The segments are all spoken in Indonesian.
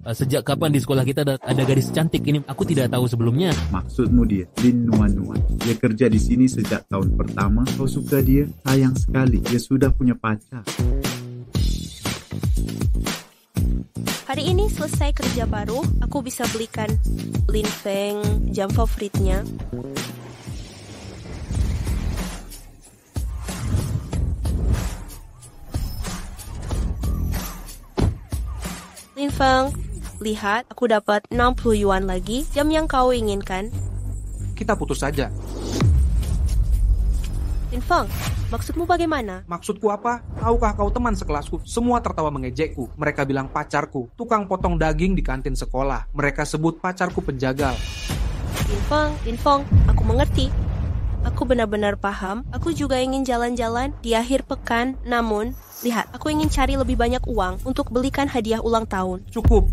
Sejak kapan di sekolah kita ada gadis cantik ini? Aku tidak tahu sebelumnya. Maksudmu dia, Lin Nuan Nuan. Dia kerja di sini sejak tahun pertama. Kau suka dia? Sayang sekali, dia sudah punya pacar. Hari ini selesai kerja baru, aku bisa belikan Lin Feng jam favoritnya. Lin Feng, lihat, aku dapat 60 yuan lagi, jam yang kau inginkan. Kita putus saja. Lin Feng, maksudmu bagaimana? Maksudku apa? Tahukah kau teman sekelasku? Semua tertawa mengejekku. Mereka bilang pacarku, tukang potong daging di kantin sekolah. Mereka sebut pacarku penjagal. Lin Feng, aku mengerti. Aku benar-benar paham. Aku juga ingin jalan-jalan di akhir pekan, namun lihat, aku ingin cari lebih banyak uang untuk belikan hadiah ulang tahun. Cukup.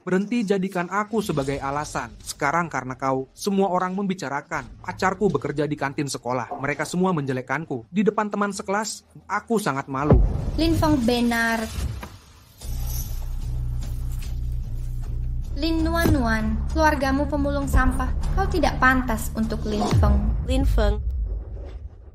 Berhenti jadikan aku sebagai alasan. Sekarang karena kau, semua orang membicarakan. Pacarku bekerja di kantin sekolah. Mereka semua menjelekkanku. Di depan teman sekelas, aku sangat malu. Lin Feng benar. Lin Nuan Nuan, keluargamu pemulung sampah. Kau tidak pantas untuk Lin Feng. Lin Feng,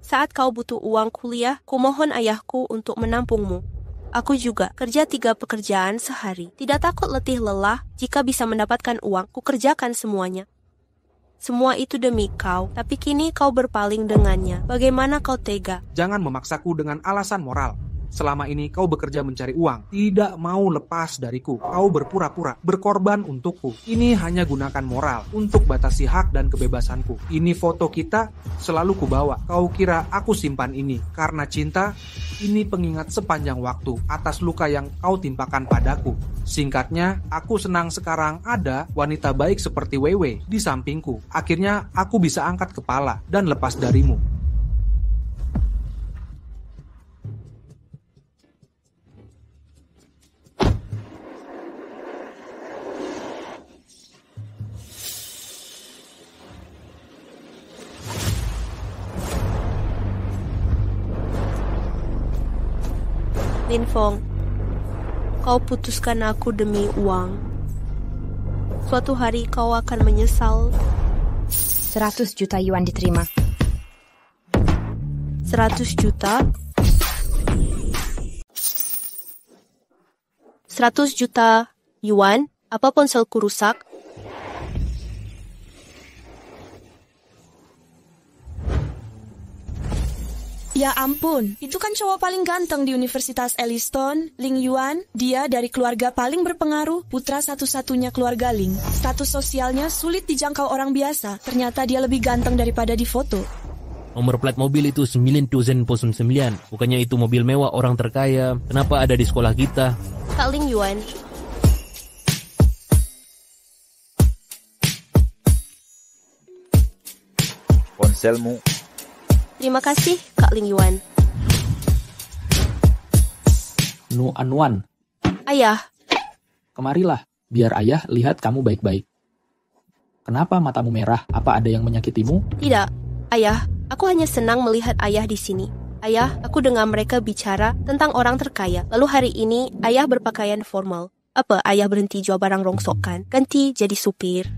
saat kau butuh uang kuliah, kumohon ayahku untuk menampungmu. Aku juga kerja 3 pekerjaan sehari. Tidak takut letih lelah, jika bisa mendapatkan uang, kukerjakan semuanya. Semua itu demi kau, tapi kini kau berpaling dengannya. Bagaimana kau tega? Jangan memaksaku dengan alasan moral. Selama ini kau bekerja mencari uang, tidak mau lepas dariku. Kau berpura-pura, berkorban untukku. Ini hanya gunakan moral untuk batasi hak dan kebebasanku. Ini foto kita, selalu kubawa. Kau kira aku simpan ini karena cinta? Ini pengingat sepanjang waktu atas luka yang kau timpakan padaku. Singkatnya, aku senang sekarang ada wanita baik seperti Wewe di sampingku. Akhirnya aku bisa angkat kepala dan lepas darimu. Lin Feng, kau putuskan aku demi uang. Suatu hari kau akan menyesal. 100 juta yuan diterima. 100 juta? 100 juta yuan? Apa ponselku rusak? Ya ampun, itu kan cowok paling ganteng di Universitas Elliston, Ling Yuan. Dia dari keluarga paling berpengaruh, putra satu-satunya keluarga Ling. Status sosialnya sulit dijangkau orang biasa. Ternyata dia lebih ganteng daripada di foto. Nomor plat mobil itu 9009. Bukannya itu mobil mewah orang terkaya. Kenapa ada di sekolah kita? Kak Ling Yuan. Ponselmu. Terima kasih, Kak Ling Yuan. Nuan Nuan, Ayah, kemarilah, biar ayah lihat kamu baik-baik. Kenapa matamu merah? Apa ada yang menyakitimu? tidak. Ayah, aku hanya senang melihat ayah di sini. Ayah, aku dengar mereka bicara tentang orang terkaya. Lalu hari ini, ayah berpakaian formal. Apa ayah berhenti jual barang rongsokan? Ganti jadi supir.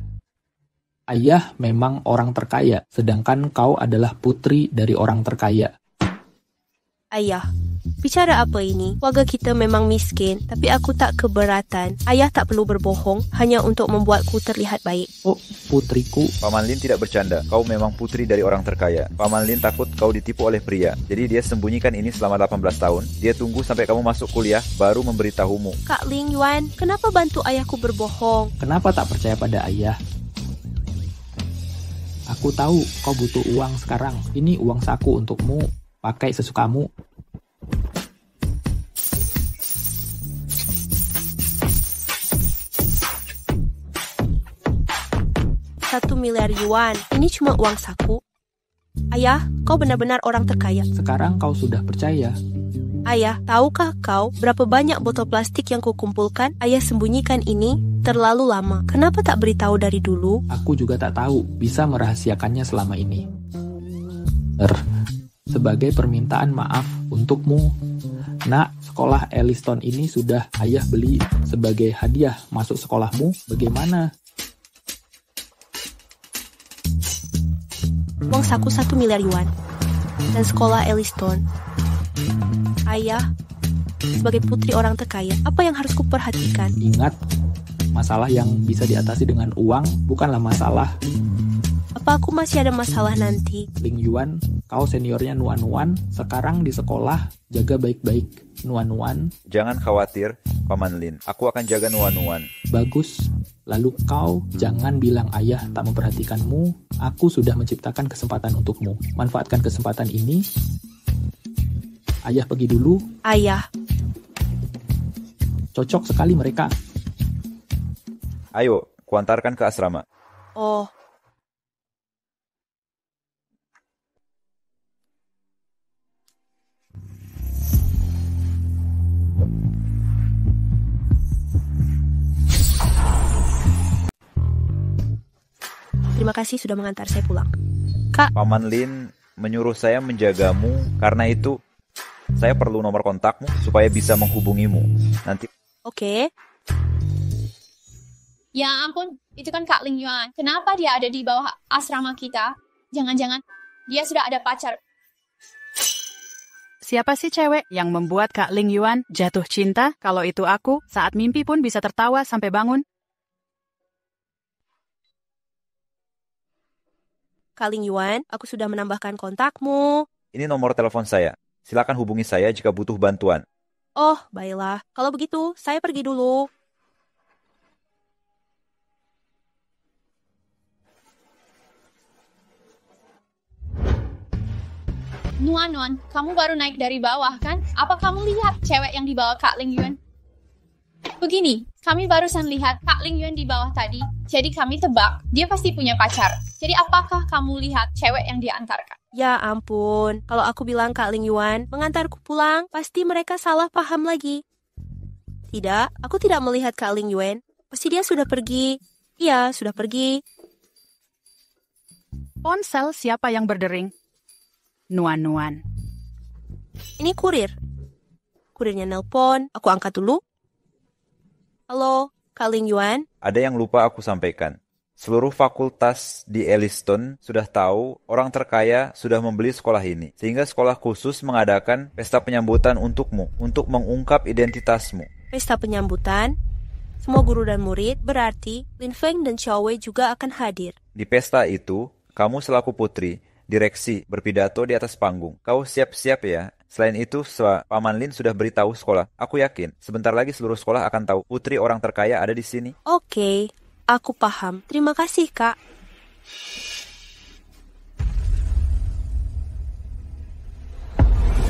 Ayah memang orang terkaya, sedangkan kau adalah putri dari orang terkaya. Ayah, bicara apa ini? Warga kita memang miskin, tapi aku tak keberatan. Ayah tak perlu berbohong, hanya untuk membuatku terlihat baik. Oh, putriku. Paman Lin tidak bercanda. Kau memang putri dari orang terkaya. Paman Lin takut kau ditipu oleh pria. Jadi dia sembunyikan ini selama 18 tahun. Dia tunggu sampai kamu masuk kuliah, baru memberitahumu. Kak Ling Yuan, kenapa bantu ayahku berbohong? Kenapa tak percaya pada ayah? Aku tahu kau butuh uang sekarang. Ini uang saku untukmu. Pakai sesukamu. $1 miliar yuan. Ini cuma uang saku. Ayah, kau benar-benar orang terkaya. Sekarang kau sudah percaya. Ayah, tahukah kau berapa banyak botol plastik yang kukumpulkan? Ayah sembunyikan ini terlalu lama. Kenapa tak beritahu dari dulu? Aku juga tak tahu bisa merahasiakannya selama ini. Sebagai permintaan maaf untukmu, Nak, sekolah Elliston ini sudah ayah beli sebagai hadiah masuk sekolahmu. Bagaimana? Uang saku 1 miliar yuan. Dan sekolah Elliston. Ayah, sebagai putri orang terkaya, apa yang harus kuperhatikan? Ingat, masalah yang bisa diatasi dengan uang bukanlah masalah. Apa aku masih ada masalah nanti? Ling Yuan, kau seniornya Nuan-Nuan. Sekarang di sekolah, jaga baik-baik Nuan-Nuan. Jangan khawatir, Paman Lin. Aku akan jaga Nuan-Nuan. Bagus. Lalu kau jangan bilang ayah tak memperhatikanmu. Aku sudah menciptakan kesempatan untukmu. Manfaatkan kesempatan ini. Ayah pergi dulu. Ayah. Cocok sekali mereka. Ayo, kuantarkan ke asrama. Oh. Terima kasih sudah mengantar saya pulang. Kak. Paman Lin menyuruh saya menjagamu, karena itu saya perlu nomor kontakmu supaya bisa menghubungimu. Nanti. Oke. Ya ampun, itu kan Kak Ling Yuan. Kenapa dia ada di bawah asrama kita? Jangan-jangan dia sudah ada pacar. Siapa sih cewek yang membuat Kak Ling Yuan jatuh cinta? Kalau itu aku, saat mimpi pun bisa tertawa sampai bangun. Kak Ling Yuan, aku sudah menambahkan kontakmu. Ini nomor telepon saya. Silakan hubungi saya jika butuh bantuan. Oh, baiklah. Kalau begitu, saya pergi dulu. Nuan-Nuan, kamu baru naik dari bawah kan? Apa kamu lihat cewek yang dibawa Kak Ling Yuan? Begini, kami barusan lihat Kak Ling Yuan di bawah tadi. Jadi kami tebak, dia pasti punya pacar. Jadi apakah kamu lihat cewek yang diantarkan? Ya ampun, kalau aku bilang Kak Ling Yuan mengantarku pulang, pasti mereka salah paham lagi. Tidak, aku tidak melihat Kak Ling Yuan. Pasti dia sudah pergi. Iya, sudah pergi. Ponsel siapa yang berdering? Nuan-Nuan. Ini kurir. Kurirnya nelpon, aku angkat dulu. Halo, Kak Ling Yuan. Ada yang lupa aku sampaikan. Seluruh fakultas di Elliston sudah tahu orang terkaya sudah membeli sekolah ini. Sehingga sekolah khusus mengadakan pesta penyambutan untukmu, untuk mengungkap identitasmu. Pesta penyambutan? Semua guru dan murid, berarti Lin Feng dan Xiao Wei juga akan hadir. Di pesta itu, kamu selaku putri, direksi, berpidato di atas panggung. Kau siap-siap ya. Selain itu, Paman Lin sudah beritahu sekolah. Aku yakin, sebentar lagi seluruh sekolah akan tahu putri orang terkaya ada di sini. Oke, aku paham. Terima kasih, Kak.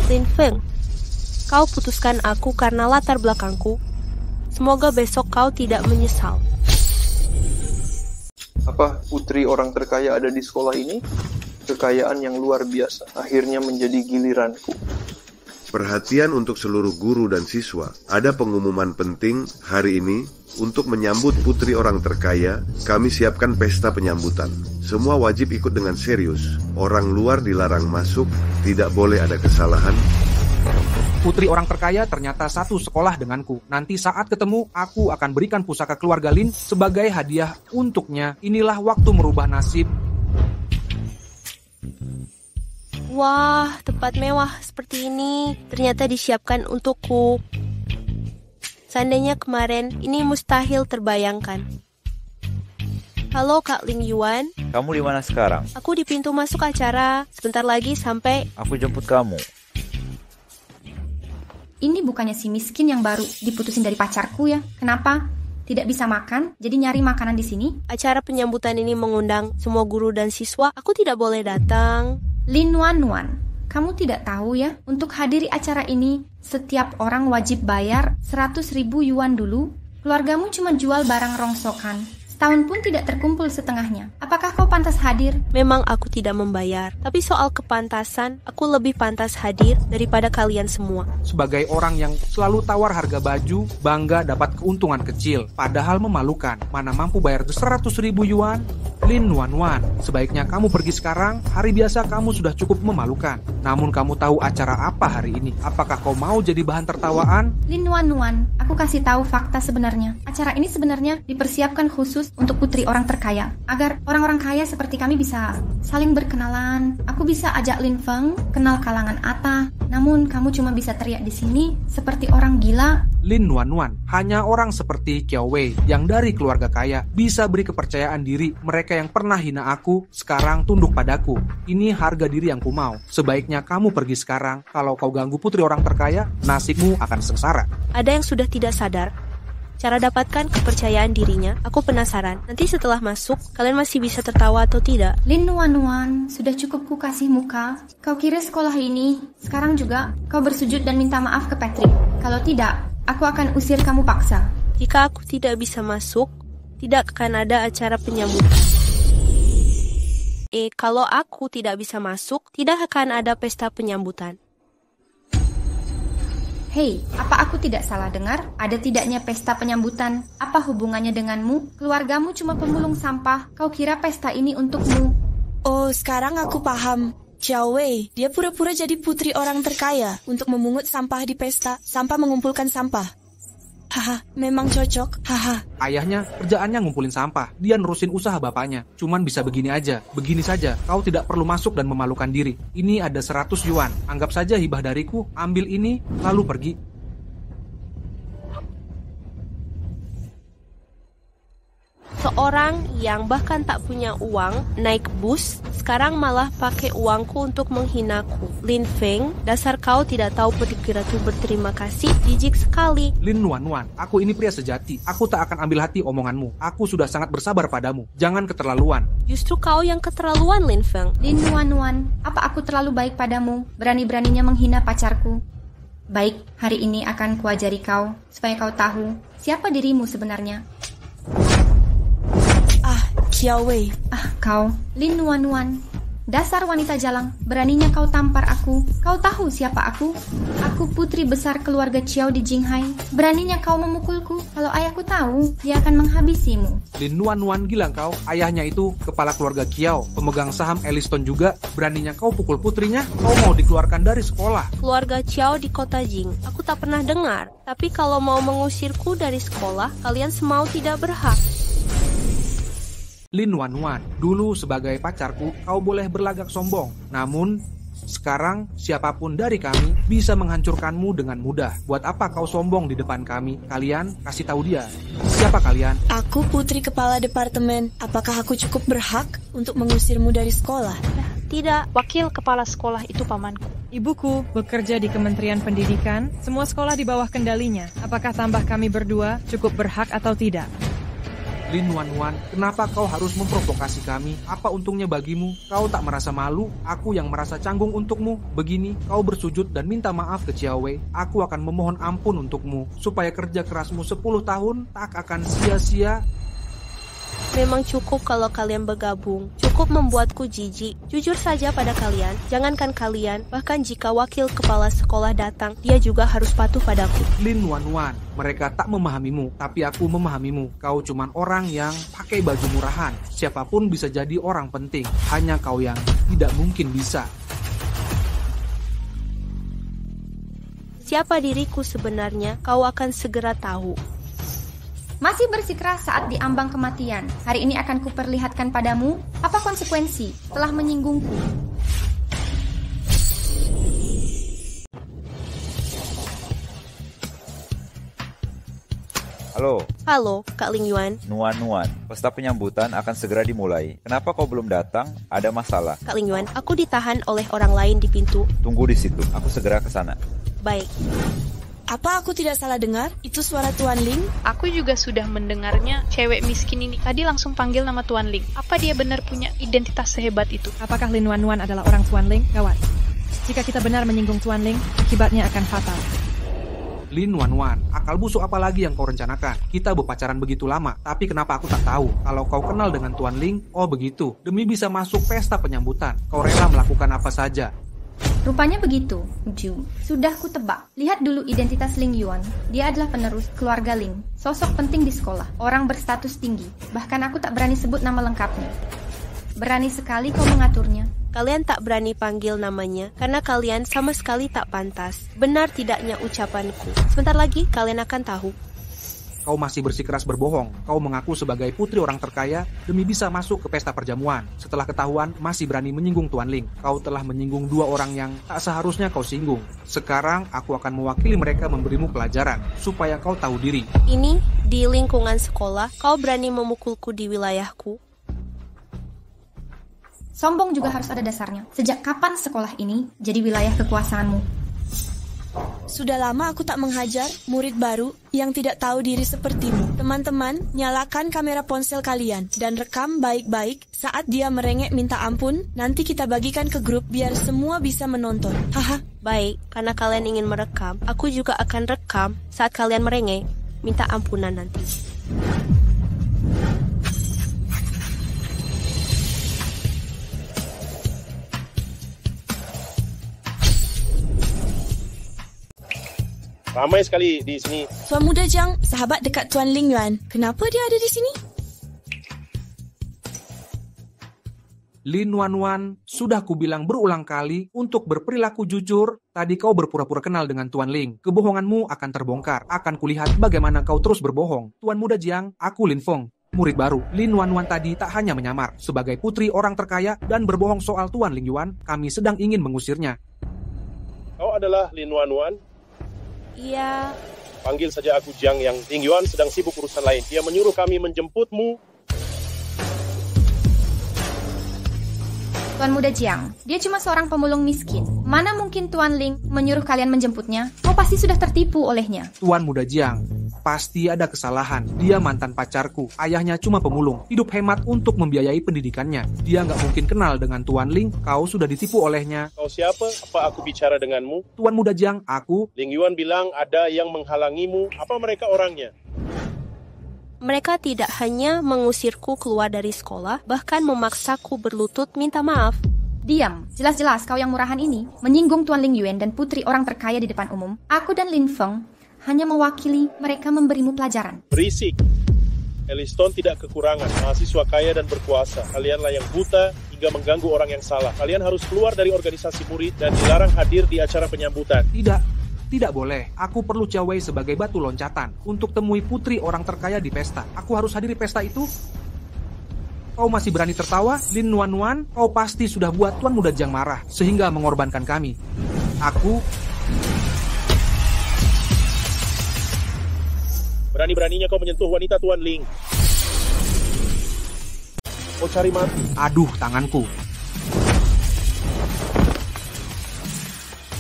Lin Feng, kau putuskan aku karena latar belakangku. Semoga besok kau tidak menyesal. Apa putri orang terkaya ada di sekolah ini? Kekayaan yang luar biasa akhirnya menjadi giliranku. Perhatian untuk seluruh guru dan siswa. Ada pengumuman penting hari ini untuk menyambut putri orang terkaya. Kami siapkan pesta penyambutan. Semua wajib ikut dengan serius. Orang luar dilarang masuk, tidak boleh ada kesalahan. Putri orang terkaya ternyata satu sekolah denganku. Nanti saat ketemu, aku akan berikan pusaka keluarga Lin sebagai hadiah untuknya. Inilah waktu merubah nasib. Wah, tempat mewah seperti ini ternyata disiapkan untukku. Seandainya kemarin, ini mustahil terbayangkan. Halo Kak Ling Yuan. Kamu di mana sekarang? Aku di pintu masuk acara. Sebentar lagi sampai. Aku jemput kamu. Ini bukannya si miskin yang baru diputusin dari pacarku ya? Kenapa? Tidak bisa makan, jadi nyari makanan di sini? Acara penyambutan ini mengundang semua guru dan siswa. Aku tidak boleh datang. Lin Nuan-Nuan, kamu tidak tahu ya? Untuk hadiri acara ini, setiap orang wajib bayar 100.000 yuan dulu. Keluargamu cuma jual barang rongsokan. Setahun pun tidak terkumpul setengahnya. Apakah kau pantas hadir? Memang aku tidak membayar. Tapi soal kepantasan, aku lebih pantas hadir daripada kalian semua. Sebagai orang yang selalu tawar harga baju, bangga dapat keuntungan kecil. Padahal memalukan. Mana mampu bayar 100.000 yuan? Lin Wan, sebaiknya kamu pergi sekarang. Hari biasa kamu sudah cukup memalukan. Namun kamu tahu acara apa hari ini? Apakah kau mau jadi bahan tertawaan? Lin Wan, aku kasih tahu fakta sebenarnya. Acara ini sebenarnya dipersiapkan khusus untuk putri orang terkaya, agar orang-orang kaya seperti kami bisa saling berkenalan. Aku bisa ajak Lin Feng kenal kalangan atas. Namun kamu cuma bisa teriak di sini seperti orang gila. Lin Wan, hanya orang seperti Qiao Wei yang dari keluarga kaya bisa beri kepercayaan diri. Mereka yang pernah hina aku sekarang tunduk padaku. Ini harga diri yang ku mau. Sebaiknya kamu pergi sekarang. Kalau kau ganggu putri orang terkaya, nasibmu akan sengsara. Ada yang sudah tidak sadar. Cara dapatkan kepercayaan dirinya, aku penasaran. Nanti setelah masuk, kalian masih bisa tertawa atau tidak? Lin Wan, sudah cukup ku kasih muka. Kau kira sekolah ini, sekarang juga kau bersujud dan minta maaf ke Patrick. Kalau tidak, aku akan usir kamu paksa. Jika aku tidak bisa masuk, tidak akan ada acara penyambutan. Kalau aku tidak bisa masuk, tidak akan ada pesta penyambutan. Hei, apa aku tidak salah dengar? Ada tidaknya pesta penyambutan? Apa hubungannya denganmu? Keluargamu cuma pemulung sampah. Kau kira pesta ini untukmu? Oh, sekarang aku paham. Qiao Wei, dia pura-pura jadi putri orang terkaya untuk memungut sampah di pesta, sampai mengumpulkan sampah. Haha, memang cocok. Haha. Ayahnya kerjaannya ngumpulin sampah. Dia nerusin usaha bapaknya. Cuman bisa begini aja. Begini saja. Kau tidak perlu masuk dan memalukan diri. Ini ada 100 yuan. Anggap saja hibah dariku. Ambil ini, lalu pergi. Seorang yang bahkan tak punya uang naik bus, sekarang malah pakai uangku untuk menghinaku. Lin Feng, dasar kau tidak tahu perilaku berterima kasih, jijik sekali. Lin Wan, aku ini pria sejati. Aku tak akan ambil hati omonganmu. Aku sudah sangat bersabar padamu. Jangan keterlaluan. Justru kau yang keterlaluan, Lin Feng. Lin Wan, apa aku terlalu baik padamu? Berani-beraninya menghina pacarku. Baik, hari ini akan kuajari kau, supaya kau tahu siapa dirimu sebenarnya. Qiao Wei. Kau, Lin Wan. Dasar wanita jalang, beraninya kau tampar aku. Kau tahu siapa aku? Aku putri besar keluarga Qiao di Jinghai. Beraninya kau memukulku. Kalau ayahku tahu, dia akan menghabisimu. Lin Wan, gila kau. Ayahnya itu kepala keluarga Qiao, pemegang saham Elliston juga. Beraninya kau pukul putrinya? Kau mau dikeluarkan dari sekolah. Keluarga Qiao di kota Jing, aku tak pernah dengar. Tapi kalau mau mengusirku dari sekolah, kalian semau tidak berhak. Lin Wan, dulu sebagai pacarku, kau boleh berlagak sombong. Namun, sekarang siapapun dari kami bisa menghancurkanmu dengan mudah. Buat apa kau sombong di depan kami? Kalian kasih tahu dia. Siapa kalian? Aku putri kepala departemen. Apakah aku cukup berhak untuk mengusirmu dari sekolah? Tidak, wakil kepala sekolah itu pamanku. Ibuku bekerja di Kementerian Pendidikan. Semua sekolah di bawah kendalinya. Apakah tambah kami berdua cukup berhak atau tidak? Lin Wan, kenapa kau harus memprovokasi kami? Apa untungnya bagimu? Kau tak merasa malu? Aku yang merasa canggung untukmu. Begini, kau bersujud dan minta maaf ke Qiao Wei. Aku akan memohon ampun untukmu, supaya kerja kerasmu 10 tahun tak akan sia-sia. Memang cukup kalau kalian bergabung. Cukup membuatku jijik. Jujur saja pada kalian, jangankan kalian, bahkan jika wakil kepala sekolah datang, dia juga harus patuh padaku. Lin Wan, mereka tak memahamimu, tapi aku memahamimu. Kau cuman orang yang pakai baju murahan. Siapapun bisa jadi orang penting. Hanya kau yang tidak mungkin bisa. Siapa diriku sebenarnya, kau akan segera tahu. Masih bersikeras saat diambang kematian. Hari ini akan kuperlihatkan padamu apa konsekuensi telah menyinggungku. Halo, Kak Ling Yuan. Nuan, pesta penyambutan akan segera dimulai. Kenapa kau belum datang? Ada masalah? Kak Ling Yuan, aku ditahan oleh orang lain di pintu. Tunggu di situ, aku segera ke sana. Baik. Apa aku tidak salah dengar? Itu suara Tuan Ling? Aku juga sudah mendengarnya. Cewek miskin ini tadi langsung panggil nama Tuan Ling. Apa dia benar punya identitas sehebat itu? Apakah Lin Wan adalah orang Tuan Ling? Gawat. Jika kita benar menyinggung Tuan Ling, akibatnya akan fatal. Lin Wan, akal busuk apa lagi yang kau rencanakan? Kita berpacaran begitu lama, tapi kenapa aku tak tahu? Kalau kau kenal dengan Tuan Ling, oh begitu. Demi bisa masuk pesta penyambutan, kau rela melakukan apa saja. Rupanya begitu, Ju. Sudah kutebak. Lihat dulu identitas Ling Yuan. Dia adalah penerus keluarga Ling. Sosok penting di sekolah. Orang berstatus tinggi. Bahkan aku tak berani sebut nama lengkapnya. Berani sekali kau mengaturnya. Kalian tak berani panggil namanya karena kalian sama sekali tak pantas. Benar tidaknya ucapanku. Sebentar lagi kalian akan tahu. Kau masih bersikeras berbohong. Kau mengaku sebagai putri orang terkaya demi bisa masuk ke pesta perjamuan. Setelah ketahuan masih berani menyinggung Tuan Ling. Kau telah menyinggung dua orang yang tak seharusnya kau singgung. Sekarang aku akan mewakili mereka memberimu pelajaran supaya kau tahu diri. Ini di lingkungan sekolah, kau berani memukulku di wilayahku. Sombong juga harus ada dasarnya. Sejak kapan sekolah ini jadi wilayah kekuasaanmu? Sudah lama aku tak menghajar murid baru yang tidak tahu diri sepertimu. Teman-teman, nyalakan kamera ponsel kalian dan rekam baik-baik saat dia merengek minta ampun. Nanti kita bagikan ke grup biar semua bisa menonton. Haha. Baik, karena kalian ingin merekam, aku juga akan rekam saat kalian merengek minta ampunan nanti. Ramai sekali di sini. Tuan Muda Jiang, sahabat dekat Tuan Ling Yuan. Kenapa dia ada di sini? Lin Wanwan, sudah kubilang berulang kali untuk berperilaku jujur. Tadi kau berpura-pura kenal dengan Tuan Ling. Kebohonganmu akan terbongkar. Akan kulihat bagaimana kau terus berbohong. Tuan Muda Jiang, aku Lin Feng. Murid baru, Lin Wanwan tadi tak hanya menyamar. Sebagai putri orang terkaya dan berbohong soal Tuan Ling Yuan, kami sedang ingin mengusirnya. Kau adalah Lin Wanwan? Iya. Panggil saja aku Jiang yang Ling Yuan sedang sibuk urusan lain. Dia menyuruh kami menjemputmu. Tuan Muda Jiang, dia cuma seorang pemulung miskin. Mana mungkin Tuan Ling menyuruh kalian menjemputnya? Kau pasti sudah tertipu olehnya. Tuan Muda Jiang, pasti ada kesalahan. Dia mantan pacarku. Ayahnya cuma pemulung. Hidup hemat untuk membiayai pendidikannya. Dia nggak mungkin kenal dengan Tuan Ling. Kau sudah ditipu olehnya. Kau siapa? Apa aku bicara denganmu? Tuan Muda Jiang, aku. Ling Yuan bilang ada yang menghalangimu. Apa mereka orangnya? Mereka tidak hanya mengusirku keluar dari sekolah, bahkan memaksaku berlutut minta maaf. Diam, jelas-jelas kau yang murahan ini menyinggung Tuan Ling Yuan dan putri orang terkaya di depan umum. Aku dan Lin Feng hanya mewakili mereka memberimu pelajaran. Berisik. Elliston tidak kekurangan mahasiswa kaya dan berkuasa. Kalianlah yang buta hingga mengganggu orang yang salah. Kalian harus keluar dari organisasi murid dan dilarang hadir di acara penyambutan. Tidak boleh. Aku perlu Cawei sebagai batu loncatan untuk temui putri orang terkaya di pesta. Aku harus hadiri pesta itu. Kau masih berani tertawa? Lin Wanwan, kau pasti sudah buat Tuan Muda Jiang marah sehingga mengorbankan kami. Aku... Berani-beraninya kau menyentuh wanita Tuan Ling. Kau cari mati. Aduh, tanganku.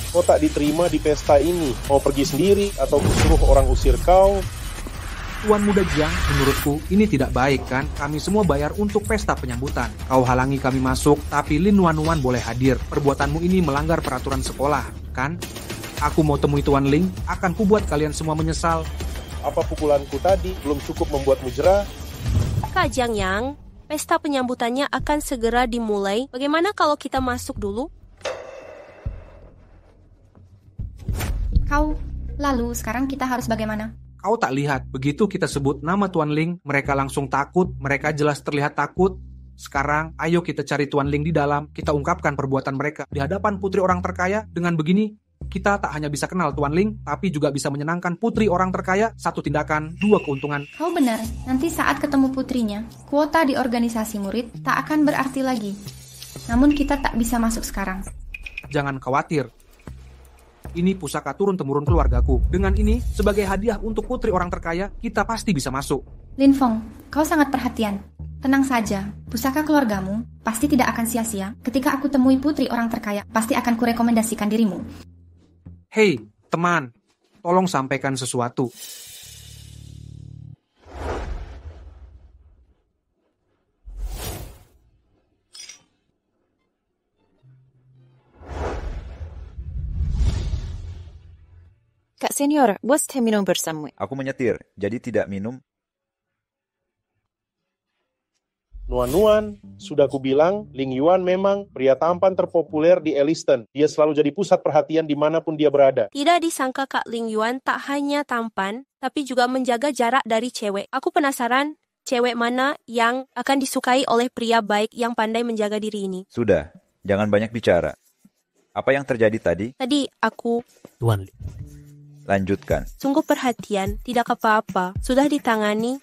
Kau tak diterima di pesta ini. Mau pergi sendiri atau suruh orang usir kau? Tuan Muda Jiang, menurutku ini tidak baik kan? Kami semua bayar untuk pesta penyambutan. Kau halangi kami masuk, tapi Lin Wanwan boleh hadir. Perbuatanmu ini melanggar peraturan sekolah, kan? Aku mau temui Tuan Ling, akan kubuat kalian semua menyesal. Apa pukulanku tadi belum cukup membuatmu jerah? Kak Jiang Yang, pesta penyambutannya akan segera dimulai. Bagaimana kalau kita masuk dulu? Kau, lalu sekarang kita harus bagaimana? Kau tak lihat, begitu kita sebut nama Tuan Ling, mereka langsung takut, mereka jelas terlihat takut. Sekarang, ayo kita cari Tuan Ling di dalam, kita ungkapkan perbuatan mereka. Di hadapan putri orang terkaya, dengan begini, kita tak hanya bisa kenal Tuan Ling, tapi juga bisa menyenangkan putri orang terkaya, satu tindakan, dua keuntungan. Kau benar, nanti saat ketemu putrinya, kuota di organisasi murid tak akan berarti lagi. Namun kita tak bisa masuk sekarang. Jangan khawatir. Ini pusaka turun-temurun keluargaku. Dengan ini, sebagai hadiah untuk putri orang terkaya, kita pasti bisa masuk. Lin Feng, kau sangat perhatian. Tenang saja, pusaka keluargamu pasti tidak akan sia-sia. Ketika aku temui putri orang terkaya, pasti akan kurekomendasikan dirimu. Hei, teman, tolong sampaikan sesuatu. Kak Senior, bos teh minum bersama. Aku menyetir, jadi tidak minum. Nuan-Nuan, sudah kubilang, Ling Yuan memang pria tampan terpopuler di Elliston. Dia selalu jadi pusat perhatian dimanapun dia berada. Tidak disangka Kak Ling Yuan tak hanya tampan, tapi juga menjaga jarak dari cewek. Aku penasaran, cewek mana yang akan disukai oleh pria baik yang pandai menjaga diri ini. Sudah, jangan banyak bicara. Apa yang terjadi tadi? Tadi aku... Tuan Ling. Lanjutkan. Sungguh perhatian, tidak apa-apa. Sudah ditangani.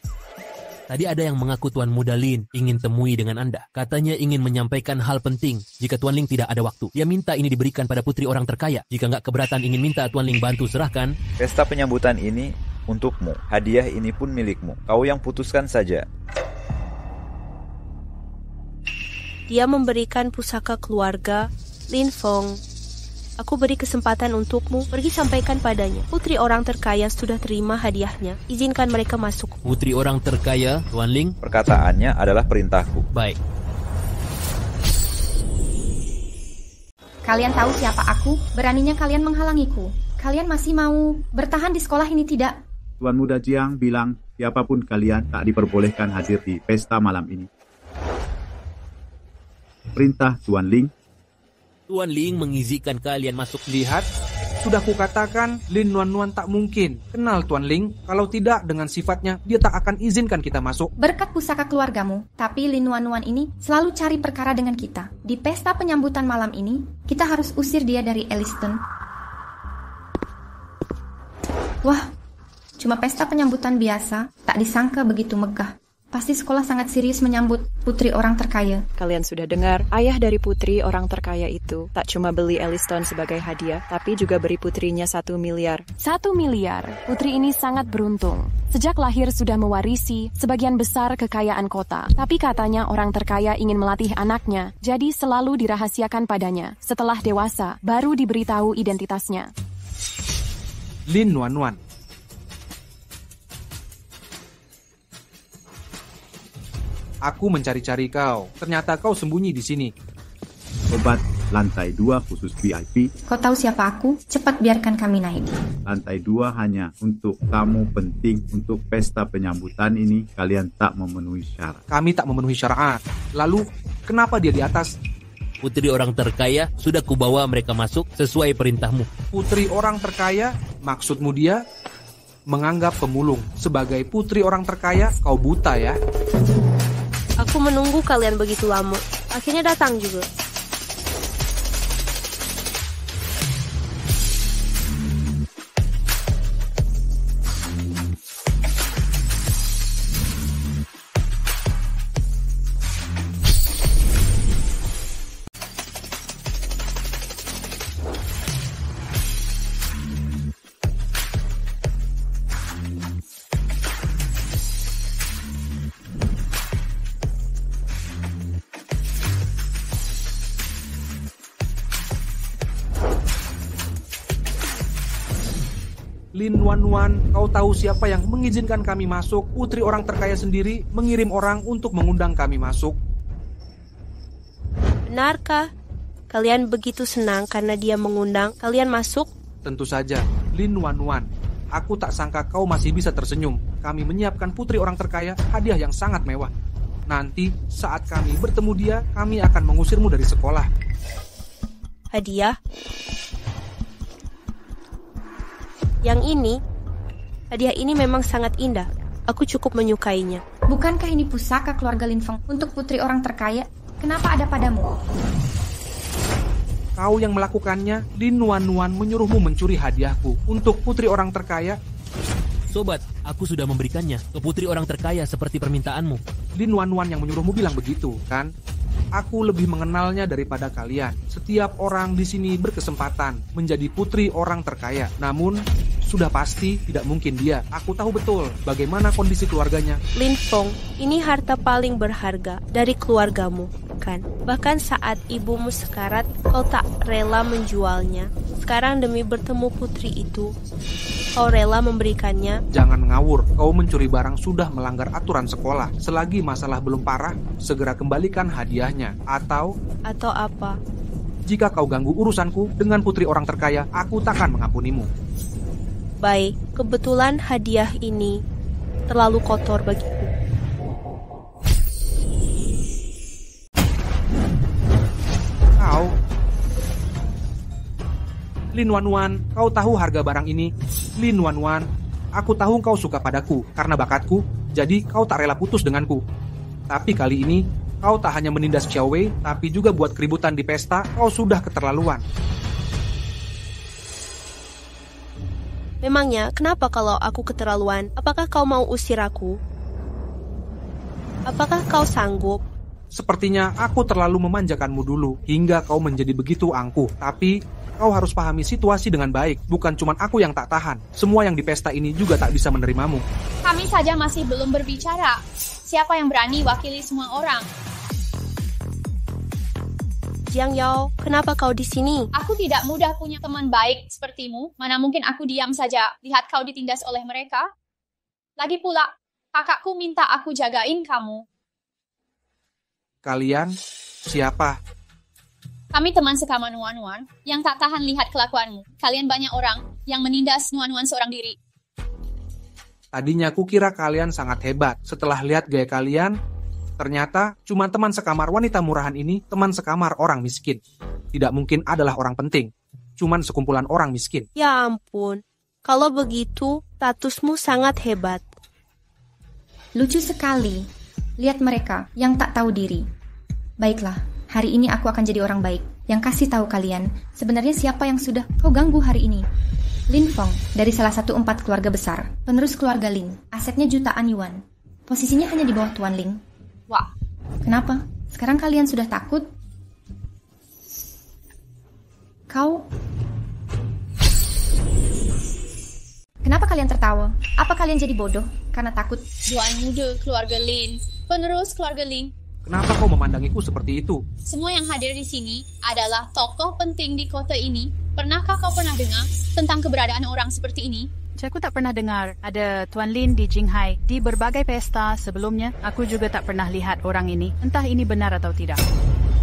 Tadi ada yang mengaku Tuan Muda Lin ingin temui dengan Anda. Katanya ingin menyampaikan hal penting jika Tuan Ling tidak ada waktu. Dia minta ini diberikan pada putri orang terkaya. Jika nggak keberatan ingin minta Tuan Ling bantu serahkan. Pesta penyambutan ini untukmu. Hadiah ini pun milikmu. Kau yang putuskan saja. Dia memberikan pusaka keluarga, Lin Fong. Aku beri kesempatan untukmu, pergi sampaikan padanya. Putri orang terkaya sudah terima hadiahnya. Izinkan mereka masuk. Putri orang terkaya, Tuan Ling? Perkataannya adalah perintahku. Baik. Kalian tahu siapa aku? Beraninya kalian menghalangiku. Kalian masih mau bertahan di sekolah ini tidak? Tuan Muda Jiang bilang siapapun kalian tak diperbolehkan hadir di pesta malam ini. Perintah Tuan Ling. Tuan Ling mengizinkan kalian masuk. Lihat, sudah kukatakan Lin Nuan-Nuan tak mungkin kenal Tuan Ling. Kalau tidak dengan sifatnya, dia tak akan izinkan kita masuk. Berkat pusaka keluargamu, tapi Lin Nuan-Nuan ini selalu cari perkara dengan kita. Di pesta penyambutan malam ini, kita harus usir dia dari Elliston. Wah, cuma pesta penyambutan biasa, tak disangka begitu megah. Pasti sekolah sangat serius menyambut putri orang terkaya. Kalian sudah dengar, ayah dari putri orang terkaya itu tak cuma beli Elliston sebagai hadiah, tapi juga beri putrinya 1 miliar. 1 miliar. Putri ini sangat beruntung. Sejak lahir sudah mewarisi sebagian besar kekayaan kota. Tapi katanya orang terkaya ingin melatih anaknya, jadi selalu dirahasiakan padanya. Setelah dewasa, baru diberitahu identitasnya. Lin Nuan-Nuan. Aku mencari-cari kau. Ternyata kau sembunyi di sini. Obat lantai 2 khusus VIP. Kau tahu siapa aku? Cepat biarkan kami naik. Lantai 2 hanya untuk tamu penting. Untuk pesta penyambutan ini, kalian tak memenuhi syarat. Kami tak memenuhi syarat. Lalu, kenapa dia di atas? Putri orang terkaya, sudah kubawa mereka masuk sesuai perintahmu. Putri orang terkaya? Maksudmu dia menganggap pemulung. Sebagai putri orang terkaya, kau buta ya? Aku menunggu kalian begitu lama. Akhirnya datang juga. Lin Nuan-Nuan, kau tahu siapa yang mengizinkan kami masuk? Putri orang terkaya sendiri mengirim orang untuk mengundang kami masuk. Benarkah? Kalian begitu senang karena dia mengundang kalian masuk? Tentu saja, Lin Nuan-Nuan. Aku tak sangka kau masih bisa tersenyum. Kami menyiapkan putri orang terkaya hadiah yang sangat mewah. Nanti saat kami bertemu dia, kami akan mengusirmu dari sekolah. Hadiah? Yang ini, hadiah ini memang sangat indah. Aku cukup menyukainya. Bukankah ini pusaka keluarga Lin Feng untuk putri orang terkaya? Kenapa ada padamu? Kau yang melakukannya. Lin Nuan-Nuan menyuruhmu mencuri hadiahku untuk putri orang terkaya. Sobat, aku sudah memberikannya ke putri orang terkaya seperti permintaanmu. Lin Nuan-Nuan yang menyuruhmu bilang begitu, kan? Aku lebih mengenalnya daripada kalian. Setiap orang di sini berkesempatan menjadi putri orang terkaya. Namun, sudah pasti tidak mungkin dia. Aku tahu betul bagaimana kondisi keluarganya. Lin Fong, ini harta paling berharga dari keluargamu, kan? Bahkan saat ibumu sekarat, kau tak rela menjualnya. Sekarang demi bertemu putri itu, kau rela memberikannya. Jangan ngawur, kau mencuri barang sudah melanggar aturan sekolah. Selagi masalah belum parah, segera kembalikan hadiahnya. Atau apa? Jika kau ganggu urusanku dengan putri orang terkaya, aku takkan mengampunimu. Baik, kebetulan hadiah ini terlalu kotor bagiku. Lin Wanwan, kau tahu harga barang ini? Lin Wanwan, aku tahu kau suka padaku karena bakatku, jadi kau tak rela putus denganku. Tapi kali ini, kau tak hanya menindas Xiao Wei, tapi juga buat keributan di pesta, kau sudah keterlaluan. Memangnya, kenapa kalau aku keterlaluan? Apakah kau mau usir aku? Apakah kau sanggup? Sepertinya aku terlalu memanjakanmu dulu, hingga kau menjadi begitu angkuh. Tapi, kau harus pahami situasi dengan baik. Bukan cuma aku yang tak tahan. Semua yang di pesta ini juga tak bisa menerimamu. Kami saja masih belum berbicara. Siapa yang berani wakili semua orang? Jiang Yao, kenapa kau di sini? Aku tidak mudah punya teman baik sepertimu. Mana mungkin aku diam saja lihat kau ditindas oleh mereka? Lagi pula, kakakku minta aku jagain kamu. Kalian siapa? Kami teman sekaman Nuan-Nuan yang tak tahan lihat kelakuanmu. Kalian banyak orang yang menindas Nuan-Nuan seorang diri. Tadinya aku kira kalian sangat hebat. Setelah lihat gaya kalian, ternyata cuma teman sekamar wanita murahan ini, teman sekamar orang miskin. Tidak mungkin adalah orang penting. Cuman sekumpulan orang miskin. Ya ampun, kalau begitu, statusmu sangat hebat. Lucu sekali. Lihat mereka yang tak tahu diri. Baiklah, hari ini aku akan jadi orang baik yang kasih tahu kalian sebenarnya siapa yang sudah kau ganggu hari ini. Lin Feng dari salah satu 4 keluarga besar, penerus keluarga Lin, asetnya jutaan yuan. Posisinya hanya di bawah Tuan Ling. Wah, kenapa? Sekarang kalian sudah takut? Kenapa kalian tertawa? Apa kalian jadi bodoh karena takut? Tuan muda keluarga Lin, penerus keluarga Ling. Kenapa kau memandangiku seperti itu? Semua yang hadir di sini adalah tokoh penting di kota ini. Pernahkah kau pernah dengar tentang keberadaan orang seperti ini? Aku tak pernah dengar ada Tuan Lin di Jinghai. Di berbagai pesta sebelumnya, aku juga tak pernah lihat orang ini. Entah ini benar atau tidak.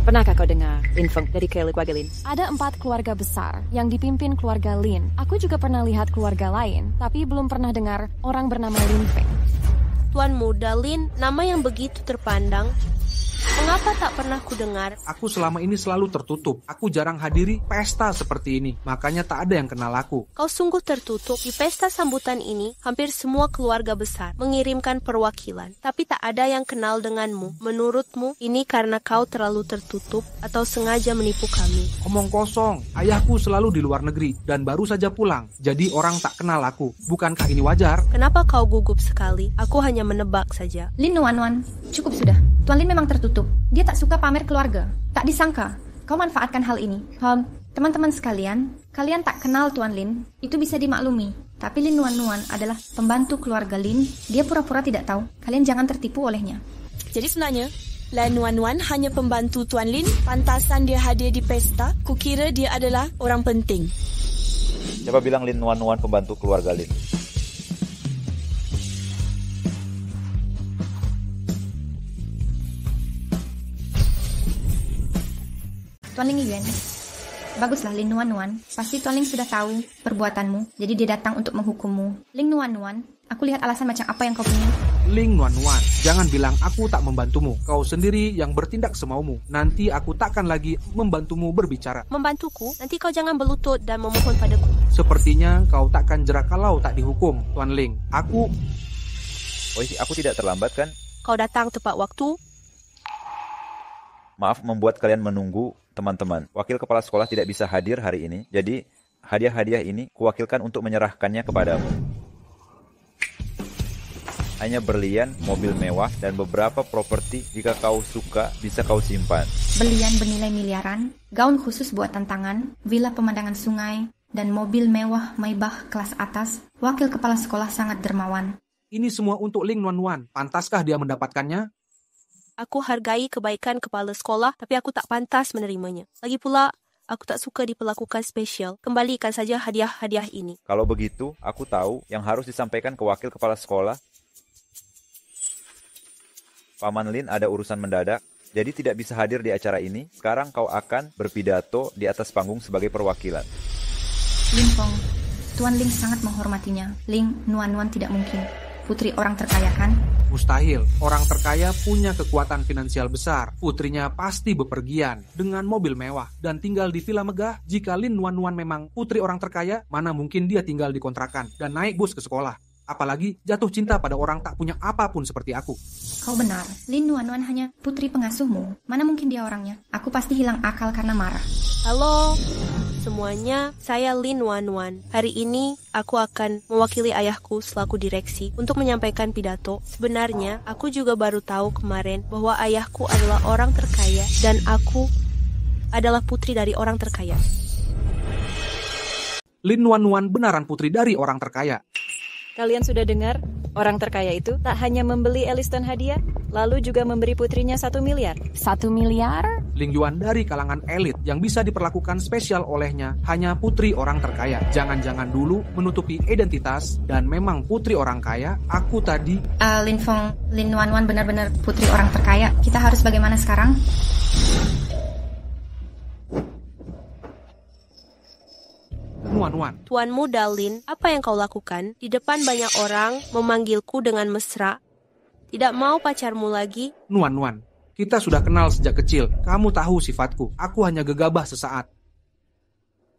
Pernahkah kau dengar Lin Feng dari keluarga Lin? Ada 4 keluarga besar yang dipimpin keluarga Lin. Aku juga pernah lihat keluarga lain, tapi belum pernah dengar orang bernama Lin Feng. Tuan muda Lin, nama yang begitu terpandang. Mengapa tak pernah ku dengar? Aku selama ini selalu tertutup. Aku jarang hadiri pesta seperti ini. Makanya tak ada yang kenal aku. Kau sungguh tertutup. Di pesta sambutan ini, hampir semua keluarga besar mengirimkan perwakilan. Tapi tak ada yang kenal denganmu. Menurutmu, ini karena kau terlalu tertutup atau sengaja menipu kami? Omong kosong. Ayahku selalu di luar negeri dan baru saja pulang. Jadi orang tak kenal aku. Bukankah ini wajar? Kenapa kau gugup sekali? Aku hanya menebak saja. Lin Nuan-Nuan, cukup sudah. Tuan Lin memang tertutup. Dia tak suka pamer keluarga. Tak disangka kau manfaatkan hal ini. Teman-teman sekalian, kalian tak kenal Tuan Lin, itu bisa dimaklumi. Tapi Lin Nuan-Nuan adalah pembantu keluarga Lin. Dia pura-pura tidak tahu. Kalian jangan tertipu olehnya. Jadi sebenarnya, Lin Nuan-Nuan hanya pembantu Tuan Lin. Pantasan dia hadir di pesta. Kukira dia adalah orang penting. Siapa bilang Lin Nuan-Nuan pembantu keluarga Lin? Tuan Ling Yuan. Baguslah Lin Nuan-Nuan. Pasti Tuan Ling sudah tahu perbuatanmu. Jadi dia datang untuk menghukummu. Ling Nuan-Nuan, aku lihat alasan macam apa yang kau punya. Ling Nuan-Nuan, jangan bilang aku tak membantumu. Kau sendiri yang bertindak semaumu. Nanti aku takkan lagi membantumu berbicara. Membantuku? Nanti kau jangan berlutut dan memohon padaku. Sepertinya kau takkan jerak kalau tak dihukum, Tuan Ling. Aku tidak terlambat kan? Kau datang tepat waktu. Maaf membuat kalian menunggu, teman-teman. Wakil kepala sekolah tidak bisa hadir hari ini, jadi hadiah-hadiah ini kuwakilkan untuk menyerahkannya kepadamu. Hanya berlian, mobil mewah, dan beberapa properti jika kau suka bisa kau simpan. Berlian bernilai miliaran, gaun khusus buat tantangan, villa pemandangan sungai, dan mobil mewah Maybach kelas atas. Wakil kepala sekolah sangat dermawan. Ini semua untuk Ling Nuan-Nuan. Pantaskah dia mendapatkannya? Aku hargai kebaikan kepala sekolah, tapi aku tak pantas menerimanya. Lagi pula, aku tak suka diperlakukan spesial. Kembalikan saja hadiah-hadiah ini. Kalau begitu, aku tahu yang harus disampaikan ke wakil kepala sekolah. Paman Lin ada urusan mendadak, jadi tidak bisa hadir di acara ini. Sekarang kau akan berpidato di atas panggung sebagai perwakilan. Lin Feng, Tuan Ling sangat menghormatinya. Ling Nuan-Nuan tidak mungkin. Putri orang terkaya kan? Mustahil, orang terkaya punya kekuatan finansial besar. Putrinya pasti bepergian dengan mobil mewah dan tinggal di villa megah. Jika Lin Wanwan memang putri orang terkaya, mana mungkin dia tinggal di kontrakan dan naik bus ke sekolah. Apalagi jatuh cinta pada orang tak punya apapun seperti aku. Kau benar, Lin Wanwan hanya putri pengasuhmu. Mana mungkin dia orangnya? Aku pasti hilang akal karena marah. Halo semuanya, saya Lin Wanwan. Hari ini aku akan mewakili ayahku selaku direksi untuk menyampaikan pidato. Sebenarnya aku juga baru tahu kemarin bahwa ayahku adalah orang terkaya dan aku adalah putri dari orang terkaya. Lin Wanwan benaran putri dari orang terkaya. Kalian sudah dengar? Orang terkaya itu tak hanya membeli Elliston hadiah, lalu juga memberi putrinya 1 miliar. 1 miliar? Ling Yuan dari kalangan elit yang bisa diperlakukan spesial olehnya hanya putri orang terkaya. Jangan-jangan dulu menutupi identitas dan memang putri orang kaya. Aku tadi... Lin Wanwan benar-benar putri orang terkaya. Kita harus bagaimana sekarang? Tuan muda Lin, apa yang kau lakukan? Di depan banyak orang memanggilku dengan mesra. Tidak mau pacarmu lagi? Nuan, kita sudah kenal sejak kecil. Kamu tahu sifatku. Aku hanya gegabah sesaat.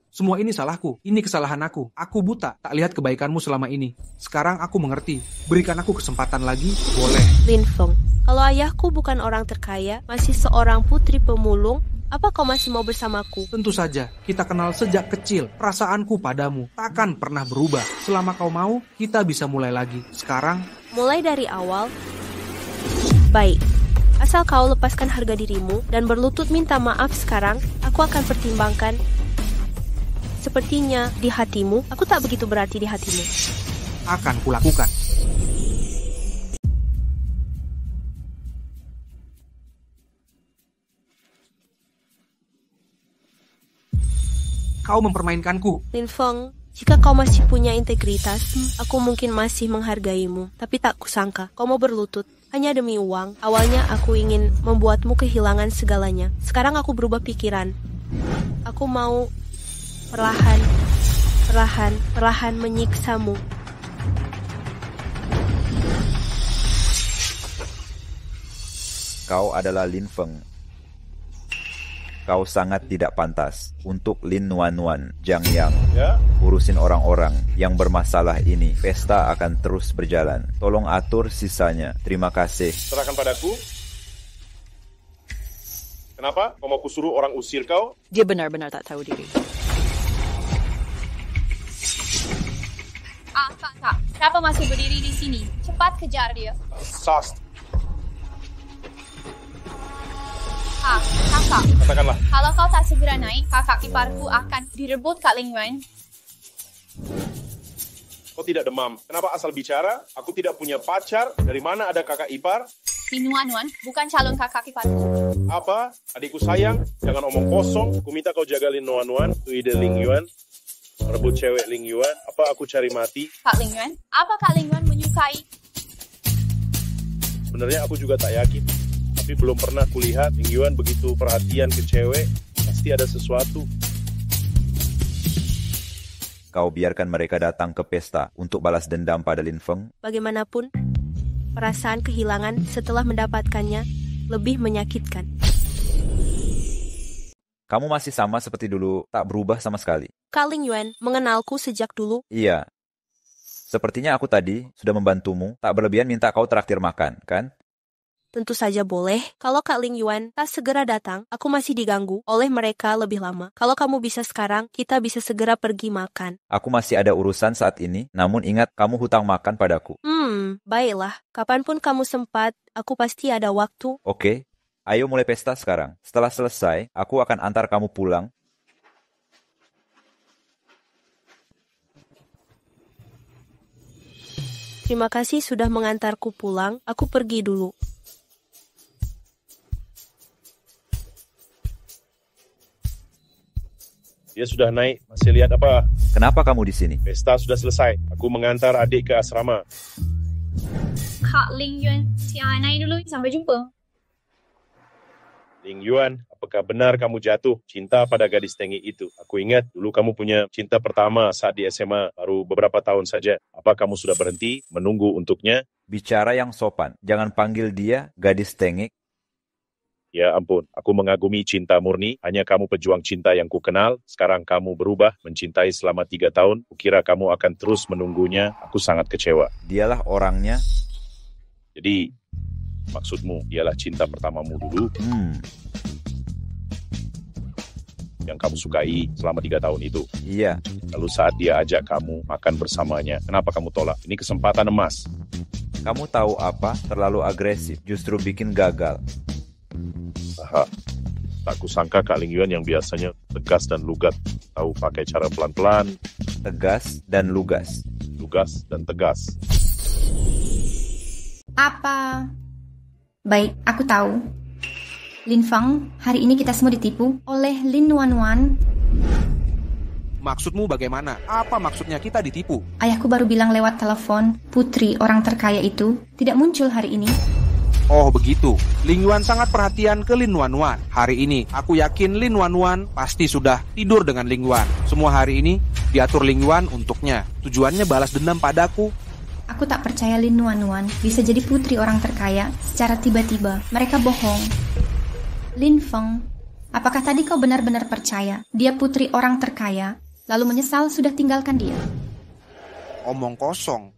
Semua ini salahku. Ini kesalahan aku. Aku buta, tak lihat kebaikanmu selama ini. Sekarang aku mengerti. Berikan aku kesempatan lagi, boleh. Lin Feng, kalau ayahku bukan orang terkaya, masih seorang putri pemulung, apa kau masih mau bersamaku? Tentu saja, kita kenal sejak kecil. Perasaanku padamu takkan pernah berubah. Selama kau mau, kita bisa mulai lagi. Sekarang, mulai dari awal. Baik, asal kau lepaskan harga dirimu dan berlutut minta maaf sekarang, aku akan pertimbangkan. Sepertinya di hatimu, aku tak begitu berarti di hatimu. Akan kulakukan. Kau mempermainkanku. Lin Feng, jika kau masih punya integritas, aku mungkin masih menghargaimu. Tapi tak kusangka, kau mau berlutut. Hanya demi uang. Awalnya aku ingin membuatmu kehilangan segalanya. Sekarang aku berubah pikiran. Aku mau perlahan menyiksamu. Kau adalah Lin Feng. Kau sangat tidak pantas untuk Lin Wanwan, Jiang Yang. Ya? Urusin orang-orang yang bermasalah ini. Pesta akan terus berjalan. Tolong atur sisanya. Terima kasih. Serahkan padaku. Kenapa? Kau mau kusuruh orang usir kau? Dia benar-benar tak tahu diri. Kakak, kenapa masih berdiri di sini? Cepat kejar dia. Sast. Kakak. Katakanlah. Kalau kau tak segera naik, kakak iparku akan direbut Kak Ling Yuan. Kau tidak demam. Kenapa asal bicara? Aku tidak punya pacar. Dari mana ada kakak ipar? Lin Wanwan bukan calon kakak iparku. Apa? Adikku sayang, jangan omong kosong. Ku minta kau jaga Lin Wanwan, tu ide Ling Yuan. Merebut cewek Ling Yuan. Apa aku cari mati? Kak Ling Yuan, apa Kak Ling Yuan menyukai? Sebenarnya aku juga tak yakin. Tapi belum pernah kulihat Ling Yuan begitu perhatian ke cewek. Pasti ada sesuatu. Kau biarkan mereka datang ke pesta untuk balas dendam pada Lin Feng? Bagaimanapun, perasaan kehilangan setelah mendapatkannya lebih menyakitkan. Kamu masih sama seperti dulu, tak berubah sama sekali. Kak Ling Yuan mengenalku sejak dulu. Iya. Sepertinya aku tadi sudah membantumu, tak berlebihan minta kau traktir makan, kan? Tentu saja boleh. Kalau Kak Ling Yuan tak segera datang, aku masih diganggu oleh mereka lebih lama. Kalau kamu bisa sekarang, kita bisa segera pergi makan. Aku masih ada urusan saat ini, namun ingat kamu hutang makan padaku. Baiklah. Kapanpun kamu sempat, aku pasti ada waktu. Oke, ayo mulai pesta sekarang. Setelah selesai, aku akan antar kamu pulang. Terima kasih sudah mengantarku pulang. Aku pergi dulu. Dia sudah naik, masih lihat apa? Kenapa kamu di sini? Pesta sudah selesai. Aku mengantar adik ke asrama. Kak Ling Yuan, naik dulu. Sampai jumpa. Ling Yuan, apakah benar kamu jatuh cinta pada gadis Tengi itu? Aku ingat dulu kamu punya cinta pertama saat di SMA, baru beberapa tahun saja. Apa kamu sudah berhenti menunggu untuknya? Bicara yang sopan, jangan panggil dia gadis Tengik. Ya ampun, aku mengagumi cinta murni, hanya kamu pejuang cinta yang ku kenal. Sekarang kamu berubah, mencintai selama 3 tahun. Kukira kamu akan terus menunggunya, aku sangat kecewa. Dialah orangnya. Jadi, maksudmu dialah cinta pertamamu dulu? Yang kamu sukai selama 3 tahun itu? Iya. Lalu saat dia ajak kamu makan bersamanya, kenapa kamu tolak? Ini kesempatan emas. Kamu tahu apa? Terlalu agresif, justru bikin gagal. Aha. Tak kusangka Kak Ling Yuan yang biasanya tegas dan lugat, tahu pakai cara pelan-pelan. Tegas dan lugas. Lugas dan tegas. Apa? Baik, aku tahu. Lin Feng, hari ini kita semua ditipu oleh Lin Wanwan. Maksudmu bagaimana? Apa maksudnya kita ditipu? Ayahku baru bilang lewat telepon, putri orang terkaya itu tidak muncul hari ini. Oh begitu, Ling Yuan sangat perhatian ke Lin Wanwan. Hari ini, aku yakin Lin Wanwan pasti sudah tidur dengan Ling Yuan. Semua hari ini, diatur Ling Yuan untuknya. Tujuannya balas dendam padaku. Aku tak percaya Lin Wanwan bisa jadi putri orang terkaya secara tiba-tiba. Mereka bohong. Lin Feng, apakah tadi kau benar-benar percaya dia putri orang terkaya, lalu menyesal sudah tinggalkan dia? Omong kosong.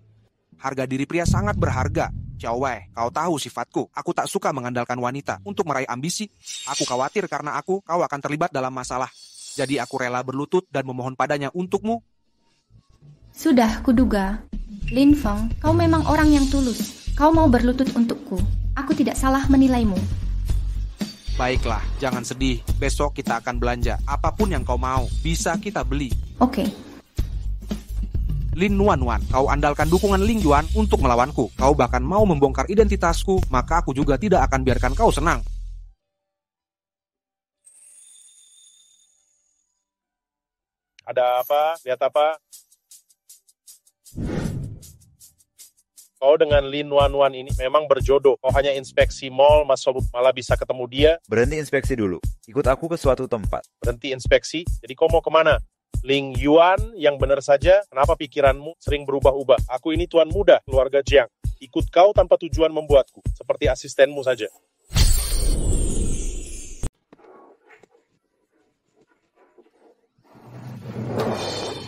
Harga diri pria sangat berharga. Xiao Wei, kau tahu sifatku. Aku tak suka mengandalkan wanita untuk meraih ambisi. Aku khawatir karena kau akan terlibat dalam masalah. Jadi aku rela berlutut dan memohon padanya untukmu. Sudah kuduga. Lin Feng, kau memang orang yang tulus. Kau mau berlutut untukku. Aku tidak salah menilaimu. Baiklah, jangan sedih. Besok kita akan belanja. Apapun yang kau mau, bisa kita beli. Oke. Lin Wanwan, kau andalkan dukungan Ling Yuan untuk melawanku. Kau bahkan mau membongkar identitasku, maka aku juga tidak akan biarkan kau senang. Ada apa? Lihat apa? Kau dengan Lin Wanwan ini memang berjodoh. Kau hanya inspeksi mall, malah bisa ketemu dia. Berhenti inspeksi dulu. Ikut aku ke suatu tempat. Berhenti inspeksi? Jadi kau mau kemana? Ling Yuan yang benar saja, kenapa pikiranmu sering berubah-ubah? Aku ini tuan muda, keluarga Jiang. Ikut kau tanpa tujuan membuatku, seperti asistenmu saja.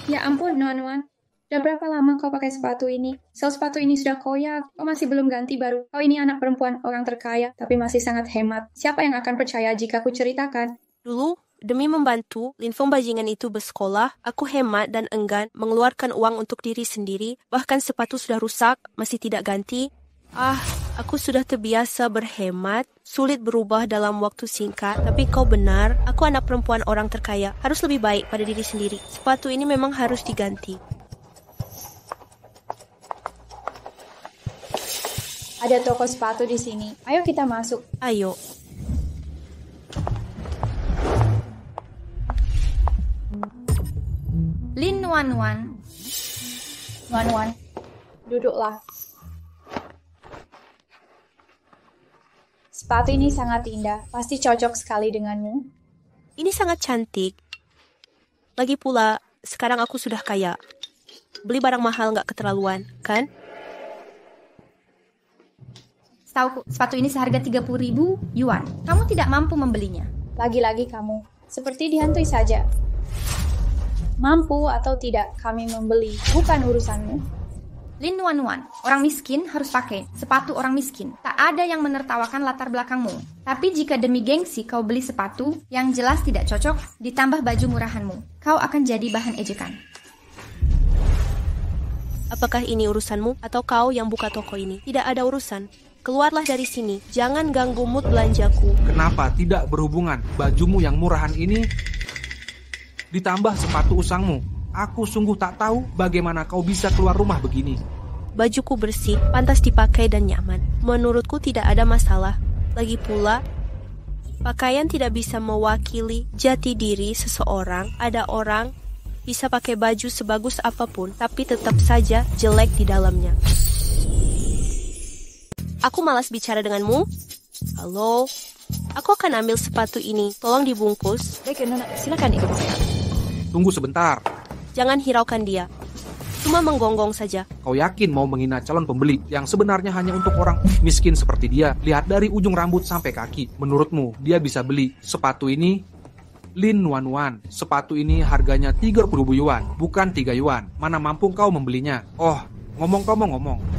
Ya ampun, Wan. Udah berapa lama kau pakai sepatu ini? Sel sepatu ini sudah koyak, kau masih belum ganti baru. Kau ini anak perempuan orang terkaya, tapi masih sangat hemat. Siapa yang akan percaya jika ku ceritakan? Dulu, demi membantu Lin Feng bajingan itu bersekolah, aku hemat dan enggan mengeluarkan uang untuk diri sendiri. Bahkan sepatu sudah rusak, masih tidak ganti. Aku sudah terbiasa berhemat, sulit berubah dalam waktu singkat. Tapi kau benar, aku anak perempuan orang terkaya. Harus lebih baik pada diri sendiri. Sepatu ini memang harus diganti. Ada toko sepatu di sini. Ayo kita masuk. Ayo. Lin Wanwan. Wan, duduklah. Sepatu ini sangat indah. Pasti cocok sekali denganmu. Ini sangat cantik. Lagi pula, sekarang aku sudah kaya. Beli barang mahal nggak keterlaluan, kan? Setauku, sepatu ini seharga 30.000 yuan. Kamu tidak mampu membelinya. Lagi-lagi kamu. Seperti dihantui saja. Mampu atau tidak kami membeli, bukan urusanmu. Lin Wanwan, orang miskin harus pakai sepatu orang miskin. Tak ada yang menertawakan latar belakangmu. Tapi jika demi gengsi kau beli sepatu yang jelas tidak cocok, ditambah baju murahanmu, kau akan jadi bahan ejekan. Apakah ini urusanmu atau kau yang buka toko ini? Tidak ada urusan. Keluarlah dari sini. Jangan ganggu mood belanjaku. Kenapa tidak berhubungan? Bajumu yang murahan ini ditambah sepatu usangmu. Aku sungguh tak tahu bagaimana kau bisa keluar rumah begini. Bajuku bersih, pantas dipakai dan nyaman. Menurutku tidak ada masalah. Lagi pula, pakaian tidak bisa mewakili jati diri seseorang. Ada orang bisa pakai baju sebagus apapun, tapi tetap saja jelek di dalamnya. Aku malas bicara denganmu. Halo, Aku akan ambil sepatu ini. Tolong dibungkus. Baik, Nona. Silakan ikut saya. Tunggu sebentar. Jangan hiraukan dia. Cuma menggonggong saja. Kau yakin mau menghina calon pembeli yang sebenarnya hanya untuk orang miskin seperti dia? Lihat dari ujung rambut sampai kaki. Menurutmu, dia bisa beli sepatu ini? Lin Wanwan, sepatu ini harganya 30.000 yuan, bukan 3 yuan. Mana mampu kau membelinya? Oh, ngomong,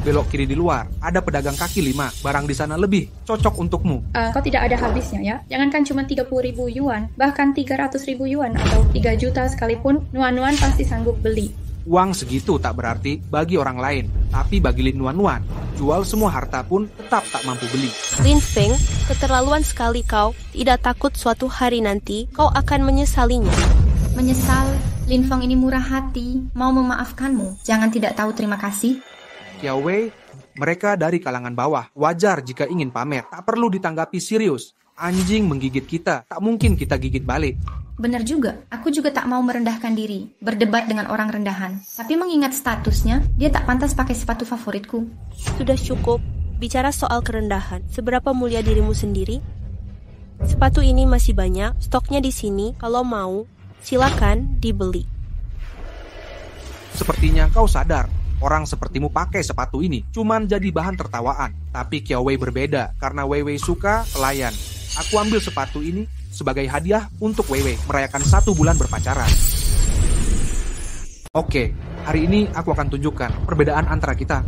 belok kiri di luar. Ada pedagang kaki 5, barang di sana lebih cocok untukmu. Kau tidak ada habisnya ya? Jangankan cuma 30.000 yuan, bahkan 300.000 yuan atau 3 juta sekalipun, Nuan pasti sanggup beli. Uang segitu tak berarti bagi orang lain, tapi bagi Lin Wanwan, jual semua harta pun tetap tak mampu beli. Lin Feng, keterlaluan sekali kau. Tidak takut suatu hari nanti kau akan menyesalinya. Menyesal? Lin Feng ini murah hati, mau memaafkanmu. Jangan tidak tahu terima kasih. Qiao Wei, mereka dari kalangan bawah. Wajar jika ingin pamer, tak perlu ditanggapi serius. Anjing menggigit kita, tak mungkin kita gigit balik. Benar juga, aku juga tak mau merendahkan diri, berdebat dengan orang rendahan. Tapi mengingat statusnya, dia tak pantas pakai sepatu favoritku. Sudah cukup, bicara soal kerendahan. Seberapa mulia dirimu sendiri? Sepatu ini masih banyak, stoknya di sini. Kalau mau, silakan dibeli. Sepertinya kau sadar, orang sepertimu pakai sepatu ini cuman jadi bahan tertawaan. Tapi Qiao Wei berbeda, karena Wei Wei suka pelayan. Aku ambil sepatu ini sebagai hadiah untuk Wei Wei merayakan 1 bulan berpacaran. Oke, hari ini aku akan tunjukkan perbedaan antara kita.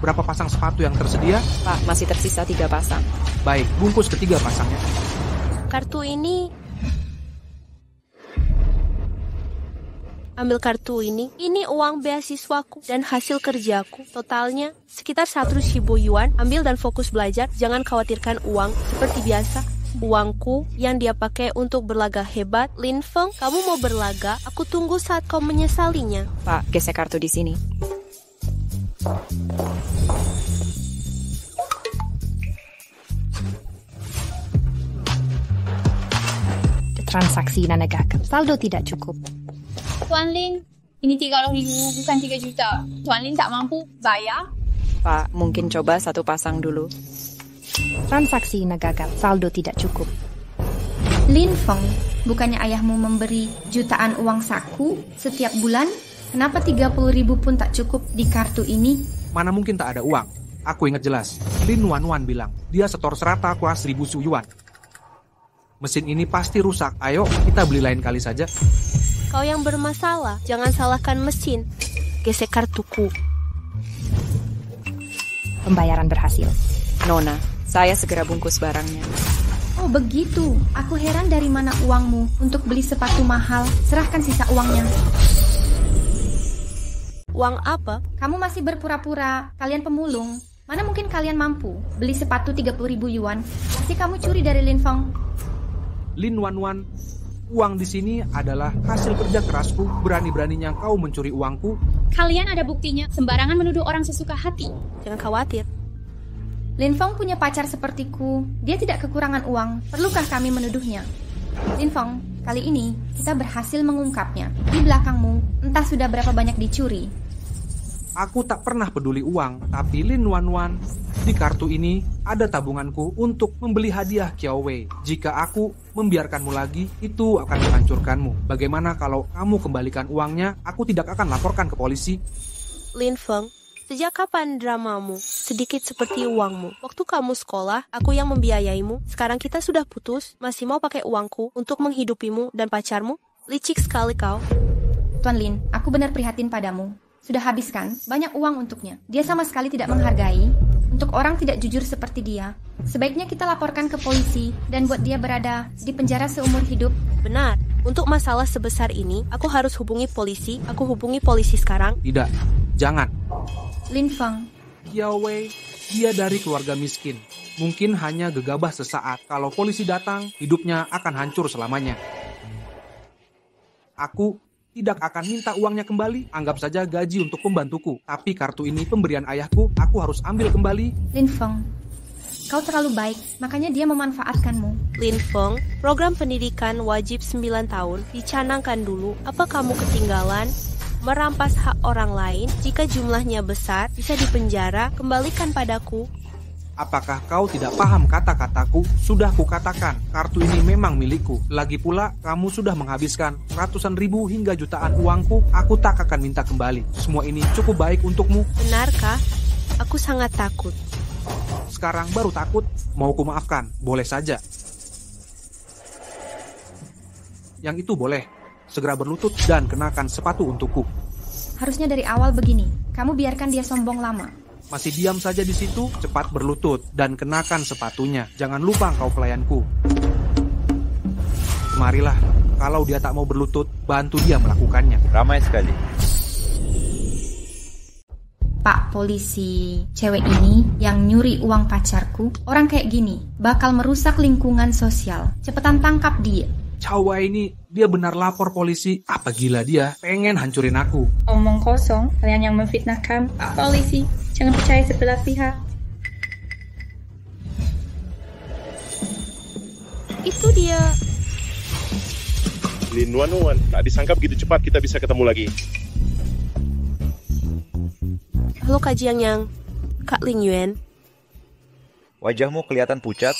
Berapa pasang sepatu yang tersedia? Pak, masih tersisa 3 pasang. Baik, bungkus ketiga pasangnya. Kartu ini... Ambil kartu ini. Ini uang beasiswaku dan hasil kerjaku. Totalnya sekitar 100.000 yuan. Ambil dan fokus belajar. Jangan khawatirkan uang. Seperti biasa, uangku yang dia pakai untuk berlaga hebat. Lin Feng, kamu mau berlaga? Aku tunggu saat kau menyesalinya. Pak, gesek kartu di sini. Transaksi nanegak. Saldo tidak cukup. Tuan Ling, ini 30.000 bukan 3 juta. Tuan Ling tak mampu bayar? Pak, mungkin coba 1 pasang dulu. Transaksi gagal, saldo tidak cukup. Lin Feng, bukannya ayahmu memberi jutaan uang saku setiap bulan? Kenapa 30.000 pun tak cukup di kartu ini? Mana mungkin tak ada uang? Aku ingat jelas, Lin Wanwan bilang, dia setor serata kelas 1.000 yuan. Mesin ini pasti rusak, ayo kita beli lain kali saja. Kau yang bermasalah, jangan salahkan mesin. Gesek kartuku. Pembayaran berhasil. Nona, saya segera bungkus barangnya. Oh begitu, aku heran dari mana uangmu untuk beli sepatu mahal. Serahkan sisa uangnya. Uang apa? Kamu masih berpura-pura, kalian pemulung. Mana mungkin kalian mampu beli sepatu 30.000 yuan? Pasti kamu curi dari Lin Feng. Lin Wanwan, uang di sini adalah hasil kerja kerasku. Berani-beraninya kau mencuri uangku. Kalian ada buktinya, sembarangan menuduh orang sesuka hati. Jangan khawatir. Lin Feng punya pacar sepertiku. Dia tidak kekurangan uang. Perlukah kami menuduhnya? Lin Feng, kali ini kita berhasil mengungkapnya. Di belakangmu, entah sudah berapa banyak dicuri. Aku tak pernah peduli uang, tapi Lin Wanwan, di kartu ini ada tabunganku untuk membeli hadiah Qiao Wei. Jika aku membiarkanmu lagi, itu akan menghancurkanmu. Bagaimana kalau kamu kembalikan uangnya? Aku tidak akan laporkan ke polisi. Lin Feng, sejak kapan dramamu sedikit seperti uangmu? Waktu kamu sekolah, aku yang membiayaimu. Sekarang kita sudah putus, masih mau pakai uangku untuk menghidupimu dan pacarmu? Licik sekali kau. Tuan Lin, aku benar prihatin padamu. Sudah habis kan? Banyak uang untuknya. Dia sama sekali tidak menghargai. Untuk orang tidak jujur seperti dia, sebaiknya kita laporkan ke polisi dan buat dia berada di penjara seumur hidup. Benar. Untuk masalah sebesar ini, aku harus hubungi polisi. Aku hubungi polisi sekarang. Tidak, jangan. Lin Feng, Qiao Wei, dia dari keluarga miskin. Mungkin hanya gegabah sesaat. Kalau polisi datang, hidupnya akan hancur selamanya. Aku tidak akan minta uangnya kembali. Anggap saja gaji untuk pembantuku. Tapi kartu ini pemberian ayahku, aku harus ambil kembali. Lin Feng, kau terlalu baik, makanya dia memanfaatkanmu. Lin Feng, program pendidikan wajib 9 tahun dicanangkan dulu. Apa kamu ketinggalan? Merampas hak orang lain, jika jumlahnya besar, bisa dipenjara, kembalikan padaku. Apakah kau tidak paham kata-kataku? Sudah kukatakan, kartu ini memang milikku. Lagi pula, kamu sudah menghabiskan ratusan ribu hingga jutaan uangku. Aku tak akan minta kembali. Semua ini cukup baik untukmu. Benarkah? Aku sangat takut. Sekarang baru takut? Mau kumaafkan? Boleh saja. Yang itu boleh. Segera berlutut dan kenakan sepatu untukku. Harusnya dari awal begini. Kamu biarkan dia sombong lama. Masih diam saja di situ, cepat berlutut dan kenakan sepatunya. Jangan lupa kau pelayanku. Marilah, kalau dia tak mau berlutut, bantu dia melakukannya. Ramai sekali. Pak polisi, cewek ini yang nyuri uang pacarku, orang kayak gini bakal merusak lingkungan sosial. Cepetan tangkap dia. Cowok ini, dia benar lapor polisi. Apa gila dia? Pengen hancurin aku. Omong kosong, kalian yang memfitnahkan. Pak polisi, jangan percaya sebelah pihak. Itu dia. Lin Nuan, tak disangka begitu cepat kita bisa ketemu lagi. Halo Kak Jiang Yang, Kak Ling Yuan. Wajahmu kelihatan pucat.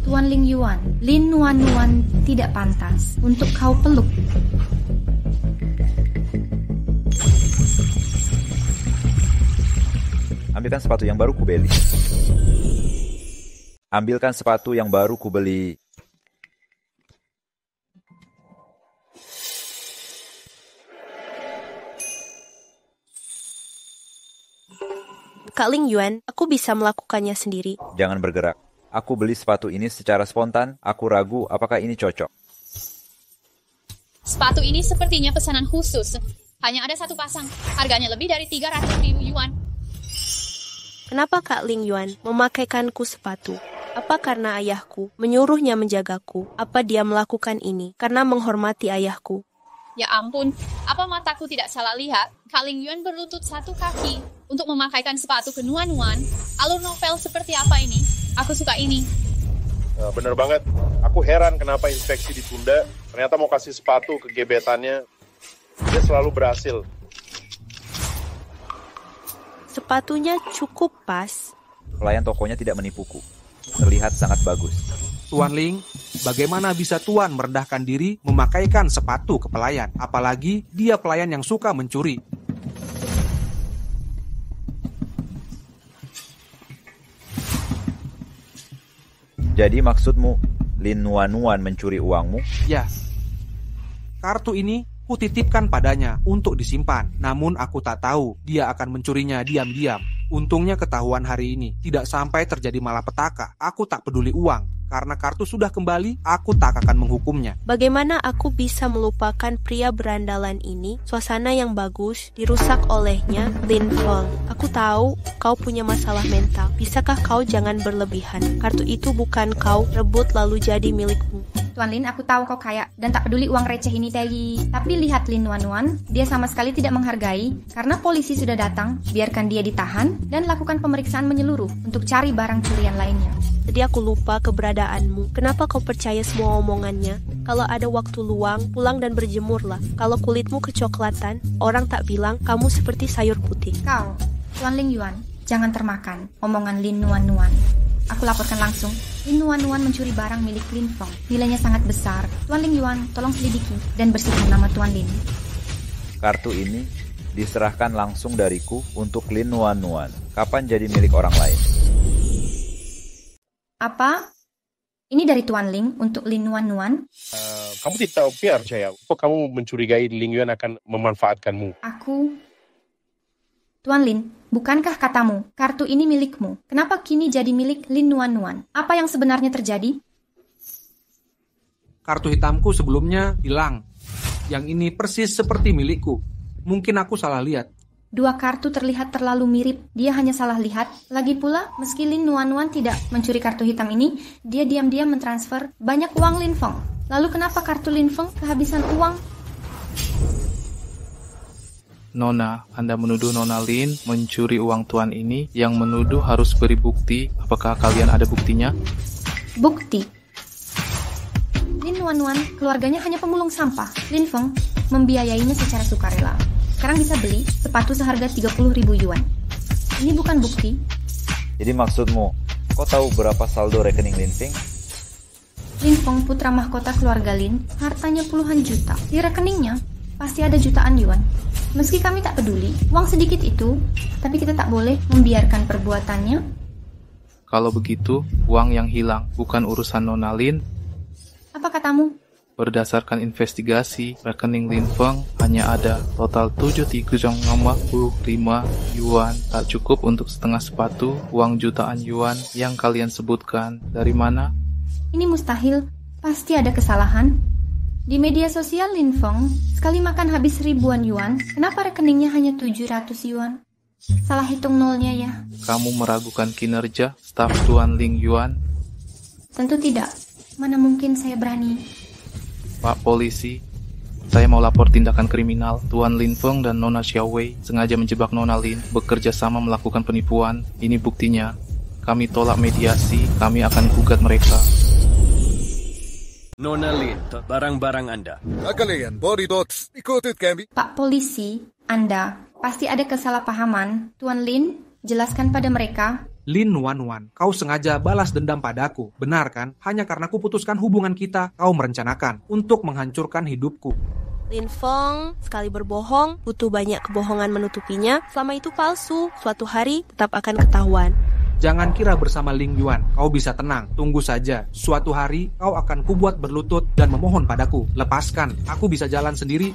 Tuan Ling Yuan, Lin Nuan tidak pantas untuk kau peluk. Ambilkan sepatu yang baru kubeli. Ambilkan sepatu yang baru kubeli. Kak Ling Yuan, aku bisa melakukannya sendiri. Jangan bergerak. Aku beli sepatu ini secara spontan. Aku ragu apakah ini cocok. Sepatu ini sepertinya pesanan khusus. Hanya ada satu pasang. Harganya lebih dari 300.000 yuan. Kenapa Kak Ling Yuan memakaikanku sepatu? Apa karena ayahku menyuruhnya menjagaku? Apa dia melakukan ini karena menghormati ayahku? Ya ampun, apa mataku tidak salah lihat? Kak Ling Yuan berlutut satu kaki untuk memakaikan sepatu ke Nuan. Alur novel seperti apa ini? Aku suka ini. Bener banget. Aku heran kenapa inspeksi ditunda. Ternyata mau kasih sepatu ke gebetannya. Dia selalu berhasil. Sepatunya cukup pas. Pelayan tokonya tidak menipuku. Terlihat sangat bagus. Tuan Ling, bagaimana bisa Tuan merendahkan diri memakaikan sepatu ke pelayan? Apalagi dia pelayan yang suka mencuri. Jadi maksudmu, Lin Nuan mencuri uangmu? Ya. Kartu ini kutitipkan padanya untuk disimpan. Namun aku tak tahu dia akan mencurinya diam-diam. Untungnya ketahuan hari ini. Tidak sampai terjadi malapetaka. Aku tak peduli uang. Karena kartu sudah kembali, aku tak akan menghukumnya. Bagaimana aku bisa melupakan pria berandalan ini? Suasana yang bagus dirusak olehnya, Lin Feng. Aku tahu kau punya masalah mental. Bisakah kau jangan berlebihan? Kartu itu bukan kau rebut lalu jadi milikmu. Tuan Lin, aku tahu kau kaya dan tak peduli uang receh ini tadi. Tapi lihat Lin Nuan, dia sama sekali tidak menghargai. Karena polisi sudah datang, biarkan dia ditahan dan lakukan pemeriksaan menyeluruh untuk cari barang curian lainnya. Jadi aku lupa keberadaanmu. Kenapa kau percaya semua omongannya? Kalau ada waktu luang, pulang dan berjemurlah. Kalau kulitmu kecoklatan, orang tak bilang kamu seperti sayur putih. Kau, Tuan Ling Yuan, jangan termakan omongan Lin Nuan. Aku laporkan langsung. Lin Nuan mencuri barang milik Lin Feng. Nilainya sangat besar. Tuan Ling Yuan, tolong selidiki dan bersihkan nama Tuan Lin. Kartu ini diserahkan langsung dariku untuk Lin Nuan. Kapan jadi milik orang lain? Apa? Ini dari Tuan Ling untuk Lin Nuan? Kamu tidak percaya. Kok kamu mencurigai Ling Yuan akan memanfaatkanmu? Tuan Lin, bukankah katamu, kartu ini milikmu? Kenapa kini jadi milik Lin Nuan? Apa yang sebenarnya terjadi? Kartu hitamku sebelumnya hilang. Yang ini persis seperti milikku. Mungkin aku salah lihat. Dua kartu terlihat terlalu mirip. Dia hanya salah lihat. Lagi pula, meski Lin Nuan tidak mencuri kartu hitam ini, dia diam-diam mentransfer banyak uang Lin Feng. Lalu kenapa kartu Lin Feng kehabisan uang? Nona, Anda menuduh Nona Lin mencuri uang Tuan ini. Yang menuduh harus beri bukti. Apakah kalian ada buktinya? Bukti? Lin Nuan, keluarganya hanya pemulung sampah. Lin Feng, membiayainya secara sukarela. Sekarang bisa beli sepatu seharga 30.000 yuan. Ini bukan bukti. Jadi maksudmu, kau tahu berapa saldo rekening Lin Feng? Lin Feng, putra mahkota keluarga Lin, hartanya puluhan juta. Di rekeningnya pasti ada jutaan yuan. Meski kami tak peduli, uang sedikit itu, tapi kita tak boleh membiarkan perbuatannya. Kalau begitu, uang yang hilang bukan urusan Nona Lin. Apa katamu? Berdasarkan investigasi, rekening Lin Feng hanya ada total 7.355 yuan. Tak cukup untuk setengah sepatu, uang jutaan yuan yang kalian sebutkan. Dari mana? Ini mustahil, pasti ada kesalahan. Di media sosial Lin Feng, sekali makan habis ribuan yuan, kenapa rekeningnya hanya 700 yuan? Salah hitung nolnya ya. Kamu meragukan kinerja staf Tuan Ling Yuan? Tentu tidak, mana mungkin saya berani. Pak Polisi, saya mau lapor tindakan kriminal. Tuan Lin Feng dan Nona Xiaowei sengaja menjebak Nona Lin, bekerja sama melakukan penipuan. Ini buktinya. Kami tolak mediasi, kami akan gugat mereka. Nona Lin, barang-barang Anda. Pak Polisi, Anda pasti ada kesalahpahaman. Tuan Lin, jelaskan pada mereka. Lin Wanwan, kau sengaja balas dendam padaku, benar kan? Hanya karena ku putuskan hubungan kita, kau merencanakan untuk menghancurkan hidupku. Lin Feng sekali berbohong, butuh banyak kebohongan menutupinya. Selama itu palsu, suatu hari tetap akan ketahuan. Jangan kira bersama Ling Yuan, kau bisa tenang. Tunggu saja, suatu hari kau akan kubuat berlutut dan memohon padaku. Lepaskan, aku bisa jalan sendiri.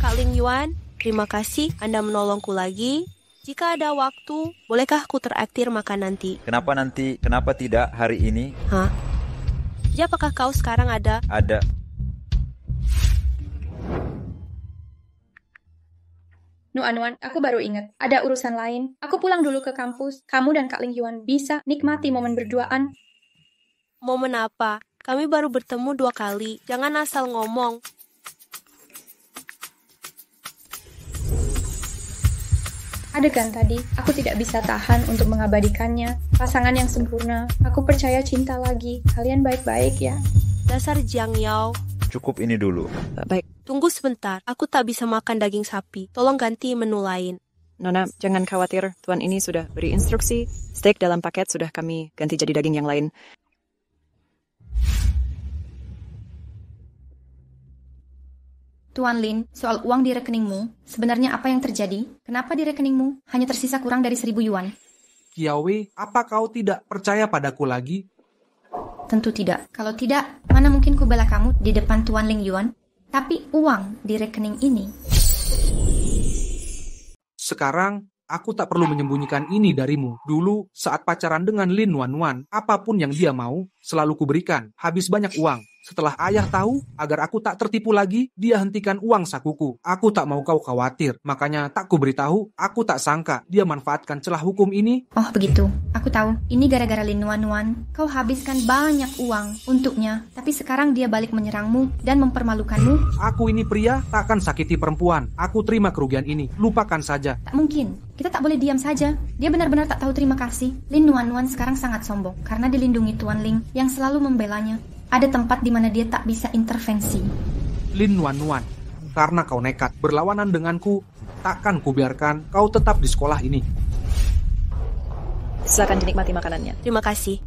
Kak Ling Yuan, terima kasih Anda menolongku lagi. Jika ada waktu, bolehkah aku teraktir makan nanti? Kenapa nanti? Kenapa tidak hari ini? Hah? Jadi apakah kau sekarang ada? Ada. Nuan, aku baru ingat, ada urusan lain. Aku pulang dulu ke kampus. Kamu dan Kak Ling Yuan bisa nikmati momen berduaan. Momen apa? Kami baru bertemu 2 kali. Jangan asal ngomong. Adegan tadi, aku tidak bisa tahan untuk mengabadikannya. Pasangan yang sempurna. Aku percaya cinta lagi. Kalian baik-baik ya. Dasar Jiang Yao. Cukup ini dulu. Baik. Tunggu sebentar, aku tak bisa makan daging sapi. Tolong ganti menu lain. Nona, jangan khawatir. Tuan ini sudah beri instruksi. Steak dalam paket sudah kami ganti jadi daging yang lain. Tuan Lin, soal uang di rekeningmu, sebenarnya apa yang terjadi? Kenapa di rekeningmu hanya tersisa kurang dari 1.000 yuan? Kiawe, apa kau tidak percaya padaku lagi? Tentu tidak. Kalau tidak, mana mungkin ku bela kamu di depan Tuan Ling Yuan? Tapi uang di rekening ini. Sekarang, aku tak perlu menyembunyikan ini darimu. Dulu, saat pacaran dengan Lin Wanwan, apapun yang dia mau, selalu kuberikan. Habis banyak uang. Setelah ayah tahu, agar aku tak tertipu lagi, dia hentikan uang sakuku. Aku tak mau kau khawatir, makanya tak kuberitahu, aku tak sangka dia manfaatkan celah hukum ini. Oh begitu, aku tahu. Ini gara-gara Lin Wanwan. Kau habiskan banyak uang untuknya, tapi sekarang dia balik menyerangmu dan mempermalukanmu. Aku ini pria, takkan sakiti perempuan. Aku terima kerugian ini, lupakan saja. Tak mungkin, kita tak boleh diam saja. Dia benar-benar tak tahu terima kasih. Lin Wanwan sekarang sangat sombong, karena dilindungi Tuan Ling yang selalu membelanya. Ada tempat di mana dia tak bisa intervensi. Lin Wanwan, karena kau nekat berlawanan denganku, takkan kubiarkan kau tetap di sekolah ini. Silakan dinikmati makanannya. Terima kasih.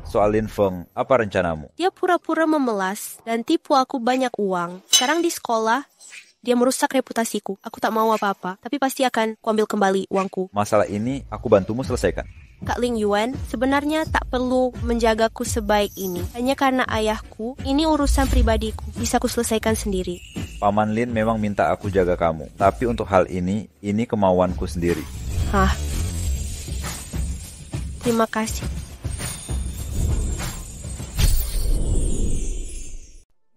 Soal Lin Feng, apa rencanamu? Dia pura-pura memelas dan tipu aku banyak uang. Sekarang di sekolah, dia merusak reputasiku. Aku tak mau apa-apa, tapi pasti akan kuambil kembali uangku. Masalah ini aku bantumu selesaikan. Kak Ling Yuan, sebenarnya tak perlu menjagaku sebaik ini. Hanya karena ayahku, ini urusan pribadiku. Bisa ku selesaikan sendiri. Paman Lin memang minta aku jaga kamu. Tapi untuk hal ini kemauanku sendiri. Hah? Terima kasih.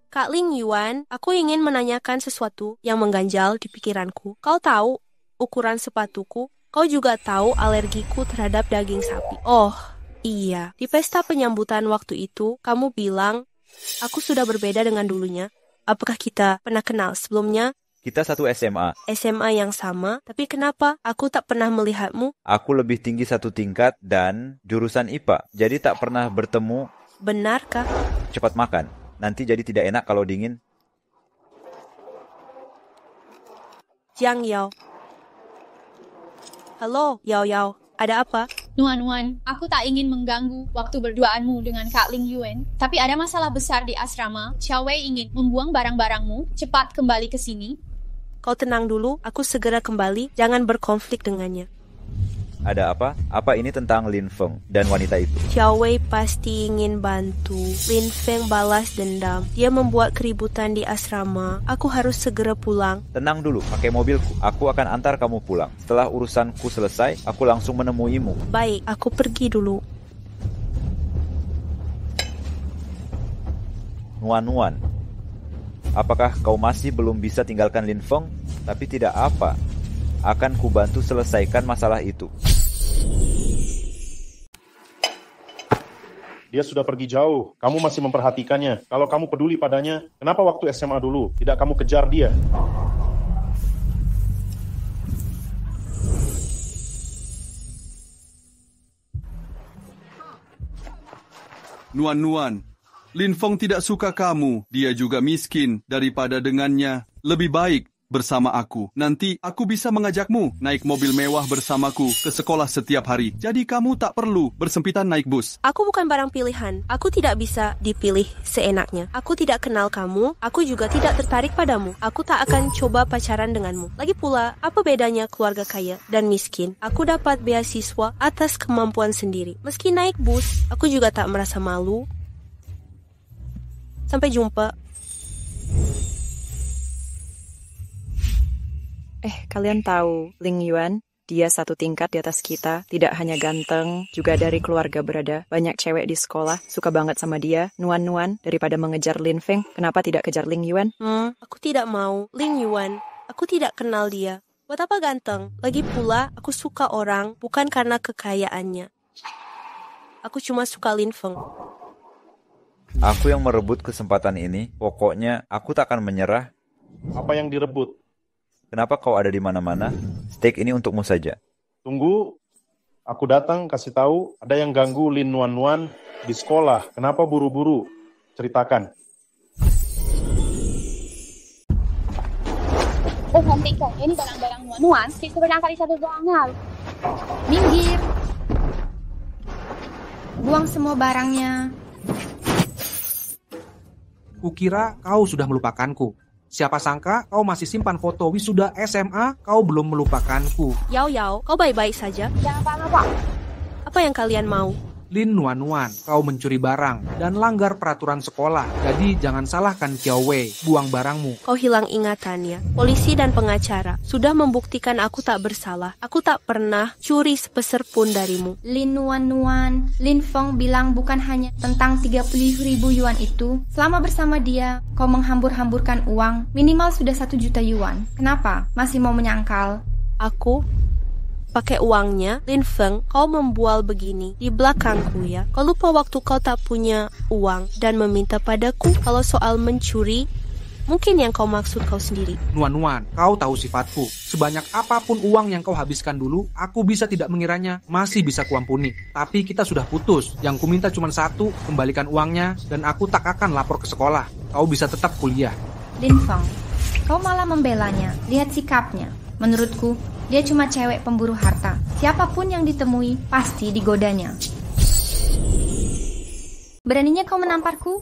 Kak Ling Yuan, aku ingin menanyakan sesuatu yang mengganjal di pikiranku. Kau tahu ukuran sepatuku? Kau juga tahu alergiku terhadap daging sapi. Oh, iya. Di pesta penyambutan waktu itu, kamu bilang, aku sudah berbeda dengan dulunya. Apakah kita pernah kenal sebelumnya? Kita satu SMA. SMA yang sama, tapi kenapa aku tak pernah melihatmu? Aku lebih tinggi 1 tingkat dan jurusan IPA, jadi tak pernah bertemu. Benarkah? Cepat makan, nanti jadi tidak enak kalau dingin. Jiang Yao. Halo, Yao Yao. Ada apa? Nuan, aku tak ingin mengganggu waktu berduaanmu dengan Kak Ling Yuan. Tapi ada masalah besar di asrama. Xiao Wei ingin membuang barang-barangmu. Cepat kembali ke sini. Kau tenang dulu, aku segera kembali. Jangan berkonflik dengannya. Ada apa? Apa ini tentang Lin Feng dan wanita itu? Xiao Wei pasti ingin bantu Lin Feng balas dendam. Dia membuat keributan di asrama. Aku harus segera pulang. Tenang dulu, pakai mobilku. Aku akan antar kamu pulang. Setelah urusanku selesai, aku langsung menemuimu. Baik, aku pergi dulu. Nuan, apakah kau masih belum bisa tinggalkan Lin Feng? Tapi tidak apa. Akan kubantu selesaikan masalah itu. Dia sudah pergi jauh. Kamu masih memperhatikannya. Kalau kamu peduli padanya, kenapa waktu SMA dulu tidak kamu kejar dia? Nuan, Lin Feng tidak suka kamu. Dia juga miskin. Daripada dengannya, lebih baik bersama aku. Nanti aku bisa mengajakmu naik mobil mewah bersamaku ke sekolah setiap hari. Jadi kamu tak perlu bersempitan naik bus. Aku bukan barang pilihan. Aku tidak bisa dipilih seenaknya. Aku tidak kenal kamu. Aku juga tidak tertarik padamu. Aku tak akan coba pacaran denganmu. Lagi pula, apa bedanya keluarga kaya dan miskin? Aku dapat beasiswa atas kemampuan sendiri. Meski naik bus, aku juga tak merasa malu. Sampai jumpa. Kalian tahu Ling Yuan? Dia satu tingkat di atas kita. Tidak hanya ganteng, juga dari keluarga berada. Banyak cewek di sekolah suka banget sama dia. Nuan, daripada mengejar Lin Feng, kenapa tidak kejar Ling Yuan? Aku tidak mau. Ling Yuan, aku tidak kenal dia. Buat apa ganteng? Lagi pula, aku suka orang bukan karena kekayaannya. Aku cuma suka Lin Feng. Aku yang merebut kesempatan ini. Pokoknya, aku tak akan menyerah. Apa yang direbut? Kenapa kau ada di mana-mana? Steak ini untukmu saja. Tunggu, aku datang kasih tahu ada yang ganggu Lin Nuan di sekolah. Kenapa buru-buru? Ceritakan. Hentikan, ini barang-barang Nuan. Kita berangkat satu bangal. Minggir. Buang semua barangnya. Kukira kau sudah melupakanku. Siapa sangka kau masih simpan foto wisuda SMA, kau belum melupakanku. Yao, kau baik-baik saja? Jangan apa-apa. Apa yang kalian mau? Lin Nuan, kau mencuri barang dan langgar peraturan sekolah. Jadi jangan salahkan Xiao Wei, buang barangmu. Kau hilang ingatannya. Polisi dan pengacara sudah membuktikan aku tak bersalah. Aku tak pernah curi sepeser pun darimu. Lin Nuan, Lin Feng bilang bukan hanya tentang 30.000 yuan itu. Selama bersama dia, kau menghambur-hamburkan uang. Minimal sudah 1 juta yuan. Kenapa? Masih mau menyangkal? Aku pakai uangnya, Lin Feng, kau membual begini di belakangku ya. Kau lupa waktu kau tak punya uang dan meminta padaku. Kalau soal mencuri, mungkin yang kau maksud kau sendiri. Nuan, kau tahu sifatku. Sebanyak apapun uang yang kau habiskan dulu, aku bisa tidak mengiranya masih bisa kuampuni. Tapi kita sudah putus. Yang kuminta cuma satu, kembalikan uangnya, dan aku tak akan lapor ke sekolah. Kau bisa tetap kuliah. Lin Feng, kau malah membelanya. Lihat sikapnya. Menurutku, dia cuma cewek pemburu harta. Siapapun yang ditemui, pasti digodanya. Beraninya kau menamparku?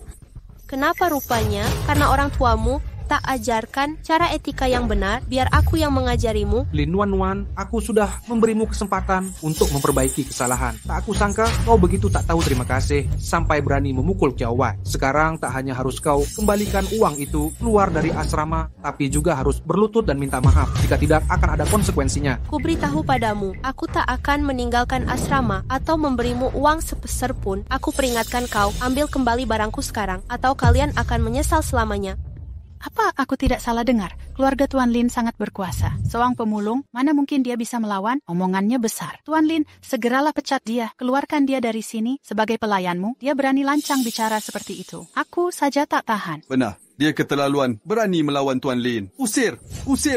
Kenapa rupanya? Karena orang tuamu tak ajarkan cara etika yang benar, biar aku yang mengajarimu. Lin Nuan, aku sudah memberimu kesempatan untuk memperbaiki kesalahan. Tak aku sangka kau begitu tak tahu terima kasih, sampai berani memukul Xiao Wei. Sekarang tak hanya harus kau kembalikan uang itu keluar dari asrama, tapi juga harus berlutut dan minta maaf. Jika tidak, akan ada konsekuensinya. Ku beritahu padamu, aku tak akan meninggalkan asrama atau memberimu uang sepeser pun. Aku peringatkan kau, ambil kembali barangku sekarang, atau kalian akan menyesal selamanya. Apa aku tidak salah dengar? Keluarga Tuan Lin sangat berkuasa. Seorang pemulung, mana mungkin dia bisa melawan? Omongannya besar. Tuan Lin, segeralah pecat dia. Keluarkan dia dari sini. Sebagai pelayanmu, dia berani lancang bicara seperti itu. Aku saja tak tahan. Benar. Dia keterlaluan, berani melawan Tuan Lin. Usir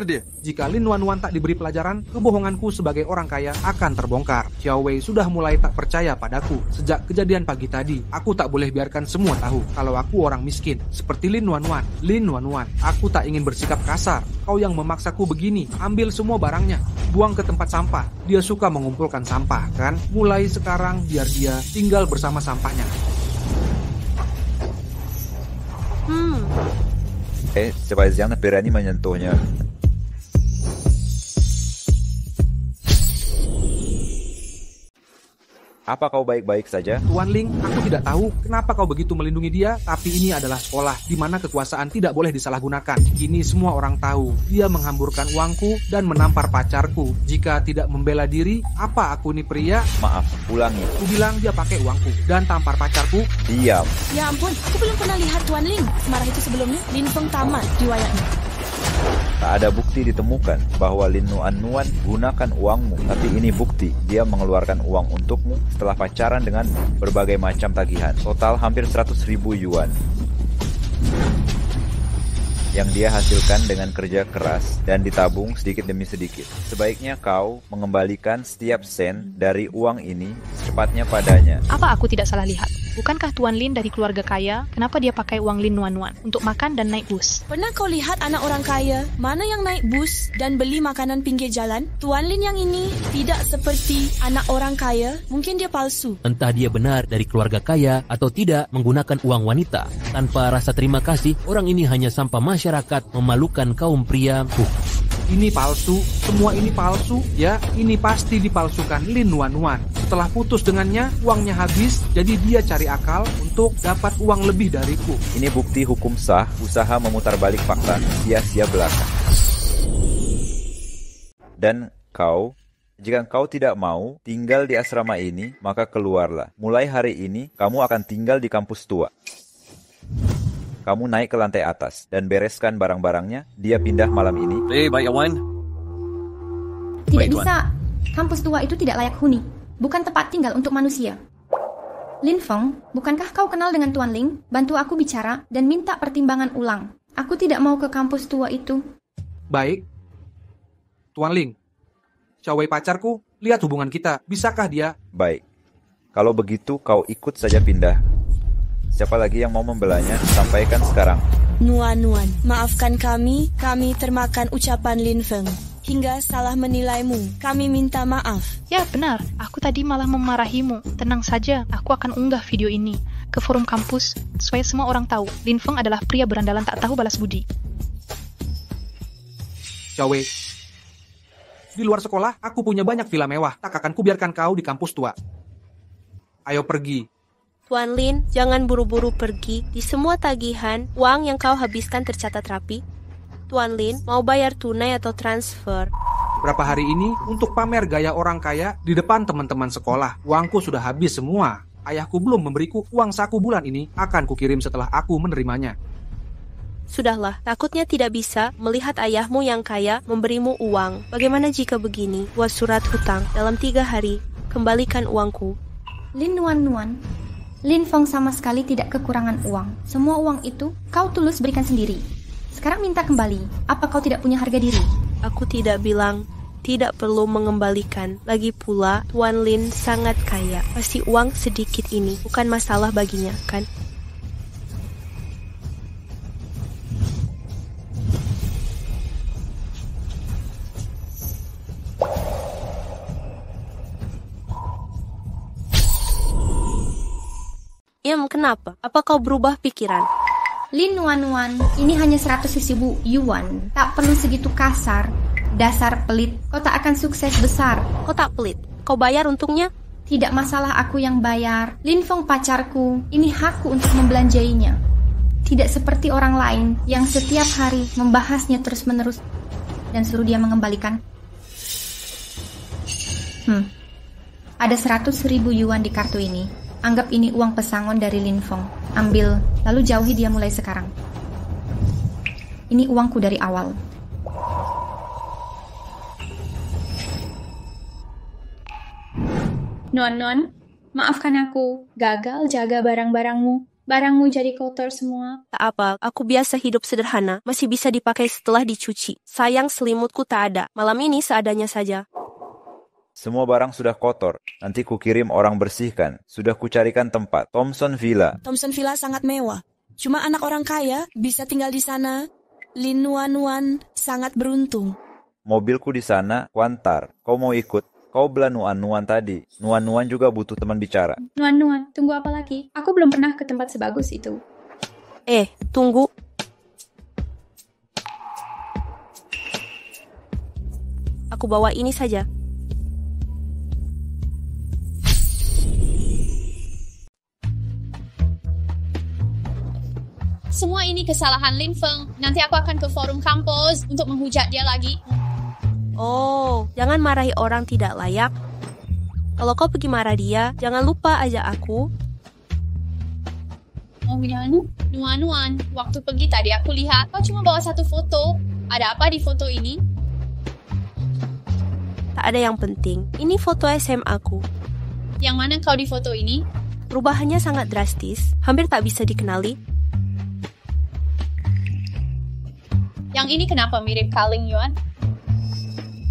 dia. Jika Lin Wan tak diberi pelajaran, kebohonganku sebagai orang kaya akan terbongkar. Xiao Wei sudah mulai tak percaya padaku. Sejak kejadian pagi tadi, aku tak boleh biarkan semua tahu kalau aku orang miskin. Seperti Lin Wan. Lin Wan, aku tak ingin bersikap kasar. Kau yang memaksaku begini, ambil semua barangnya, buang ke tempat sampah. Dia suka mengumpulkan sampah, kan? Mulai sekarang biar dia tinggal bersama sampahnya. Supaya jangan berani menyentuhnya. Apa kau baik-baik saja? Tuan Ling, aku tidak tahu kenapa kau begitu melindungi dia, tapi ini adalah sekolah di mana kekuasaan tidak boleh disalahgunakan. Ini semua orang tahu. Dia menghamburkan uangku dan menampar pacarku. Jika tidak membela diri, apa aku ini pria? Maaf, ulangi. Aku bilang dia pakai uangku dan tampar pacarku. Diam. Ya ampun, aku belum pernah lihat Tuan Ling semarah itu sebelumnya. Lin Feng tamat riwayatnya. Tak ada bukti ditemukan bahwa Lin Nuan gunakan uangmu, tapi ini bukti dia mengeluarkan uang untukmu setelah pacaran dengan berbagai macam tagihan. Total hampir 100.000 yuan yang dia hasilkan dengan kerja keras dan ditabung sedikit demi sedikit. Sebaiknya kau mengembalikan setiap sen dari uang ini secepatnya padanya. Apa aku tidak salah lihat? Bukankah Tuan Lin dari keluarga kaya? Kenapa dia pakai uang Lin Wan untuk makan dan naik bus? Pernah kau lihat anak orang kaya mana yang naik bus dan beli makanan pinggir jalan? Tuan Lin yang ini tidak seperti anak orang kaya. Mungkin dia palsu. Entah dia benar dari keluarga kaya atau tidak menggunakan uang wanita. Tanpa rasa terima kasih, orang ini hanya sampah masyarakat, memalukan kaum pria. Ini palsu, semua ini palsu, ya. Ini pasti dipalsukan Lin Wan. Setelah putus dengannya, uangnya habis, jadi dia cari akal untuk dapat uang lebih dariku. Ini bukti hukum sah, usaha memutar balik fakta, sia-sia belaka. Dan jika kau tidak mau tinggal di asrama ini, maka keluarlah. Mulai hari ini, kamu akan tinggal di kampus tua. Kamu naik ke lantai atas dan bereskan barang-barangnya. Dia pindah malam ini. Baik, Wan. Tidak bisa. Kampus tua itu tidak layak huni. Bukan tempat tinggal untuk manusia. Lin Feng, bukankah kau kenal dengan Tuan Ling? Bantu aku bicara dan minta pertimbangan ulang. Aku tidak mau ke kampus tua itu. Baik. Tuan Ling, Xiao Wei pacarku, lihat hubungan kita. Bisakah dia? Baik. Kalau begitu kau ikut saja pindah. Siapa lagi yang mau membelanya? Sampaikan sekarang. Nuan, maafkan kami termakan ucapan Lin Feng. Hingga salah menilaimu. Kami minta maaf. Ya benar, aku tadi malah memarahimu. Tenang saja, aku akan unggah video ini ke forum kampus supaya semua orang tahu Lin Feng adalah pria berandalan tak tahu balas budi. Xiao Wei, di luar sekolah aku punya banyak villa mewah. Tak akan kubiarkan kau di kampus tua. Ayo pergi. Tuan Lin, jangan buru-buru pergi. Di semua tagihan, uang yang kau habiskan tercatat rapi. Tuan Lin, mau bayar tunai atau transfer? Berapa hari ini untuk pamer gaya orang kaya di depan teman-teman sekolah. Uangku sudah habis semua. Ayahku belum memberiku uang saku bulan ini. Akan kukirim setelah aku menerimanya. Sudahlah, takutnya tidak bisa melihat ayahmu yang kaya memberimu uang. Bagaimana jika begini? Buat surat hutang dalam 3 hari. Kembalikan uangku. Lin Wan, Lin Feng sama sekali tidak kekurangan uang. Semua uang itu kau tulus berikan sendiri. Sekarang minta kembali. Apa kau tidak punya harga diri? Aku tidak bilang tidak perlu mengembalikan. Lagi pula, Tuan Lin sangat kaya. Pasti uang sedikit ini bukan masalah baginya, kan? Kenapa? Apa kau berubah pikiran? Lin Wan, ini hanya 100.000 yuan. Tak perlu segitu kasar. Dasar pelit. Kau tak akan sukses besar. Kau tak pelit. Kau bayar untungnya? Tidak masalah aku yang bayar. Lin Feng pacarku. Ini hakku untuk membelanjainya. Tidak seperti orang lain yang setiap hari membahasnya terus-menerus dan suruh dia mengembalikan. Ada 100.000 yuan di kartu ini. Anggap ini uang pesangon dari Lin Feng. Ambil, lalu jauhi dia mulai sekarang. Ini uangku dari awal. Non, maafkan aku. Gagal jaga barang-barangmu. Barangmu jadi kotor semua. Tak apa, aku biasa hidup sederhana, masih bisa dipakai setelah dicuci. Sayang selimutku tak ada, malam ini seadanya saja. Semua barang sudah kotor. Nanti kukirim orang bersihkan. Sudah kucarikan tempat. Thompson Villa. Thompson Villa sangat mewah. Cuma anak orang kaya bisa tinggal di sana. Lin Nuan sangat beruntung. Mobilku di sana, kuantar. Kau mau ikut? Kau bela Nuan tadi. Nuan juga butuh teman bicara. Nuan, tunggu apa lagi? Aku belum pernah ke tempat sebagus itu. Tunggu. Aku bawa ini saja. Semua ini kesalahan Lin Feng. Nanti aku akan ke forum kampus untuk menghujat dia lagi. Oh, jangan marahi orang tidak layak. Kalau kau pergi marah dia, jangan lupa ajak aku. Oh, Nuan, waktu pergi tadi aku lihat kau cuma bawa satu foto. Ada apa di foto ini? Tak ada yang penting. Ini foto SMA aku. Yang mana kau di foto ini? Perubahannya sangat drastis, hampir tak bisa dikenali. Yang ini kenapa mirip Kak Ling Yuan?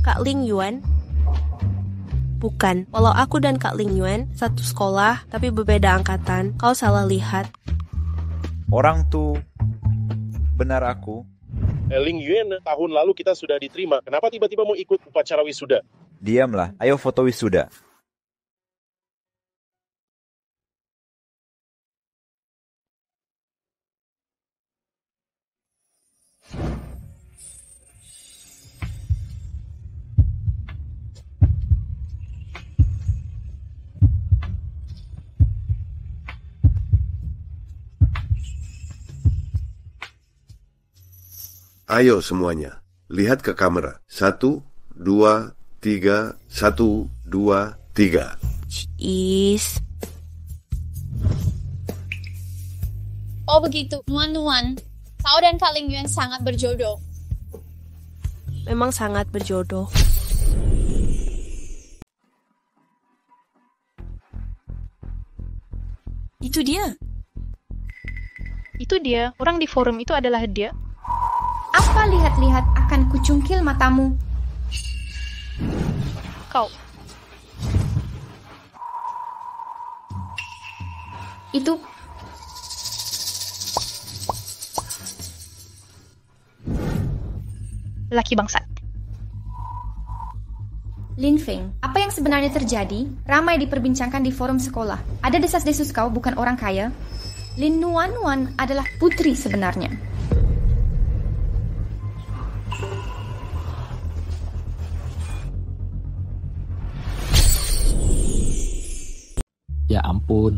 Kak Ling Yuan? Bukan, walau aku dan Kak Ling Yuan satu sekolah, tapi berbeda angkatan. Kau salah lihat. Orang tuh benar aku. Ling Yuan, tahun lalu kita sudah diterima. Kenapa tiba-tiba mau ikut upacara wisuda? Diamlah, ayo foto wisuda. Ayo semuanya, lihat ke kamera. 1, 2, 3, 1, 2, 3. Oh begitu, Nuan. Kau dan Kak Ling Yuan sangat berjodoh. Memang sangat berjodoh. Itu dia. Orang di forum itu adalah dia. Apa lihat-lihat akan kucungkil matamu? Kau. Itu laki bangsat. Lin Feng, apa yang sebenarnya terjadi? Ramai diperbincangkan di forum sekolah. Ada desas-desus kau bukan orang kaya? Lin Nuan adalah putri sebenarnya. Ya ampun.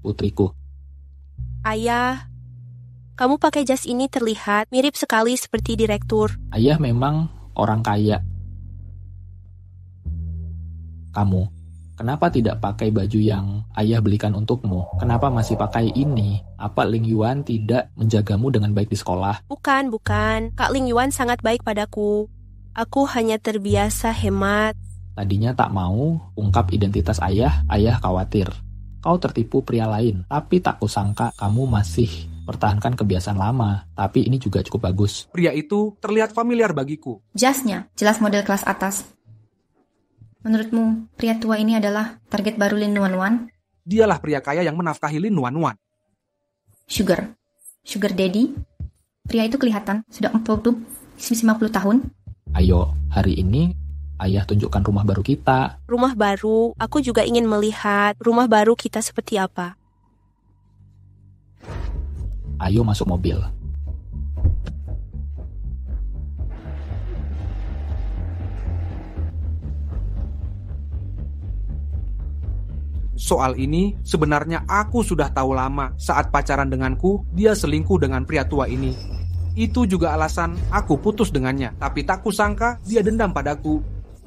Putriku. Ayah, kamu pakai jas ini terlihat mirip sekali seperti direktur. Ayah memang orang kaya. Kamu, kenapa tidak pakai baju yang ayah belikan untukmu? Kenapa masih pakai ini? Apa Ling Yuan tidak menjagamu dengan baik di sekolah? Bukan. Kak Ling Yuan sangat baik padaku. Aku hanya terbiasa hemat. Tadinya tak mau ungkap identitas ayah khawatir. Kau tertipu pria lain, tapi tak kusangka kamu masih pertahankan kebiasaan lama. Tapi ini juga cukup bagus. Pria itu terlihat familiar bagiku. Jasnya, jelas model kelas atas. Menurutmu, pria tua ini adalah target baru Lin Nuan? Dialah pria kaya yang menafkahi Lin Nuan. Sugar daddy? Pria itu kelihatan sudah 50 tahun. Ayo, hari ini ayah tunjukkan rumah baru kita. Rumah baru, aku juga ingin melihat rumah baru kita seperti apa. Ayo masuk mobil. Soal ini, sebenarnya aku sudah tahu lama. Saat pacaran denganku, dia selingkuh dengan pria tua ini. Itu juga alasan aku putus dengannya. Tapi tak kusangka dia dendam padaku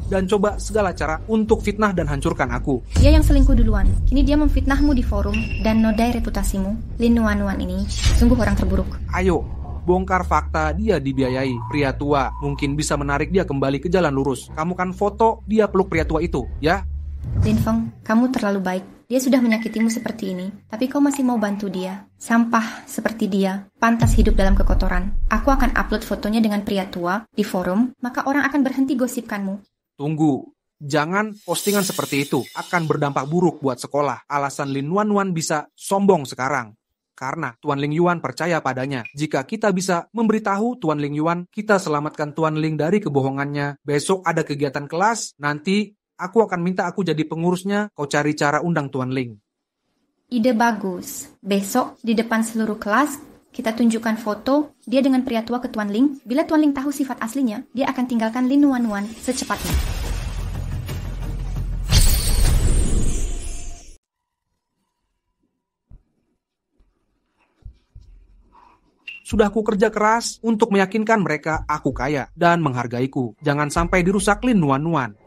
dan coba segala cara untuk fitnah dan hancurkan aku. Dia yang selingkuh duluan. Kini dia memfitnahmu di forum dan nodai reputasimu. Lin Nuan ini sungguh orang terburuk. Ayo, bongkar fakta dia dibiayai. Pria tua mungkin bisa menarik dia kembali ke jalan lurus. Kamu kan foto dia peluk pria tua itu, ya? Lin Feng, kamu terlalu baik. Dia sudah menyakitimu seperti ini, tapi kau masih mau bantu dia. Sampah seperti dia, pantas hidup dalam kekotoran. Aku akan upload fotonya dengan pria tua di forum, maka orang akan berhenti gosipkanmu. Tunggu, jangan postingan seperti itu. Akan berdampak buruk buat sekolah. Alasan Lin Wanwan bisa sombong sekarang. Karena Tuan Ling Yuan percaya padanya. Jika kita bisa memberitahu Tuan Ling Yuan, kita selamatkan Tuan Ling dari kebohongannya. Besok ada kegiatan kelas, nanti aku akan minta aku jadi pengurusnya, kau cari cara undang Tuan Ling. Ide bagus. Besok di depan seluruh kelas, kita tunjukkan foto dia dengan pria tua ke Tuan Ling. Bila Tuan Ling tahu sifat aslinya, dia akan tinggalkan Lin Wanwan secepatnya. Sudah ku kerja keras untuk meyakinkan mereka aku kaya dan menghargaiku. Jangan sampai dirusak Lin Wanwan.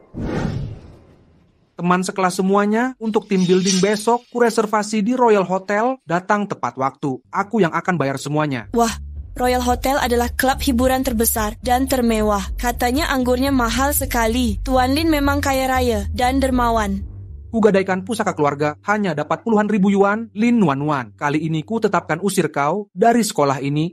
Teman sekelas semuanya, untuk tim building besok, ku reservasi di Royal Hotel, datang tepat waktu. Aku yang akan bayar semuanya. Wah, Royal Hotel adalah klub hiburan terbesar dan termewah. Katanya anggurnya mahal sekali. Tuan Lin memang kaya raya dan dermawan. Ku gadaikan pusaka keluarga, hanya dapat puluhan ribu yuan. Lin Wanwan, kali ini ku tetapkan usir kau dari sekolah ini.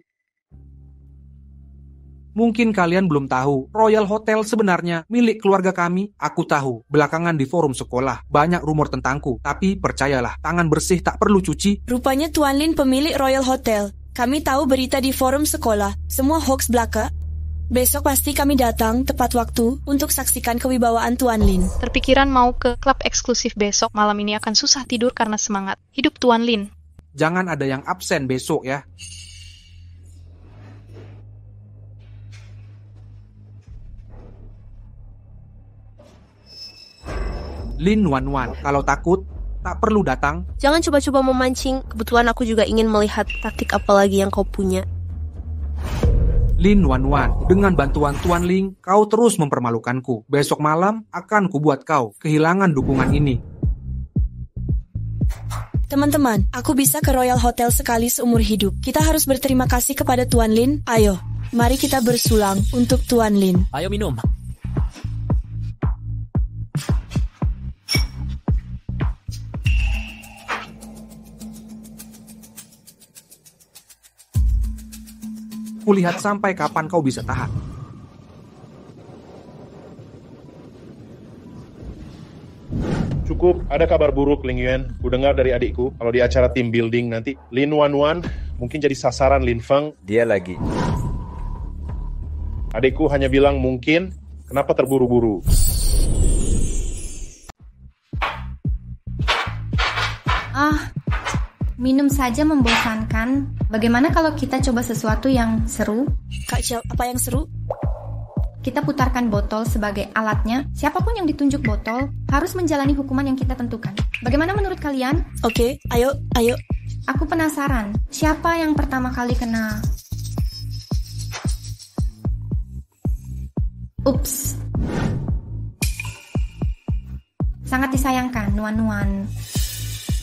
Mungkin kalian belum tahu, Royal Hotel sebenarnya milik keluarga kami. Aku tahu, belakangan di forum sekolah, banyak rumor tentangku. Tapi percayalah, tangan bersih tak perlu cuci. Rupanya Tuan Lin pemilik Royal Hotel. Kami tahu berita di forum sekolah, semua hoax belaka. Besok pasti kami datang tepat waktu untuk saksikan kewibawaan Tuan Lin. Terpikiran mau ke klub eksklusif besok, malam ini akan susah tidur karena semangat. Hidup Tuan Lin. Jangan ada yang absen besok ya. Lin Wanwan, kalau takut, tak perlu datang. Jangan coba-coba memancing, kebetulan aku juga ingin melihat taktik apa lagi yang kau punya. Lin Wanwan, dengan bantuan Tuan Ling, kau terus mempermalukanku. Besok malam akan kubuat kau kehilangan dukungan ini. Teman-teman, aku bisa ke Royal Hotel sekali seumur hidup. Kita harus berterima kasih kepada Tuan Lin. Ayo, mari kita bersulang untuk Tuan Lin. Ayo minum. Kulihat sampai kapan kau bisa tahan. Cukup, ada kabar buruk Ling Yuan. Ku dengar dari adikku, kalau di acara team building nanti, Lin Wanwan mungkin jadi sasaran Lin Feng. Dia lagi. Adikku hanya bilang mungkin, kenapa terburu-buru? Minum saja membosankan. Bagaimana kalau kita coba sesuatu yang seru? Kak Xiao, apa yang seru? Kita putarkan botol sebagai alatnya. Siapapun yang ditunjuk botol harus menjalani hukuman yang kita tentukan. Bagaimana menurut kalian? Oke, ayo. Aku penasaran, siapa yang pertama kali kena? Ups. Sangat disayangkan, Nuan-Nuan.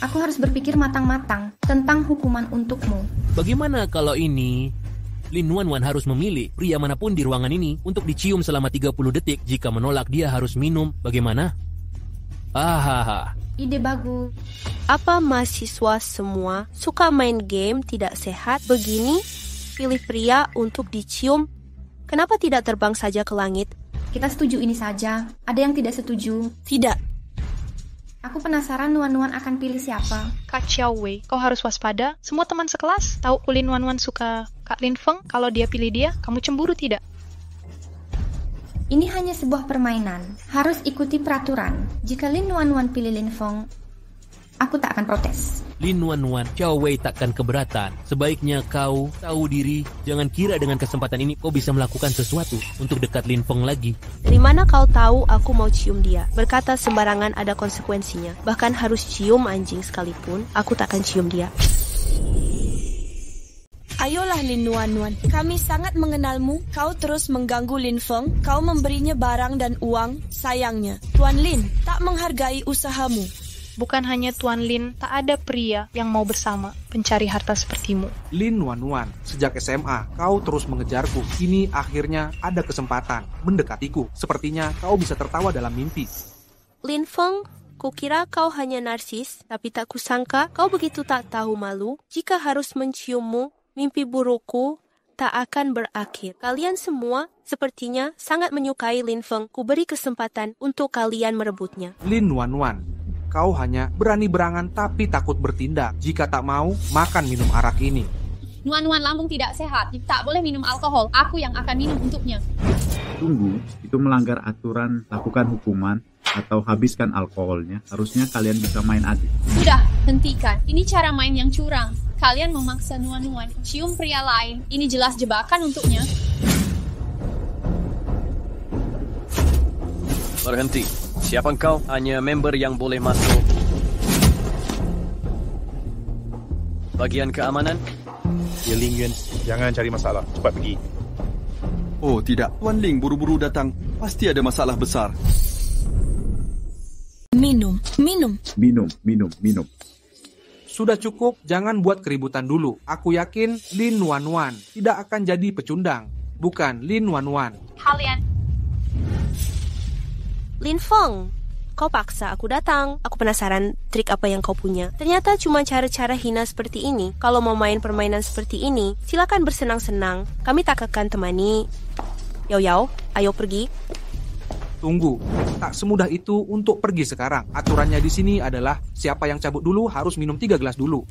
Aku harus berpikir matang-matang tentang hukuman untukmu. Bagaimana kalau ini Lin Wanwan harus memilih pria manapun di ruangan ini untuk dicium selama 30 detik. Jika menolak, dia harus minum. Bagaimana? Ide bagus. Apa mahasiswa semua suka main game tidak sehat begini? Pilih pria untuk dicium. Kenapa tidak terbang saja ke langit? Kita setuju ini saja. Ada yang tidak setuju? Tidak. Aku penasaran Nuan-Nuan akan pilih siapa. Kak Xiao Wei, kau harus waspada. Semua teman sekelas tahu Lin Wanwan suka Kak Lin Feng. Kalau dia pilih dia, kamu cemburu tidak? Ini hanya sebuah permainan. Harus ikuti peraturan. Jika Lin Wanwan pilih Lin Feng, aku tak akan protes. Lin Wanwan, Xiao Wei takkan keberatan. Sebaiknya kau tahu diri. Jangan kira dengan kesempatan ini kau bisa melakukan sesuatu untuk dekat Lin Feng lagi. Dari mana kau tahu aku mau cium dia? Berkata sembarangan ada konsekuensinya. Bahkan harus cium anjing sekalipun, aku takkan cium dia. Ayolah Lin Wanwan, kami sangat mengenalmu. Kau terus mengganggu Lin Feng. Kau memberinya barang dan uang. Sayangnya, Tuan Lin tak menghargai usahamu. Bukan hanya Tuan Lin, tak ada pria yang mau bersama pencari harta sepertimu. Lin Wanwan, sejak SMA, kau terus mengejarku. Kini akhirnya ada kesempatan mendekatiku. Sepertinya kau bisa tertawa dalam mimpi. Lin Feng, Kukira kau hanya narsis, tapi tak kusangka kau begitu tak tahu malu. Jika harus menciummu, mimpi burukku tak akan berakhir. Kalian semua sepertinya sangat menyukai Lin Feng. Ku beri kesempatan untuk kalian merebutnya. Lin Wanwan, kau hanya berani berangan tapi takut bertindak. Jika tak mau, makan minum arak ini. Nuan-nuan lambung tidak sehat, tak boleh minum alkohol. Aku yang akan minum untuknya. Tunggu, itu melanggar aturan, lakukan hukuman, atau habiskan alkoholnya. Harusnya kalian bisa main adil. Sudah, hentikan. Ini cara main yang curang. Kalian memaksa Nuan-nuan cium pria lain. Ini jelas jebakan untuknya. Berhenti. Siapa engkau? Hanya member yang boleh masuk. Bagian keamanan? Ya Ling Yuan, jangan cari masalah. Cepat pergi. Oh tidak, Tuan Ling buru-buru datang. Pasti ada masalah besar. Minum. Minum. Sudah cukup, jangan buat keributan dulu. Aku yakin Lin Wanwan tidak akan jadi pecundang. Bukan Lin Wanwan. Kalian. Lin Feng, kau paksa aku datang. Aku penasaran trik apa yang kau punya. Ternyata cuma cara-cara hina seperti ini. Kalau mau main permainan seperti ini, silakan bersenang-senang. Kami tak akan temani. Yao, ayo pergi. Tunggu, tak semudah itu untuk pergi sekarang. Aturannya di sini adalah siapa yang cabut dulu harus minum 3 gelas dulu.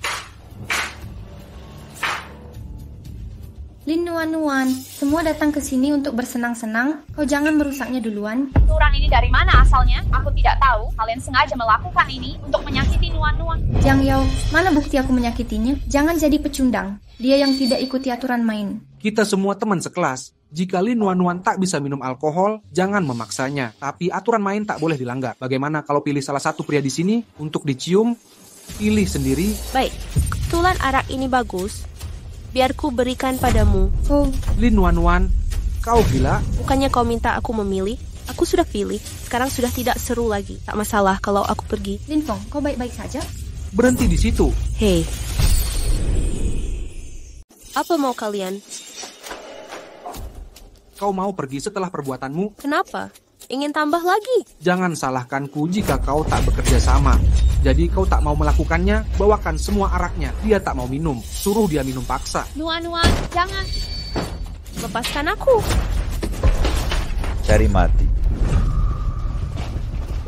Lin Wanwan, semua datang ke sini untuk bersenang-senang. Kau jangan merusaknya duluan. Aturan ini dari mana asalnya? Aku tidak tahu. Kalian sengaja melakukan ini untuk menyakiti Nuan-nuan. Jang Yao, mana bukti aku menyakitinya? Jangan jadi pecundang. Dia yang tidak ikuti aturan main. Kita semua teman sekelas. Jika Lin Wanwan tak bisa minum alkohol, jangan memaksanya. Tapi aturan main tak boleh dilanggar. Bagaimana kalau pilih salah satu pria di sini untuk dicium? Pilih sendiri. Baik, kebetulan arak ini bagus. Biar ku berikan padamu. Oh, Lin Wanwan, kau gila? Bukannya kau minta aku memilih? Aku sudah pilih. Sekarang sudah tidak seru lagi. Tak masalah kalau aku pergi. Lin Feng, kau baik-baik saja? Berhenti di situ. Hei. Apa mau kalian? Kau mau pergi setelah perbuatanmu? Kenapa? Ingin tambah lagi? Jangan salahkanku jika kau tak bekerja sama. Jadi kau tak mau melakukannya, bawakan semua araknya. Dia tak mau minum, suruh dia minum paksa. Nuan-nuan, jangan. Lepaskan aku. Cari mati.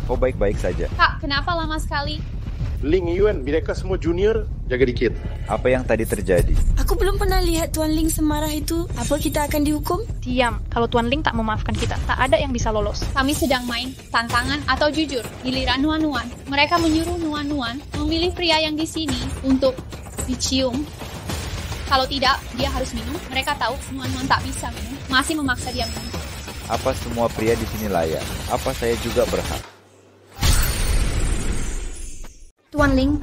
Kau baik-baik saja. Kak, kenapa lama sekali? Ling Yuan, mereka semua junior, jaga dikit. Apa yang tadi terjadi? Aku belum pernah lihat Tuan Ling semarah itu. Apa kita akan dihukum? Diam, kalau Tuan Ling tak memaafkan kita, tak ada yang bisa lolos. Kami sedang main tantangan atau jujur. Giliran Nuan-nuan. Mereka menyuruh Nuan-nuan memilih pria yang di sini untuk dicium. Kalau tidak, dia harus minum. Mereka tahu Nuan-nuan tak bisa minum. Masih memaksa dia minum. Apa semua pria di sini layak? Apa saya juga berhak? Tuan Ling,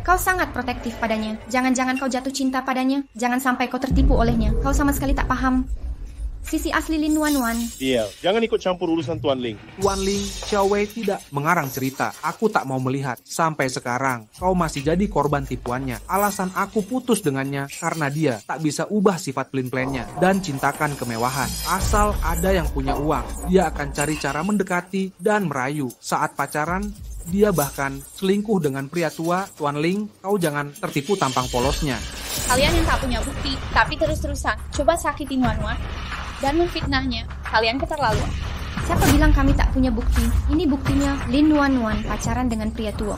kau sangat protektif padanya. Jangan-jangan kau jatuh cinta padanya. Jangan sampai kau tertipu olehnya. Kau sama sekali tak paham sisi asli Lin Wanwan. Iya, jangan ikut campur urusan Tuan Ling. Tuan Ling, Xiao Wei tidak mengarang cerita. Aku tak mau melihat. Sampai sekarang, kau masih jadi korban tipuannya. Alasan aku putus dengannya karena dia tak bisa ubah sifat plan-plannya dan cintakan kemewahan. Asal ada yang punya uang, dia akan cari cara mendekati dan merayu. Saat pacaran, dia bahkan selingkuh dengan pria tua. Tuan Ling, kau jangan tertipu tampang polosnya. Kalian yang tak punya bukti, tapi terus-terusan coba sakiti Nuan-nuan dan memfitnahnya. Kalian keterlaluan. Siapa bilang kami tak punya bukti? Ini buktinya Lin Wanwan pacaran dengan pria tua.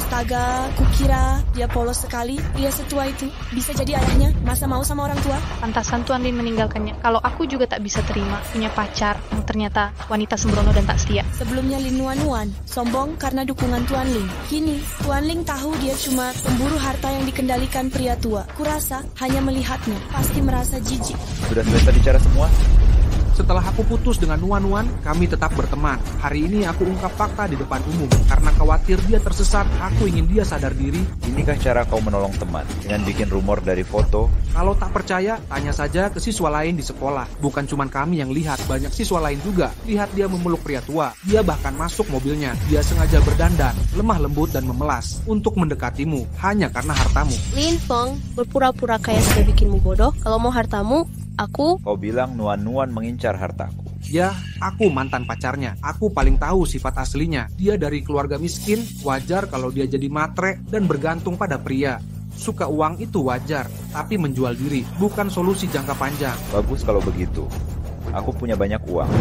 Astaga, kukira dia polos sekali. Dia setua itu. Bisa jadi ayahnya. Masa mau sama orang tua? Pantasan Tuan Lin meninggalkannya. Kalau aku juga tak bisa terima punya pacar yang ternyata wanita sembrono dan tak setia. Sebelumnya Lin Wanwan sombong karena dukungan Tuan Ling. Kini Tuan Ling tahu dia cuma pemburu harta yang dikendalikan pria tua. Kurasa hanya melihatnya pasti merasa jijik. Sudah selesai bicara semua? Setelah aku putus dengan Nuan-nuan, kami tetap berteman. Hari ini aku ungkap fakta di depan umum. Karena khawatir dia tersesat, aku ingin dia sadar diri. Inikah cara kau menolong teman? Dengan bikin rumor dari foto? Kalau tak percaya, tanya saja ke siswa lain di sekolah. Bukan cuma kami yang lihat, banyak siswa lain juga. Lihat dia memeluk pria tua. Dia bahkan masuk mobilnya. Dia sengaja berdandan, lemah lembut dan memelas untuk mendekatimu hanya karena hartamu. Lin Feng, berpura-pura kayak sudah bikinmu bodoh. Kalau mau hartamu, aku... Kau bilang Nuan-nuan mengincar hartaku. Ya, aku mantan pacarnya. Aku paling tahu sifat aslinya. Dia dari keluarga miskin, wajar kalau dia jadi matre dan bergantung pada pria. Suka uang itu wajar, tapi menjual diri bukan solusi jangka panjang. Bagus kalau begitu. Aku punya banyak uang.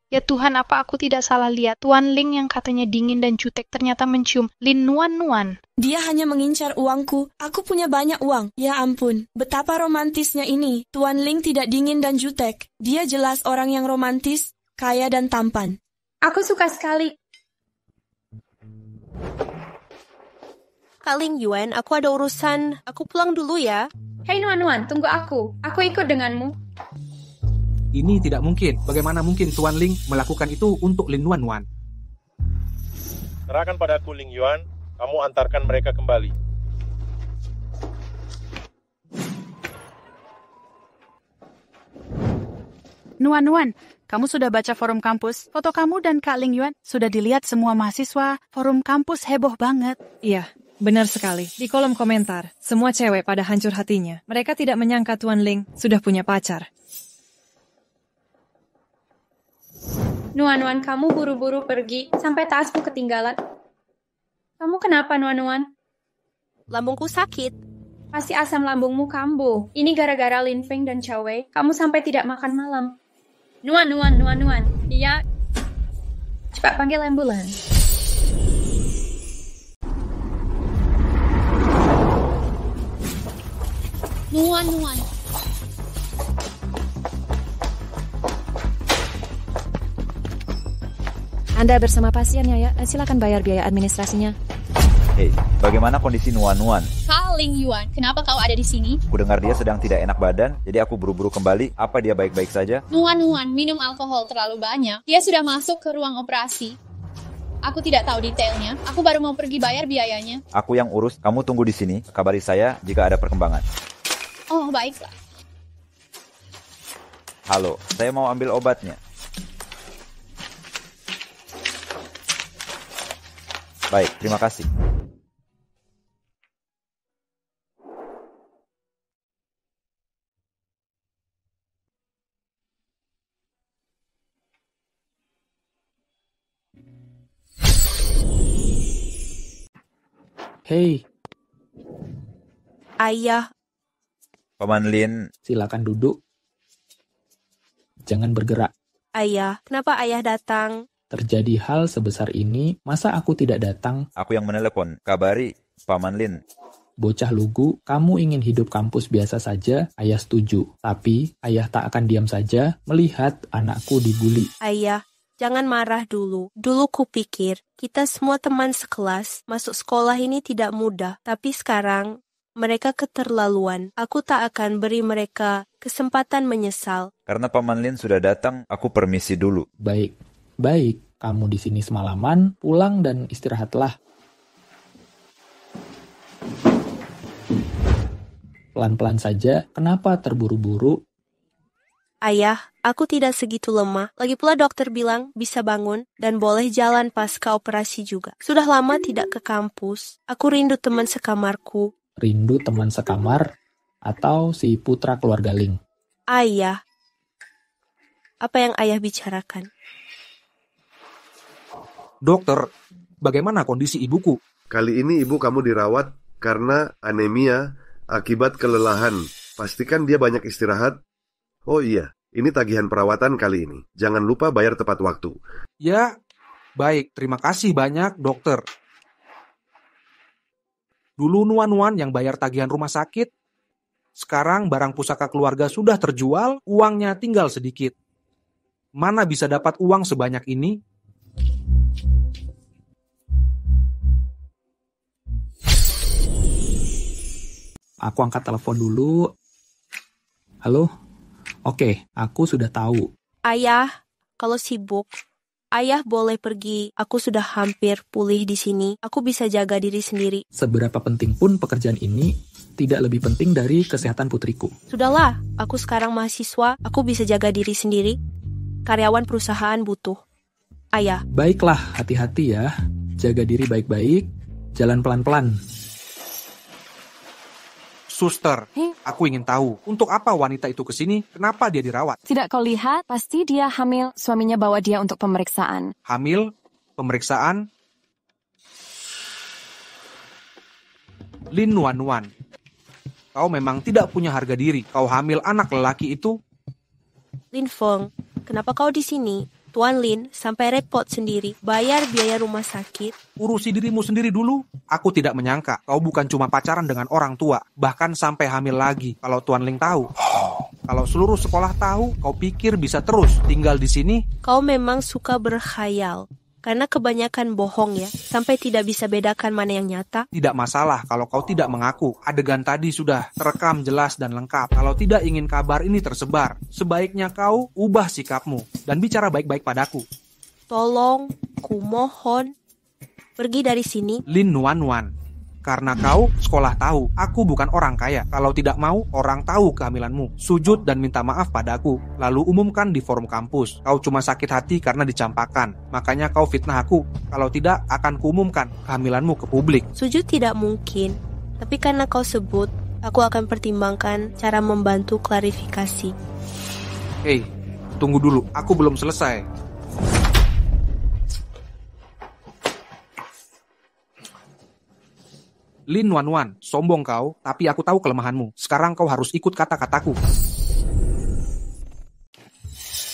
Ya Tuhan, apa aku tidak salah lihat? Tuan Ling yang katanya dingin dan jutek ternyata mencium Lin Nuan. Dia hanya mengincar uangku. Aku punya banyak uang. Ya ampun, betapa romantisnya ini. Tuan Ling tidak dingin dan jutek. Dia jelas orang yang romantis, kaya dan tampan. Aku suka sekali. Kak Ling Yuan, aku ada urusan. Aku pulang dulu ya. Hei Nuan, tunggu aku. Aku ikut denganmu. Ini tidak mungkin. Bagaimana mungkin Tuan Ling melakukan itu untuk Lin Nuan? Serahkan padaku Ling Yuan, kamu antarkan mereka kembali. Nuan, kamu sudah baca forum kampus? Foto kamu dan Kak Ling Yuan sudah dilihat semua mahasiswa. Forum kampus heboh banget. Iya, benar sekali. Di kolom komentar, semua cewek pada hancur hatinya. Mereka tidak menyangka Tuan Ling sudah punya pacar. Nuan, kamu buru-buru pergi sampai tasmu ketinggalan. Kamu kenapa, Nuan? Lambungku sakit. Pasti asam lambungmu kambuh. Ini gara-gara Lin Feng dan Chao Wei. Kamu sampai tidak makan malam. Nuan. Dia... Cepat panggil ambulans. Nuan. Anda bersama pasiennya ya, silakan bayar biaya administrasinya. Hei, bagaimana kondisi Nuan? Kak Ling Yuan, kenapa kau ada di sini? Ku dengar dia sedang tidak enak badan, jadi aku buru-buru kembali. Apa dia baik-baik saja? Nuan, minum alkohol terlalu banyak. Dia sudah masuk ke ruang operasi. Aku tidak tahu detailnya. Aku baru mau pergi bayar biayanya. Aku yang urus, kamu tunggu di sini. Kabari saya jika ada perkembangan. Oh, baiklah. Halo, saya mau ambil obatnya. Baik, terima kasih. Hei. Ayah. Paman Lin. Silakan duduk. Jangan bergerak. Ayah, kenapa ayah datang? Terjadi hal sebesar ini, masa aku tidak datang? Aku yang menelepon. Kabari, Paman Lin. Bocah lugu, kamu ingin hidup kampus biasa saja, ayah setuju. Tapi, ayah tak akan diam saja melihat anakku dibuli. Ayah, jangan marah dulu. Dulu kupikir, kita semua teman sekelas. Masuk sekolah ini tidak mudah. Tapi sekarang, mereka keterlaluan. Aku tak akan beri mereka kesempatan menyesal. Karena Paman Lin sudah datang, aku permisi dulu. Baik, kamu di sini semalaman, pulang dan istirahatlah. Pelan-pelan saja, kenapa terburu-buru? Ayah, aku tidak segitu lemah. Lagi pula dokter bilang bisa bangun dan boleh jalan pasca operasi juga. Sudah lama tidak ke kampus. Aku rindu teman sekamarku. Rindu teman sekamar atau si putra keluarga Ling? Ayah, apa yang ayah bicarakan? Dokter, bagaimana kondisi ibuku? Kali ini ibu kamu dirawat karena anemia akibat kelelahan. Pastikan dia banyak istirahat. Oh iya, ini tagihan perawatan kali ini. Jangan lupa bayar tepat waktu. Ya, baik. Terima kasih banyak, dokter. Dulu Nuan yang bayar tagihan rumah sakit. Sekarang barang pusaka keluarga sudah terjual, uangnya tinggal sedikit. Mana bisa dapat uang sebanyak ini? Aku angkat telepon dulu. Halo? Oke, aku sudah tahu. Ayah, kalau sibuk, Ayah boleh pergi. Aku sudah hampir pulih di sini. Aku bisa jaga diri sendiri. Seberapa penting pun pekerjaan ini, tidak lebih penting dari kesehatan putriku. Sudahlah, aku sekarang mahasiswa. Aku bisa jaga diri sendiri. Karyawan perusahaan butuh. Ayah. Baiklah, hati-hati ya. Jaga diri baik-baik. Jalan pelan-pelan. Suster, aku ingin tahu, untuk apa wanita itu ke sini? Kenapa dia dirawat? Tidak kau lihat? Pasti dia hamil. Suaminya bawa dia untuk pemeriksaan. Hamil? Pemeriksaan? Lin Wan, kau memang tidak punya harga diri. Kau hamil anak lelaki itu? Lin Feng, kenapa kau di sini? Tuan Lin sampai repot sendiri, bayar biaya rumah sakit. Urusi dirimu sendiri dulu. Aku tidak menyangka kau bukan cuma pacaran dengan orang tua, bahkan sampai hamil lagi. Kalau Tuan Lin tahu, kalau seluruh sekolah tahu, kau pikir bisa terus tinggal di sini? Kau memang suka berkhayal. Karena kebanyakan bohong ya, sampai tidak bisa bedakan mana yang nyata. Tidak masalah kalau kau tidak mengaku. Adegan tadi sudah terekam jelas dan lengkap. Kalau tidak ingin kabar ini tersebar, sebaiknya kau ubah sikapmu dan bicara baik-baik padaku. Tolong, kumohon, pergi dari sini. Lin Wan, karena kau sekolah tahu, aku bukan orang kaya. Kalau tidak mau, orang tahu kehamilanmu. Sujud dan minta maaf padaku. Lalu umumkan di forum kampus. Kau cuma sakit hati karena dicampakkan. Makanya kau fitnah aku. Kalau tidak, akan kuumumkan kehamilanmu ke publik. Sujud tidak mungkin. Tapi karena kau sebut, aku akan pertimbangkan cara membantu klarifikasi. Hei, tunggu dulu. Aku belum selesai. Lin Wan, sombong kau, tapi aku tahu kelemahanmu. Sekarang kau harus ikut kata-kataku.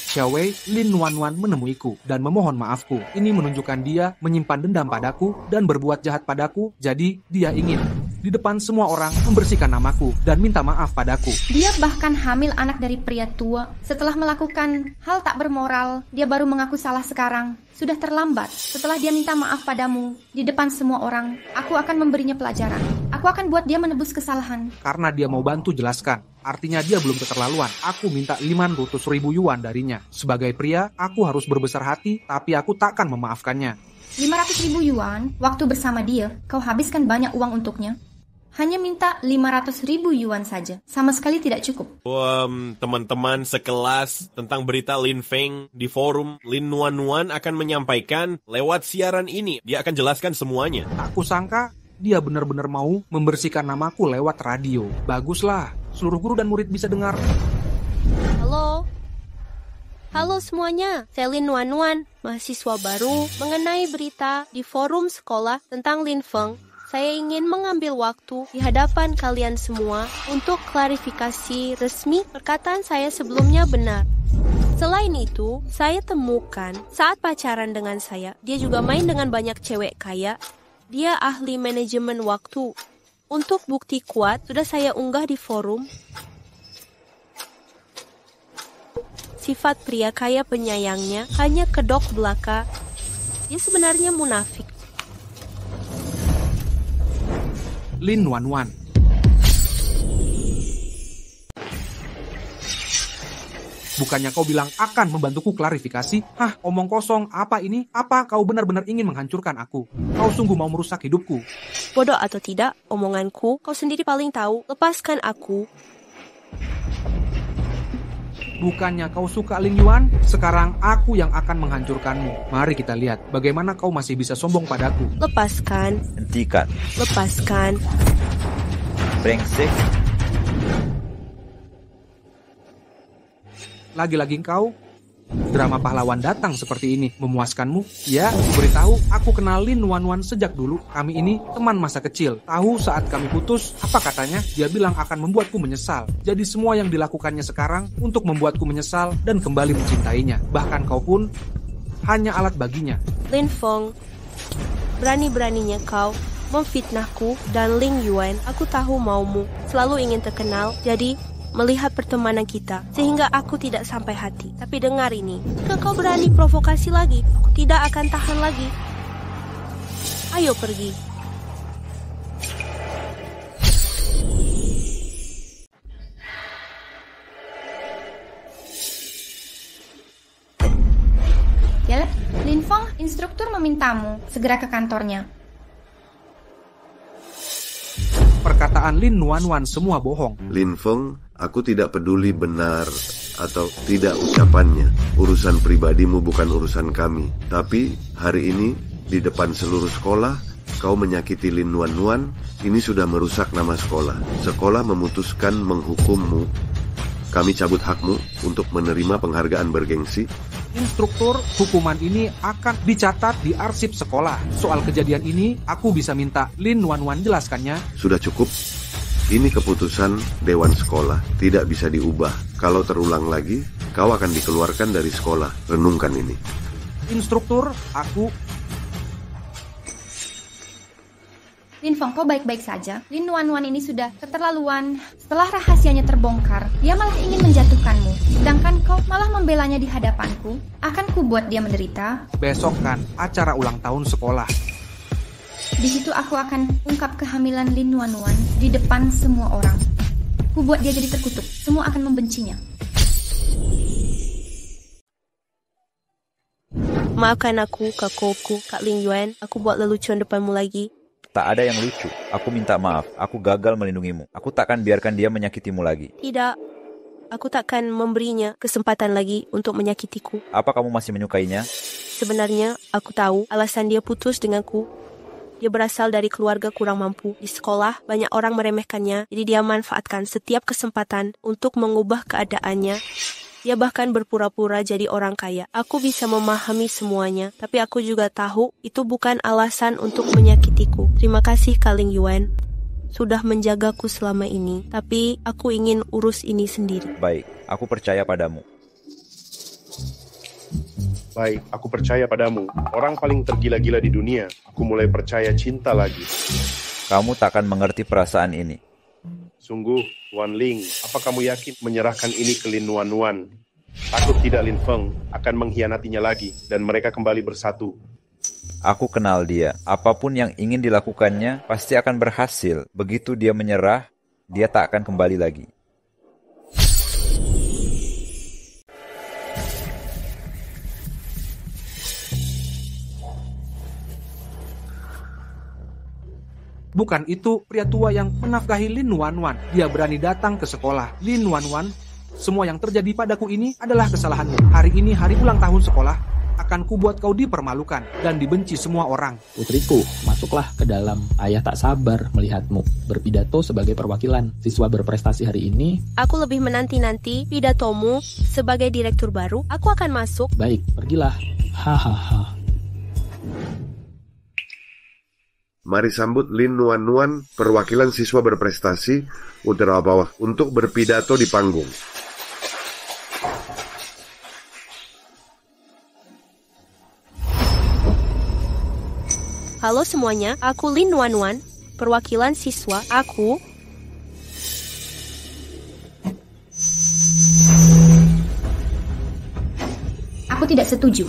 Xiaowei, Lin Wan menemuiku dan memohon maafku. Ini menunjukkan dia menyimpan dendam padaku dan berbuat jahat padaku, jadi dia ingin di depan semua orang membersihkan namaku dan minta maaf padaku. Dia bahkan hamil anak dari pria tua. Setelah melakukan hal tak bermoral, dia baru mengaku salah sekarang. Sudah terlambat. Setelah dia minta maaf padamu di depan semua orang, aku akan memberinya pelajaran. Aku akan buat dia menebus kesalahan. Karena dia mau bantu jelaskan. Artinya dia belum keterlaluan. Aku minta 500.000 yuan darinya. Sebagai pria, aku harus berbesar hati, tapi aku takkan memaafkannya. 500.000 yuan, waktu bersama dia, kau habiskan banyak uang untuknya. Hanya minta 500.000 yuan saja. Sama sekali tidak cukup. Teman-teman sekelas tentang berita Lin Feng di forum, Lin Wan akan menyampaikan lewat siaran ini. Dia akan jelaskan semuanya. Aku sangka dia benar-benar mau membersihkan namaku lewat radio. Baguslah, seluruh guru dan murid bisa dengar. Halo semuanya, saya Lin Wan, mahasiswa baru mengenai berita di forum sekolah tentang Lin Feng. Saya ingin mengambil waktu di hadapan kalian semua untuk klarifikasi resmi perkataan saya sebelumnya benar. Selain itu, saya temukan saat pacaran dengan saya, dia juga main dengan banyak cewek kaya. Dia ahli manajemen waktu. Untuk bukti kuat, sudah saya unggah di forum. Sifat pria kaya penyayangnya hanya kedok belaka. Dia sebenarnya munafik. Lin Wan. Bukannya kau bilang akan membantuku klarifikasi? Hah, omong kosong, apa ini? Apa kau benar-benar ingin menghancurkan aku? Kau sungguh mau merusak hidupku? Bodoh atau tidak, omonganku, kau sendiri paling tahu. Lepaskan aku. Bukannya kau suka Ling Yuan? Sekarang aku yang akan menghancurkanmu. Mari kita lihat bagaimana kau masih bisa sombong padaku. Lepaskan. Hentikan. Lepaskan. Brengsek. Lagi-lagi kau drama pahlawan datang seperti ini memuaskanmu? Ya, beritahu, aku kenal Lin Wan sejak dulu. Kami ini teman masa kecil. Tahu saat kami putus, apa katanya? Dia bilang akan membuatku menyesal. Jadi semua yang dilakukannya sekarang untuk membuatku menyesal dan kembali mencintainya. Bahkan kau pun hanya alat baginya. Lin Feng, berani-beraninya kau memfitnahku dan Ling Yuan. Aku tahu maumu selalu ingin terkenal, jadi melihat pertemanan kita, sehingga aku tidak sampai hati. Tapi dengar ini, jika kau berani provokasi lagi, aku tidak akan tahan lagi. Ayo pergi. Caleb, Lin Feng, instruktur memintamu segera ke kantornya. Perkataan Lin Nuan semua bohong. Lin Feng, aku tidak peduli benar atau tidak ucapannya. Urusan pribadimu bukan urusan kami. Tapi hari ini di depan seluruh sekolah, kau menyakiti Lin Nuan. Ini sudah merusak nama sekolah. Sekolah memutuskan menghukummu. Kami cabut hakmu untuk menerima penghargaan bergengsi. Instruktur, hukuman ini akan dicatat di arsip sekolah. Soal kejadian ini, aku bisa minta Lin Nuan jelaskannya. Sudah cukup. Ini keputusan Dewan Sekolah. Tidak bisa diubah. Kalau terulang lagi, kau akan dikeluarkan dari sekolah. Renungkan ini. Instruktur, aku... Lin Feng, kau baik-baik saja. Lin Nuan ini sudah keterlaluan. Setelah rahasianya terbongkar, dia malah ingin menjatuhkanmu. Sedangkan kau malah membelanya di hadapanku. Akan kubuat dia menderita. Besok kan acara ulang tahun sekolah. Di situ aku akan ungkap kehamilan Lin Nuan di depan semua orang. Kubuat dia jadi terkutuk. Semua akan membencinya. Maafkan aku, kakakku, Kak Ling Yuan. Aku buat lelucon depanmu lagi. Tak ada yang lucu. Aku minta maaf. Aku gagal melindungimu. Aku takkan biarkan dia menyakitimu lagi. Tidak. Aku takkan memberinya kesempatan lagi untuk menyakitiku. Apa kamu masih menyukainya? Sebenarnya, aku tahu alasan dia putus denganku. Dia berasal dari keluarga kurang mampu. Di sekolah, banyak orang meremehkannya. Jadi dia manfaatkan setiap kesempatan untuk mengubah keadaannya. Dia bahkan berpura-pura jadi orang kaya. Aku bisa memahami semuanya, tapi aku juga tahu itu bukan alasan untuk menyakitiku. Terima kasih Kak Ling Yuan sudah menjagaku selama ini, tapi aku ingin urus ini sendiri. Baik, aku percaya padamu. Baik, aku percaya padamu. Orang paling tergila-gila di dunia. Aku mulai percaya cinta lagi. Kamu takkan mengerti perasaan ini. Sungguh, Wan Ling, apa kamu yakin menyerahkan ini ke Lin Nuan? Takut tidak Lin Feng akan mengkhianatinya lagi dan mereka kembali bersatu. Aku kenal dia. Apapun yang ingin dilakukannya pasti akan berhasil. Begitu dia menyerah, dia tak akan kembali lagi. Bukan itu pria tua yang menafkahi Lin Nuan. Dia berani datang ke sekolah. Lin Nuan, semua yang terjadi padaku ini adalah kesalahanmu. Hari ini hari ulang tahun sekolah. Akan kubuat kau dipermalukan dan dibenci semua orang. Putriku, masuklah ke dalam. Ayah tak sabar melihatmu berpidato sebagai perwakilan siswa berprestasi hari ini. Aku lebih menanti-nanti pidatomu sebagai direktur baru. Aku akan masuk. Baik, pergilah. Hahaha. Mari sambut Lin Nuan, perwakilan siswa berprestasi Utara Bawah, untuk berpidato di panggung. Halo semuanya, aku Lin Nuan, perwakilan siswa. Aku tidak setuju.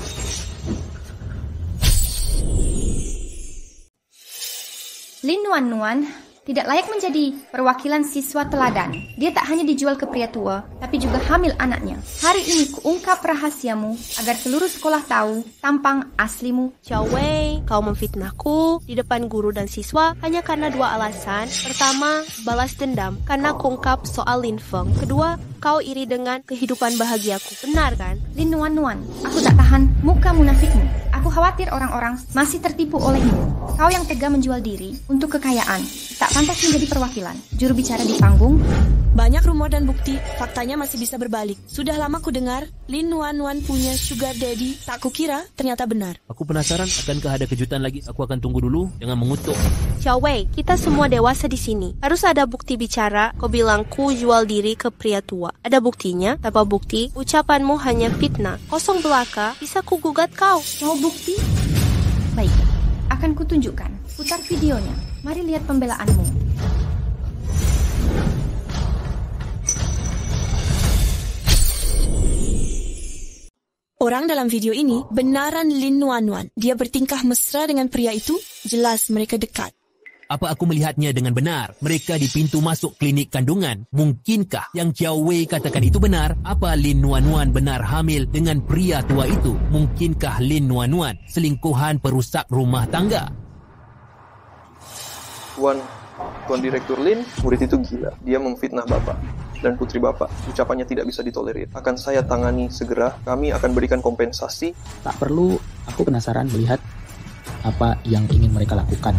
Lin Nuan tidak layak menjadi perwakilan siswa teladan. Dia tak hanya dijual ke pria tua, tapi juga hamil anaknya. Hari ini kuungkap rahasiamu agar seluruh sekolah tahu tampang aslimu. Xiao Wei, kau memfitnahku di depan guru dan siswa hanya karena dua alasan. Pertama, balas dendam karena kuungkap soal Lin Feng. Kedua, kau iri dengan kehidupan bahagiaku. Benar kan? Lin Nuan, aku tak tahan muka munafikmu. Aku khawatir orang-orang masih tertipu olehmu. Kau yang tega menjual diri untuk kekayaan. Tak pantas menjadi perwakilan. Juru bicara di panggung. Banyak rumor dan bukti, faktanya masih bisa berbalik. Sudah lama ku dengar, Lin Nuan punya sugar daddy. Tak kukira, ternyata benar. Aku penasaran, akankah ada kejutan lagi? Aku akan tunggu dulu, jangan mengutuk. Xiao Wei, kita semua dewasa di sini. Harus ada bukti bicara. Kau bilang ku jual diri ke pria tua. Ada buktinya? Tanpa bukti, ucapanmu hanya fitnah. Kosong belaka, bisa ku gugat kau. Mau bukti? Baik, akan kutunjukkan. Putar videonya. Mari lihat pembelaanmu. Orang dalam video ini benaran Lin Nuan. Dia bertingkah mesra dengan pria itu. Jelas mereka dekat. Apa aku melihatnya dengan benar? Mereka di pintu masuk klinik kandungan. Mungkinkah yang Xiao Wei katakan itu benar? Apa Lin Nuan-Nuan benar hamil dengan pria tua itu? Mungkinkah Lin Nuan-Nuan selingkuhan perusak rumah tangga? Tuan Direktur Lin, murid itu gila. Dia memfitnah Bapak dan putri Bapak. Ucapannya tidak bisa ditolerir. Akan saya tangani segera. Kami akan berikan kompensasi. Tak perlu, aku penasaran melihat apa yang ingin mereka lakukan.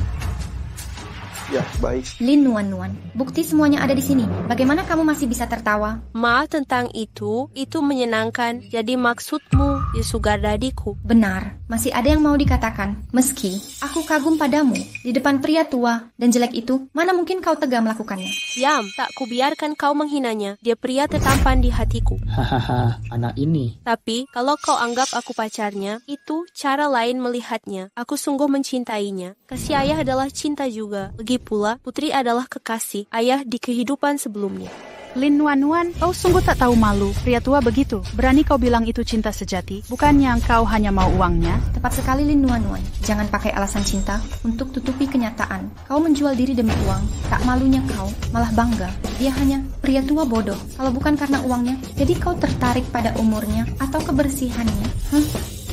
Ya, baik. Lin Nuan-Nuan, bukti semuanya ada di sini. Bagaimana kamu masih bisa tertawa? Ma, tentang itu menyenangkan. Jadi maksudmu, ya sugar daddyku. Benar, masih ada yang mau dikatakan. Meski aku kagum padamu, di depan pria tua dan jelek itu, mana mungkin kau tega melakukannya? Diam, tak kubiarkan kau menghinanya. Dia pria tertampan di hatiku. Hahaha, anak ini. Tapi, kalau kau anggap aku pacarnya, itu cara lain melihatnya. Aku sungguh mencintainya. Kasih ayah adalah cinta juga. Lagi pula, putri adalah kekasih ayah di kehidupan sebelumnya. Lin Nuan-Nuan, kau sungguh tak tahu malu. Pria tua begitu. Berani kau bilang itu cinta sejati? Bukannya kau hanya mau uangnya? Tepat sekali Lin Nuan-Nuan. Jangan pakai alasan cinta untuk tutupi kenyataan. Kau menjual diri demi uang. Tak malunya kau, malah bangga. Dia hanya pria tua bodoh. Kalau bukan karena uangnya, jadi kau tertarik pada umurnya atau kebersihannya?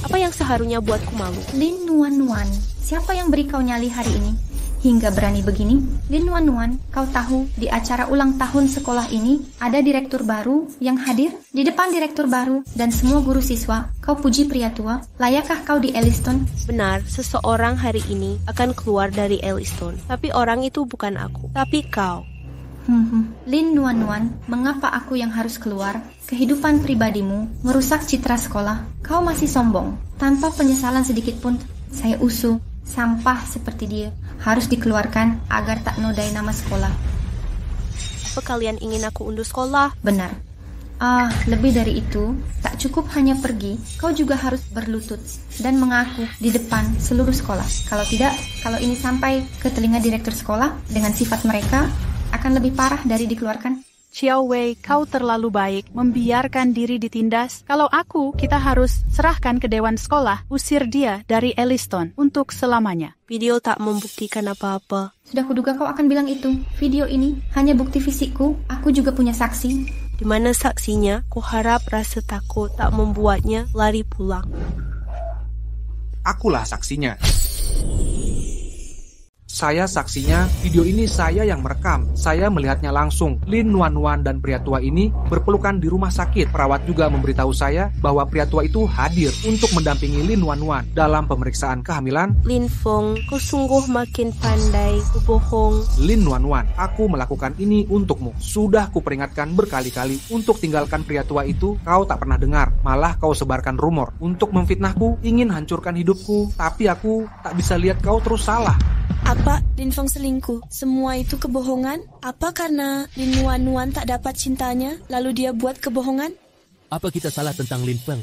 Apa yang seharusnya buatku malu? Lin Nuan-Nuan, siapa yang beri kau nyali hari ini? Hingga berani begini? Lin Nuan-Nuan, kau tahu di acara ulang tahun sekolah ini ada direktur baru yang hadir? Di depan direktur baru dan semua guru siswa, kau puji pria tua? Layakkah kau di Elliston? Benar, seseorang hari ini akan keluar dari Elliston. Tapi orang itu bukan aku, tapi kau. Lin Nuan-Nuan, mengapa aku yang harus keluar? Kehidupan pribadimu merusak citra sekolah. Kau masih sombong. Tanpa penyesalan sedikit pun, saya usul. Sampah seperti dia harus dikeluarkan agar tak nodai nama sekolah. Apa kalian ingin aku undur sekolah? Benar. Lebih dari itu, tak cukup hanya pergi, kau juga harus berlutut dan mengaku di depan seluruh sekolah. Kalau tidak, kalau ini sampai ke telinga direktur sekolah dengan sifat mereka, akan lebih parah dari dikeluarkan. Xiao Wei, kau terlalu baik membiarkan diri ditindas. Kalau aku, kita harus serahkan ke dewan sekolah, usir dia dari Elliston untuk selamanya. Video tak membuktikan apa-apa. Sudah kuduga kau akan bilang itu. Video ini hanya bukti fisikku. Aku juga punya saksi. Di mana saksinya? Kuharap rasa takut tak membuatnya lari pulang. Akulah saksinya. Saya saksinya, video ini saya yang merekam. Saya melihatnya langsung. Lin Nuan-Nuan dan pria tua ini berpelukan di rumah sakit. Perawat juga memberitahu saya bahwa pria tua itu hadir untuk mendampingi Lin Nuan-Nuan dalam pemeriksaan kehamilan. Lin Feng, kau sungguh makin pandai berbohong. Lin Nuan-Nuan, aku melakukan ini untukmu. Sudah kuperingatkan berkali-kali untuk tinggalkan pria tua itu. Kau tak pernah dengar. Malah kau sebarkan rumor untuk memfitnahku, ingin hancurkan hidupku. Tapi aku tak bisa lihat kau terus salah. Apa Lin Feng selingkuh? Semua itu kebohongan? Apa karena Lin Nuan-Nuan tak dapat cintanya, lalu dia buat kebohongan? Apa kita salah tentang Lin Feng?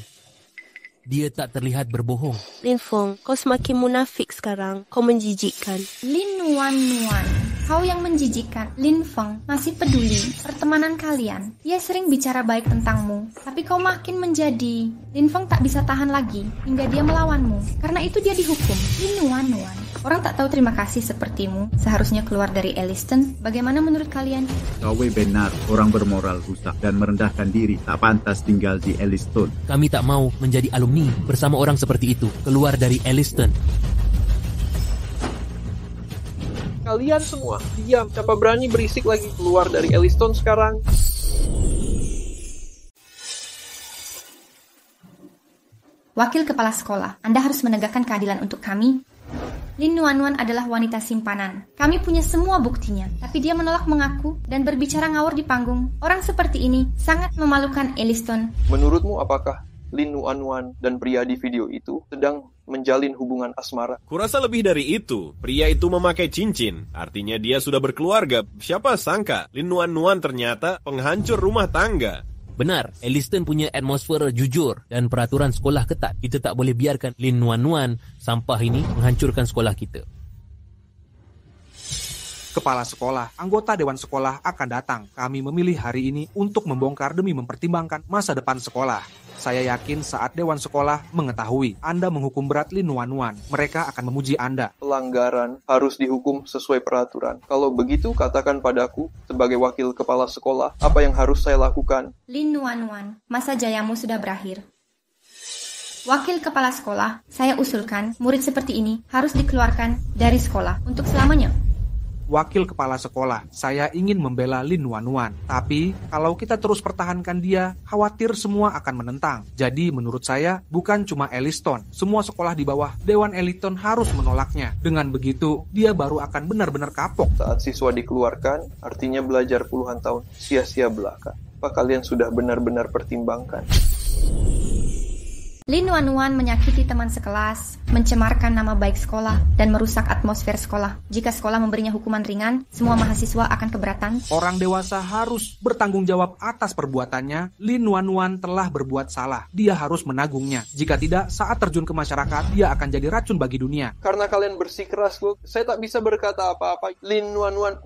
Dia tak terlihat berbohong. Lin Feng, kau semakin munafik sekarang. Kau menjijikkan. Lin Nuan-Nuan, kau yang menjijikkan. Lin Feng masih peduli pertemanan kalian. Dia sering bicara baik tentangmu, tapi kau makin menjadi. Lin Feng tak bisa tahan lagi hingga dia melawanmu. Karena itu dia dihukum. Lin Nuan-Nuan, orang tak tahu terima kasih sepertimu seharusnya keluar dari Elliston. Bagaimana menurut kalian? Xiao Wei benar, orang bermoral rusak dan merendahkan diri tak pantas tinggal di Elliston. Kami tak mau menjadi alumni bersama orang seperti itu. Keluar dari Elliston. Kalian semua, diam. Siapa berani berisik lagi keluar dari Elliston sekarang? Wakil kepala sekolah, Anda harus menegakkan keadilan untuk kami. Lin Nuan-Nuan adalah wanita simpanan. Kami punya semua buktinya, tapi dia menolak mengaku dan berbicara ngawur di panggung. Orang seperti ini sangat memalukan Elliston. Menurutmu apakah Lin Nuan-Nuan dan pria di video itu sedang menjalin hubungan asmara? Kurasa lebih dari itu. Pria itu memakai cincin. Artinya dia sudah berkeluarga. Siapa sangka Lin Nuan-Nuan ternyata penghancur rumah tangga. Benar, Elliston punya atmosfer jujur dan peraturan sekolah ketat. Kita tak boleh biarkan Lin Nuan-Nuan sampah ini menghancurkan sekolah kita. Kepala sekolah, anggota dewan sekolah akan datang. Kami memilih hari ini untuk membongkar demi mempertimbangkan masa depan sekolah. Saya yakin saat dewan sekolah mengetahui Anda menghukum berat Lin Nuan, mereka akan memuji Anda. Pelanggaran harus dihukum sesuai peraturan. Kalau begitu, katakan padaku, sebagai wakil kepala sekolah, apa yang harus saya lakukan? Lin Nuan, masa jayamu sudah berakhir. Wakil kepala sekolah, saya usulkan murid seperti ini harus dikeluarkan dari sekolah untuk selamanya. Wakil kepala sekolah, saya ingin membela Lin Nuan, tapi kalau kita terus pertahankan dia, khawatir semua akan menentang. Jadi menurut saya, bukan cuma Elliston, semua sekolah di bawah Dewan Elliston harus menolaknya. Dengan begitu, dia baru akan benar-benar kapok. Saat siswa dikeluarkan, artinya belajar puluhan tahun sia-sia belaka. Apa kalian sudah benar-benar pertimbangkan? Lin Nuan menyakiti teman sekelas, mencemarkan nama baik sekolah, dan merusak atmosfer sekolah. Jika sekolah memberinya hukuman ringan, semua mahasiswa akan keberatan. Orang dewasa harus bertanggung jawab atas perbuatannya. Lin Nuan telah berbuat salah. Dia harus menanggungnya. Jika tidak, saat terjun ke masyarakat, dia akan jadi racun bagi dunia. Karena kalian bersikeras, saya tak bisa berkata apa-apa. Lin Nuan,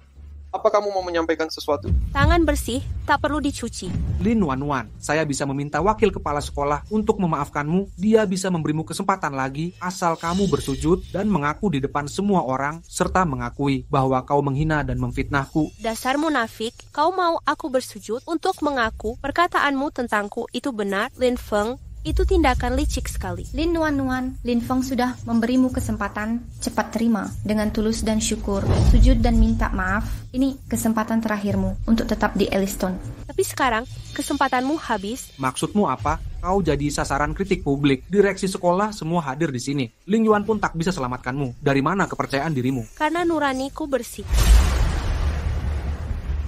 apa kamu mau menyampaikan sesuatu? Tangan bersih, tak perlu dicuci. Lin Nuan, saya bisa meminta wakil kepala sekolah untuk memaafkanmu. Dia bisa memberimu kesempatan lagi asal kamu bersujud dan mengaku di depan semua orang serta mengakui bahwa kau menghina dan memfitnahku. Dasar munafik, kau mau aku bersujud untuk mengaku perkataanmu tentangku itu benar, Lin Feng? Itu tindakan licik sekali. Lin Nuan, Lin Feng sudah memberimu kesempatan, cepat terima dengan tulus dan syukur, sujud dan minta maaf. Ini kesempatan terakhirmu untuk tetap di Elliston. Tapi sekarang kesempatanmu habis. Maksudmu apa? Kau jadi sasaran kritik publik. Direksi sekolah semua hadir di sini. Ling Yuan pun tak bisa selamatkanmu. Dari mana kepercayaan dirimu? Karena nuraniku bersih.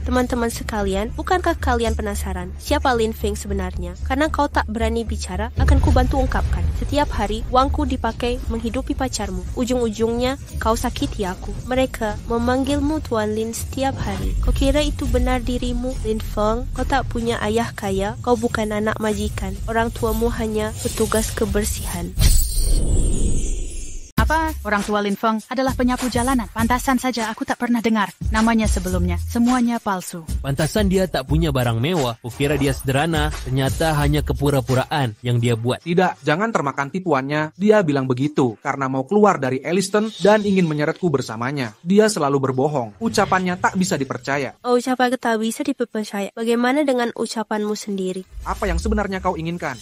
Teman-teman sekalian, bukankah kalian penasaran siapa Lin Feng sebenarnya? Karena kau tak berani bicara, akan kubantu ungkapkan. Setiap hari, uangku dipakai menghidupi pacarmu. Ujung-ujungnya, kau sakiti aku. Mereka memanggilmu Tuan Lin setiap hari. Kau kira itu benar dirimu, Lin Feng? Kau tak punya ayah kaya, kau bukan anak majikan. Orang tuamu hanya petugas kebersihan. Apa? Orang tua Lin Feng adalah penyapu jalanan. Pantasan saja aku tak pernah dengar namanya sebelumnya. Semuanya palsu. Pantasan dia tak punya barang mewah. Kukira dia sederhana. Ternyata hanya kepura-puraan yang dia buat. Tidak, jangan termakan tipuannya. Dia bilang begitu karena mau keluar dari Elliston dan ingin menyeretku bersamanya. Dia selalu berbohong. Ucapannya tak bisa dipercaya. Ucapan tak bisa dipercaya. Bagaimana dengan ucapanmu sendiri? Apa yang sebenarnya kau inginkan?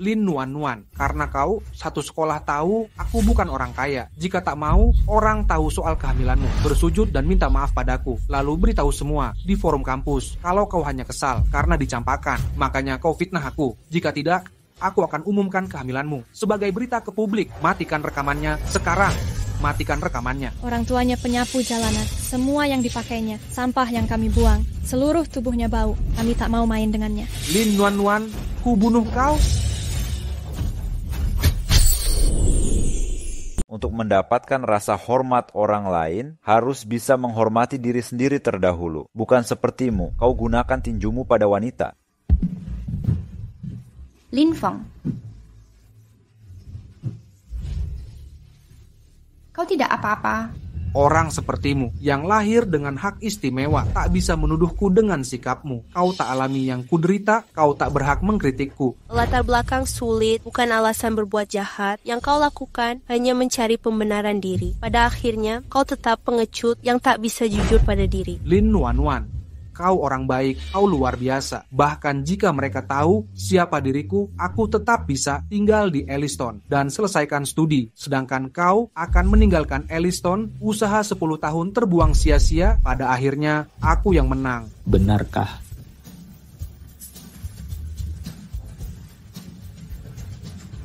Lin Nuan, karena kau satu sekolah tahu aku bukan orang kaya. Jika tak mau, orang tahu soal kehamilanmu, bersujud dan minta maaf padaku. Lalu beritahu semua di forum kampus kalau kau hanya kesal karena dicampakkan. Makanya kau fitnah aku. Jika tidak, aku akan umumkan kehamilanmu sebagai berita ke publik. Matikan rekamannya sekarang. Matikan rekamannya. Orang tuanya penyapu jalanan. Semua yang dipakainya, sampah yang kami buang. Seluruh tubuhnya bau. Kami tak mau main dengannya. Lin Nuan, ku bunuh kau. Untuk mendapatkan rasa hormat orang lain, harus bisa menghormati diri sendiri terdahulu. Bukan sepertimu, kau gunakan tinjumu pada wanita. Lin Feng, kau tidak apa-apa. Orang sepertimu yang lahir dengan hak istimewa tak bisa menuduhku dengan sikapmu. Kau tak alami yang kuderita, kau tak berhak mengkritikku. Latar belakang sulit bukan alasan berbuat jahat. Yang kau lakukan hanya mencari pembenaran diri. Pada akhirnya, kau tetap pengecut yang tak bisa jujur pada diri. Lin Nuan, kau orang baik, kau luar biasa. Bahkan jika mereka tahu siapa diriku, aku tetap bisa tinggal di Elliston dan selesaikan studi. Sedangkan kau akan meninggalkan Elliston, usaha 10 tahun terbuang sia-sia, pada akhirnya aku yang menang. Benarkah?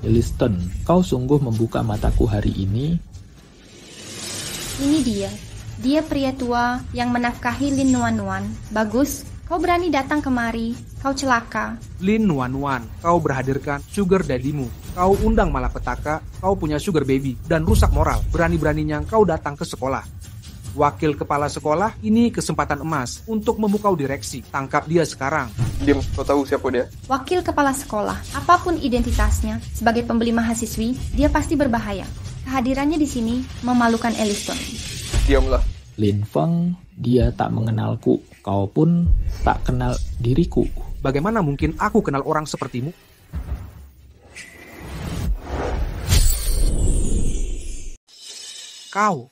Elliston, kau sungguh membuka mataku hari ini. Ini dia. Dia pria tua yang menafkahi Lin Nuan. Bagus, kau berani datang kemari. Kau celaka. Lin Nuan, kau berhadirkan sugar daddymu. Kau undang malapetaka, kau punya sugar baby, dan rusak moral. Berani-beraninya kau datang ke sekolah. Wakil kepala sekolah, ini kesempatan emas untuk memukau direksi. Tangkap dia sekarang. Diam, kau tahu siapa dia? Wakil kepala sekolah, apapun identitasnya, sebagai pembeli mahasiswi, dia pasti berbahaya. Kehadirannya di sini memalukan Elliston. Diamlah. Lin Feng, dia tak mengenalku. Kau pun tak kenal diriku. Bagaimana mungkin aku kenal orang sepertimu? Kau,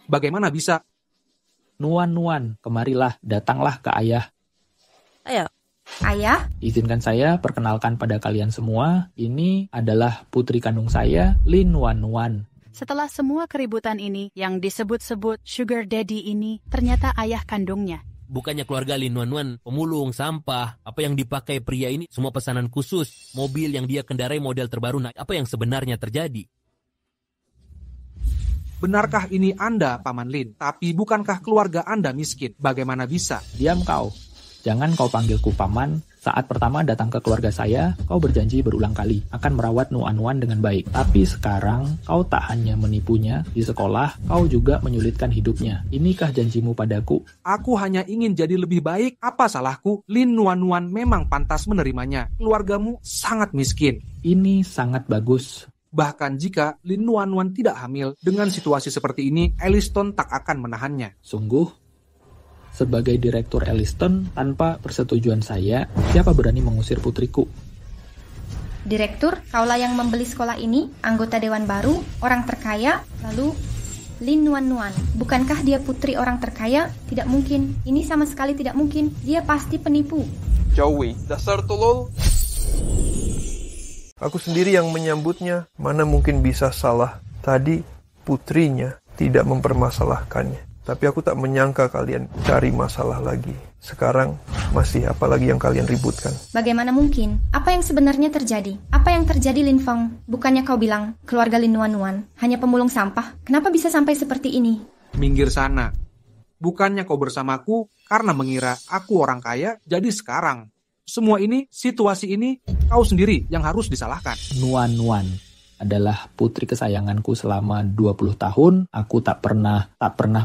bagaimana bisa? Nuan, kemarilah, datanglah ke ayah. Ayo. Ayah? Izinkan saya perkenalkan pada kalian semua, ini adalah putri kandung saya, Lin Nuan. Setelah semua keributan ini, yang disebut-sebut sugar daddy ini, ternyata ayah kandungnya. Bukannya keluarga Lin Nuan, pemulung, sampah, apa yang dipakai pria ini, semua pesanan khusus, mobil yang dia kendarai model terbaru, nah apa yang sebenarnya terjadi? Benarkah ini Anda, Paman Lin? Tapi bukankah keluarga Anda miskin? Bagaimana bisa? Diam kau. Jangan kau panggilku paman. Saat pertama datang ke keluarga saya, kau berjanji berulang kali akan merawat Nuan dengan baik. Tapi sekarang, kau tak hanya menipunya di sekolah, kau juga menyulitkan hidupnya. Inikah janjimu padaku? Aku hanya ingin jadi lebih baik. Apa salahku? Lin Nuan memang pantas menerimanya. Keluargamu sangat miskin. Ini sangat bagus. Bahkan jika Lin Nuan tidak hamil, dengan situasi seperti ini, Elliston tak akan menahannya. Sungguh? Sebagai direktur Elliston, tanpa persetujuan saya, siapa berani mengusir putriku? Direktur, kaulah yang membeli sekolah ini, anggota dewan baru, orang terkaya, lalu Lin Nuan. Bukankah dia putri orang terkaya? Tidak mungkin. Ini sama sekali tidak mungkin. Dia pasti penipu. Zhao Wei, dasar tolol. Aku sendiri yang menyambutnya. Mana mungkin bisa salah. Tadi putrinya tidak mempermasalahkannya. Tapi aku tak menyangka kalian cari masalah lagi. Sekarang masih apa lagi yang kalian ributkan? Bagaimana mungkin? Apa yang sebenarnya terjadi? Apa yang terjadi, Lin Feng? Bukannya kau bilang keluarga Lin Nuan hanya pemulung sampah? Kenapa bisa sampai seperti ini? Minggir sana. Bukannya kau bersamaku karena mengira aku orang kaya, jadi sekarang semua ini, situasi ini, kau sendiri yang harus disalahkan. Nuan adalah putri kesayanganku selama 20 tahun. Aku tak pernah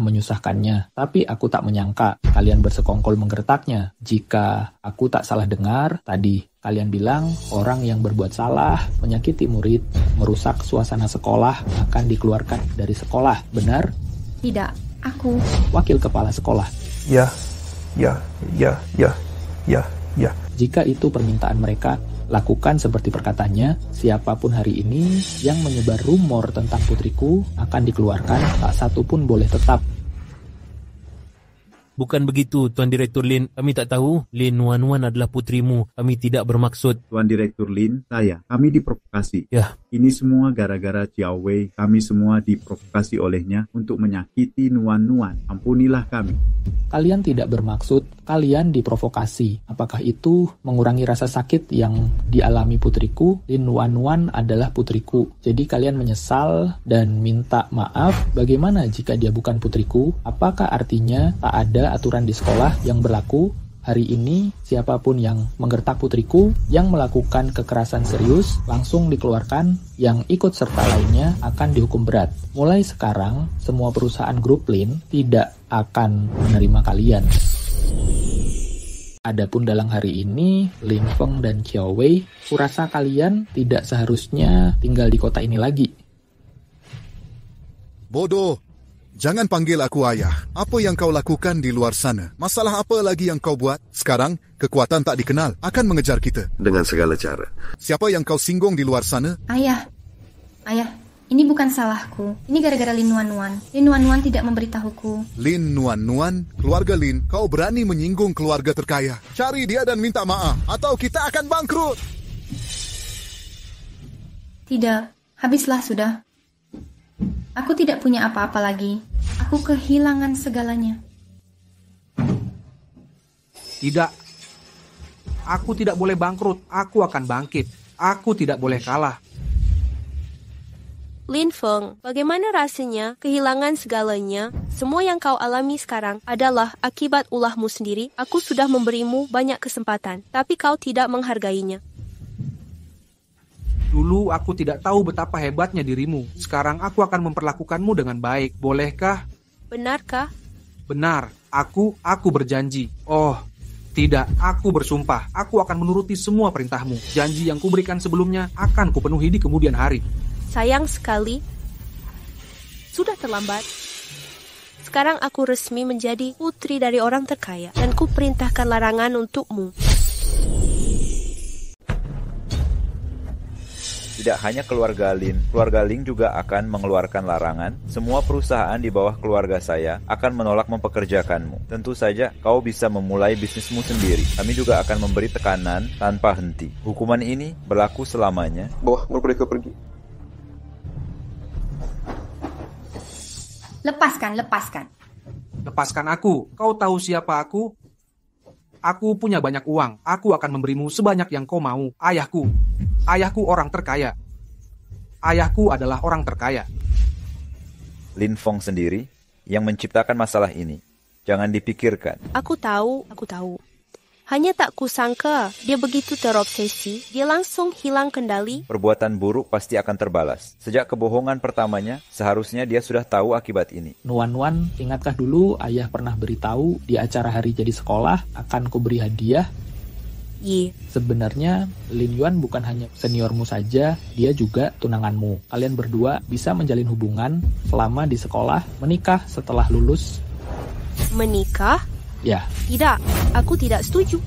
menyusahkannya. Tapi aku tak menyangka kalian bersekongkol menggertaknya. Jika aku tak salah dengar, tadi kalian bilang orang yang berbuat salah, menyakiti murid, merusak suasana sekolah akan dikeluarkan dari sekolah. Benar? Tidak, aku wakil kepala sekolah. Ya. Jika itu permintaan mereka, lakukan seperti perkataannya. Siapapun hari ini yang menyebar rumor tentang putriku akan dikeluarkan, tak satu pun boleh tetap. Bukan begitu, Tuan Direktur Lin. Kami tak tahu Lin Nuan adalah putrimu. Kami tidak bermaksud. Tuan Direktur Lin, kami diprovokasi. Ya. Ini semua gara-gara Zhao Wei. Kami semua diprovokasi olehnya untuk menyakiti Nuan. Ampunilah kami. Kalian tidak bermaksud, kalian diprovokasi. Apakah itu mengurangi rasa sakit yang dialami putriku? Lin Nuan adalah putriku. Jadi kalian menyesal dan minta maaf. Bagaimana jika dia bukan putriku? Apakah artinya tak ada aturan di sekolah yang berlaku? Hari ini, siapapun yang menggertak putriku, yang melakukan kekerasan serius, langsung dikeluarkan. Yang ikut serta lainnya akan dihukum berat. Mulai sekarang, semua perusahaan grup Lin tidak akan menerima kalian. Adapun dalam hari ini, Lin Feng dan Zhao Wei, kurasa kalian tidak seharusnya tinggal di kota ini lagi. Bodoh. Jangan panggil aku ayah. Apa yang kau lakukan di luar sana? Masalah apa lagi yang kau buat? Sekarang, kekuatan tak dikenal akan mengejar kita. Dengan segala cara. Siapa yang kau singgung di luar sana? Ayah, ini bukan salahku. Ini gara-gara Lin Nuan. Lin Nuan tidak memberitahuku. Lin Nuan, keluarga Lin, kau berani menyinggung keluarga terkaya. Cari dia dan minta maaf, atau kita akan bangkrut. Tidak, habislah sudah. Aku tidak punya apa-apa lagi. Aku kehilangan segalanya. Tidak. Aku tidak boleh bangkrut. Aku akan bangkit. Aku tidak boleh kalah. Lin Feng, bagaimana rasanya kehilangan segalanya? Semua yang kau alami sekarang adalah akibat ulahmu sendiri. Aku sudah memberimu banyak kesempatan, tapi kau tidak menghargainya. Dulu aku tidak tahu betapa hebatnya dirimu. Sekarang aku akan memperlakukanmu dengan baik. Bolehkah? Benarkah? Benar. Aku berjanji. Oh, tidak. Aku bersumpah. Aku akan menuruti semua perintahmu. Janji yang kuberikan sebelumnya akan kupenuhi di kemudian hari. Sayang sekali, sudah terlambat. Sekarang aku resmi menjadi putri dari orang terkaya dan ku perintahkan larangan untukmu. Tidak hanya keluarga Lin juga akan mengeluarkan larangan. Semua perusahaan di bawah keluarga saya akan menolak mempekerjakanmu. Tentu saja kau bisa memulai bisnismu sendiri. Kami juga akan memberi tekanan tanpa henti. Hukuman ini berlaku selamanya. Bawa mereka pergi. Lepaskan. Lepaskan aku. Kau tahu siapa aku? Aku punya banyak uang. Aku akan memberimu sebanyak yang kau mau. Ayahku orang terkaya. Ayahku adalah orang terkaya. Lin Feng sendiri yang menciptakan masalah ini. Jangan dipikirkan. Aku tahu. Hanya tak kusangka dia begitu terobsesi, dia langsung hilang kendali. Perbuatan buruk pasti akan terbalas. Sejak kebohongan pertamanya, seharusnya dia sudah tahu akibat ini. Nuan, ingatkah dulu ayah pernah beritahu di acara hari jadi sekolah akan kuberi hadiah? Sebenarnya Lin Yuan bukan hanya seniormu saja, dia juga tunanganmu. Kalian berdua bisa menjalin hubungan selama di sekolah, menikah setelah lulus. Menikah? Ya. Tidak, aku tidak setuju.